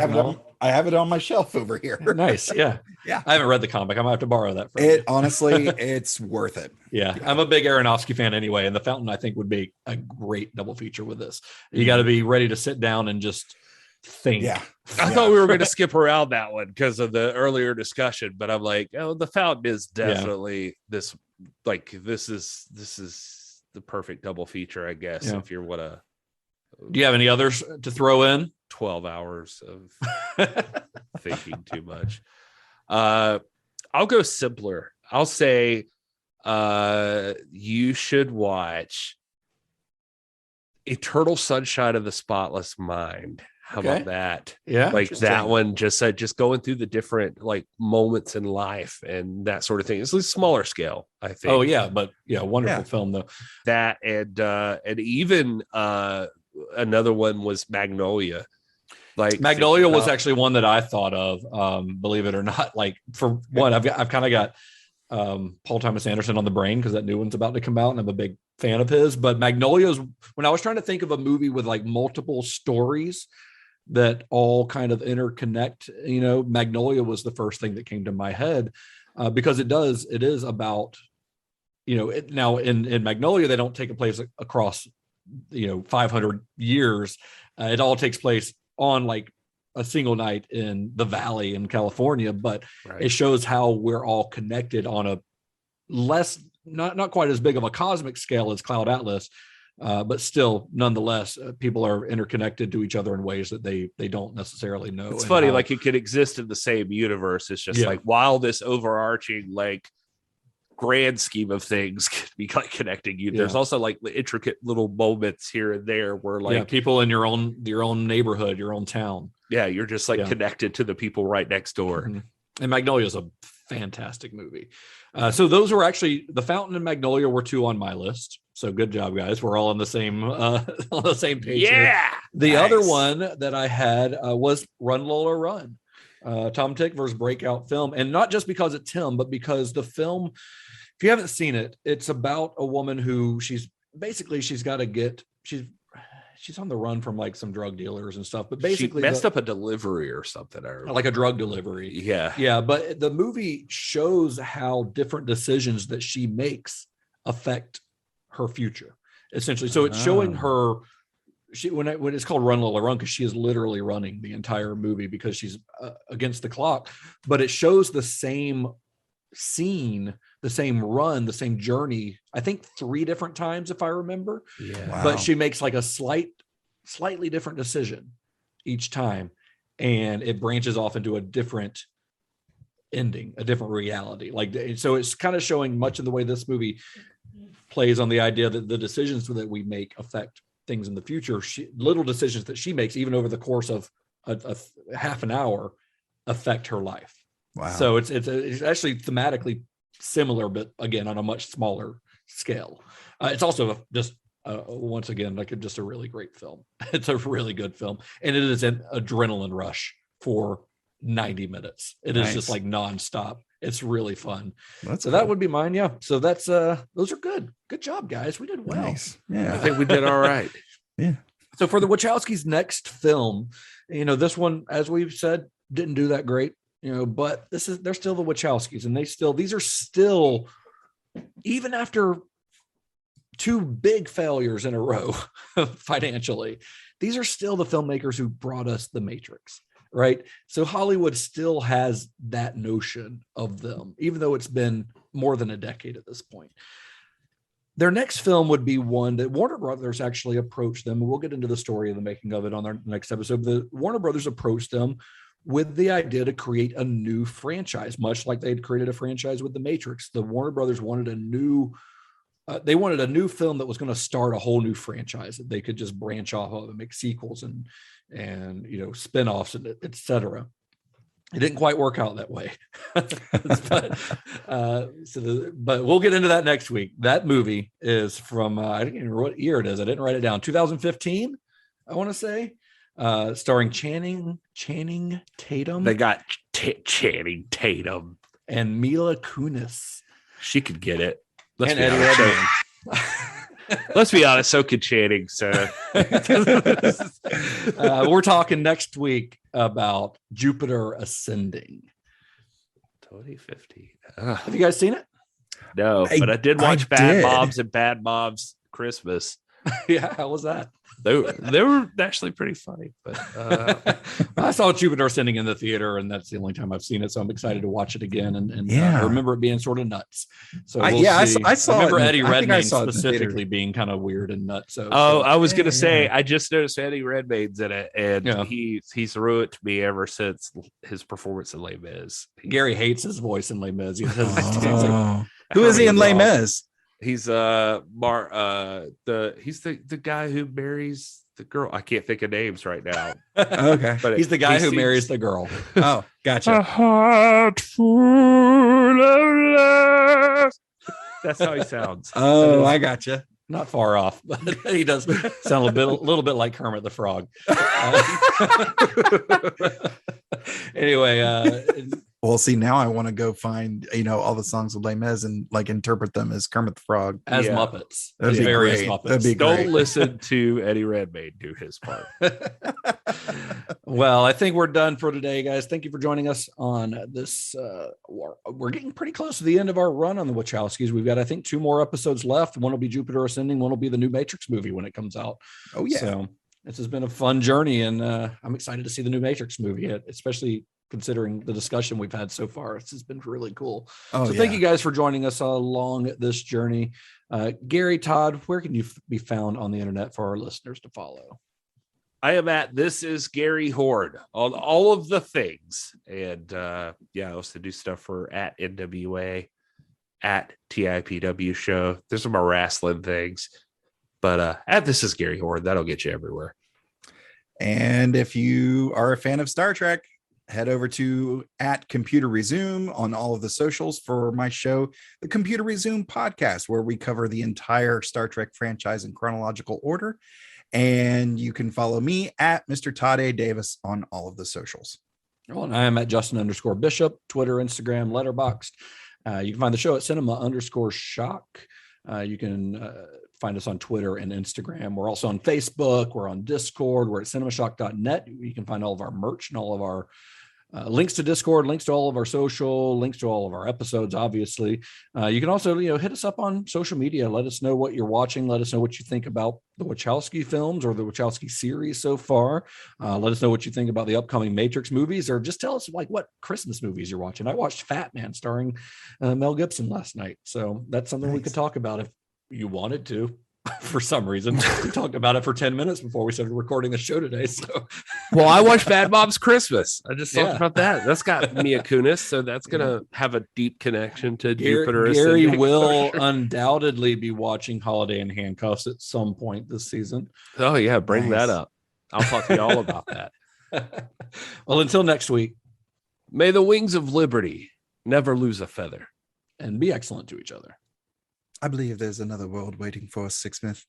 have it on my shelf over here. Nice. Yeah. Yeah. I haven't read the comic. I might have to borrow that from it. you. Honestly, it's worth it. Yeah. I'm a big Aronofsky fan anyway, and The Fountain, I think, would be a great double feature with this. You got to be ready to sit down and just think. Yeah. I thought we were going to skip around that one because of the earlier discussion, but I'm like, oh, The Fountain is definitely this is the perfect double feature, I guess. Yeah. If you want to. Do you have any others to throw in? 12 hours of thinking too much. I'll go simpler. I'll say you should watch Eternal Sunshine of the Spotless Mind. How about that? Yeah. Like that one, just going through the different like moments in life and that sort of thing. It's a smaller scale, I think. Oh yeah, but wonderful film though. That and even another one was Magnolia. Like Magnolia was actually one that I thought of, believe it or not. Like, for one, I've kind of got Paul Thomas Anderson on the brain because that new one's about to come out and I'm a big fan of his. But Magnolia's, when I was trying to think of a movie with like multiple stories that all kind of interconnect, Magnolia was the first thing that came to my head, because it is about, now in Magnolia, they don't take a place across 500 years. It all takes place on like a single night in the valley in California, but it shows how we're all connected on a less, not quite as big of a cosmic scale as Cloud Atlas, but still nonetheless, people are interconnected to each other in ways that they don't necessarily know. It's funny, like it could exist in the same universe. It's just like, while this overarching like grand scheme of things can be like connecting you, there's also like the intricate little moments here and there where like people in your own neighborhood, your own town, you're just like connected to the people right next door. Mm-hmm. And Magnolia is a fantastic movie. So those were actually, The Fountain and Magnolia were two on my list. So good job, guys. We're all on the same page. Yeah. Here. The other one that I had was Run Lola Run, Tom Tykwer's breakout film, and not just because it's him, but because the film, if you haven't seen it, it's about a woman who she's on the run from like some drug dealers and stuff, but basically she messed up a delivery or something, like a drug delivery. Yeah. But the movie shows how different decisions that she makes affect her future, essentially. So it's showing her, when it's called Run Lola Run, because she is literally running the entire movie because she's against the clock, but it shows the same scene, the same run, the same journey, I think 3 different times if I remember. But she makes like a slightly different decision each time, and it branches off into a different ending, a different reality. Like, so it's kind of showing much of the way this movie plays on the idea that the decisions that we make affect things in the future. Little decisions that she makes, even over the course of a half an hour, affect her life. Wow. So it's actually thematically similar, but again, on a much smaller scale. It's also just once again, like just a really great film. It's a really good film. And it is an adrenaline rush for 90 minutes. It is just like nonstop. It's really fun. That would be mine. Yeah. So that's those are good. Good job, guys. We did well. Nice. Yeah. I think we did all right. Yeah. So for the Wachowskis' next film, this one, as we've said, didn't do that great. But they're still the Wachowskis, and these are still, even after 2 big failures in a row financially, these are still the filmmakers who brought us The Matrix. right? So Hollywood still has that notion of them, even though it's been more than a decade at this point. Their next film would be one that Warner Brothers actually approached them. We'll get into the story of the making of it on our next episode. The Warner Brothers approached them with the idea to create a new franchise, much like they'd created a franchise with The Matrix. The Warner Brothers wanted a new film that was going to start a whole new franchise that they could just branch off of and make sequels and spin-offs, and et cetera. It didn't quite work out that way. but we'll get into that next week. That movie is from, I don't even know what year it is. I didn't write it down. 2015, I want to say, starring Channing Tatum. They got Channing Tatum. And Mila Kunis. She could get it. Let's be honest, so could Channing. So we're talking next week about Jupiter Ascending. 2015. Have you guys seen it? No, but I did watch Bad Moms and Bad Moms Christmas. Yeah, how was that? They were actually pretty funny, but I saw Jupiter Ascending in the theater, and that's the only time I've seen it. So I'm excited to watch it again. And I remember it being sort of nuts. So I saw. I remember Eddie I Redmayne saw it specifically being kind of weird and nuts. So I was gonna say I just noticed Eddie Redmayne's in it, and he's threw it to me ever since his performance in Les Mis. Gary hates his voice in Les Mis. Who is he in Les Mis? He's the guy who marries the girl. I can't think of names right now. Okay, but he's the guy who marries the girl. Oh, gotcha. A heart full of love. That's how he sounds. Oh, I gotcha. Not far off, but he does sound a little bit like Kermit the Frog. Anyway, well, see, now I want to go find all the songs of Les Mis and like interpret them as Kermit the Frog as Muppets. That'd be various great. Muppets. That'd be great. Don't listen to Eddie Redmayne do his part. Well, I think we're done for today, guys. Thank you for joining us on this. We're getting pretty close to the end of our run on the Wachowskis. We've got, I think, 2 more episodes left. One will be Jupiter Ascending. One will be the new Matrix movie when it comes out. Oh, yeah. So this has been a fun journey, and I'm excited to see the new Matrix movie, especially considering the discussion we've had so far. It's just been really cool. Thank you guys for joining us along this journey. Gary, Todd, where can you be found on the internet for our listeners to follow? I am at This Is Gary Horde on all of the things. And I also do stuff for at NWA, at TIPW show. There's some more wrestling things. But at This Is Gary Horde, that'll get you everywhere. And if you are a fan of Star Trek, head over to at Computer Resume on all of the socials for my show, the Computer Resume podcast, where we cover the entire Star Trek franchise in chronological order. And you can follow me at Mr. Todd A. Davis on all of the socials. Well, and I am at Justin_Bishop, Twitter, Instagram, Letterboxd. You can find the show at Cinema_Shock. You can find us on Twitter and Instagram. We're also on Facebook. We're on Discord. We're at cinemashock.net. You can find all of our merch and all of our links to Discord, links to all of our social, links to all of our episodes, obviously. You can also, hit us up on social media. Let us know what you're watching. Let us know what you think about the Wachowski films or the Wachowski series so far. Let us know what you think about the upcoming Matrix movies, or just tell us what Christmas movies you're watching. I watched Fat Man starring Mel Gibson last night. So that's something we could talk about if you wanted to. For some reason, we talked about it for 10 minutes before we started recording the show today. So, well, I watched Bad Moms Christmas. I just talked about that. That's got Mila Kunis, so that's gonna have a deep connection to Jupiter. Gary will undoubtedly be watching Holiday in Handcuffs at some point this season. Oh yeah, bring that up. I'll talk to you all about that. Well, until next week, may the wings of liberty never lose a feather, and be excellent to each other. I believe there's another world waiting for us, Sixsmith.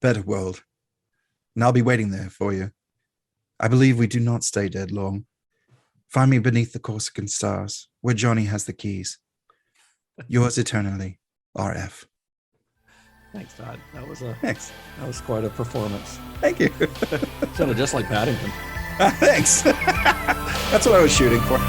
Better world. And I'll be waiting there for you. I believe we do not stay dead long. Find me beneath the Corsican stars, where Johnny has the keys. Yours eternally, RF. Thanks, Todd. Thanks. That was quite a performance. Thank you. Sounded just like Paddington. Thanks. That's what I was shooting for.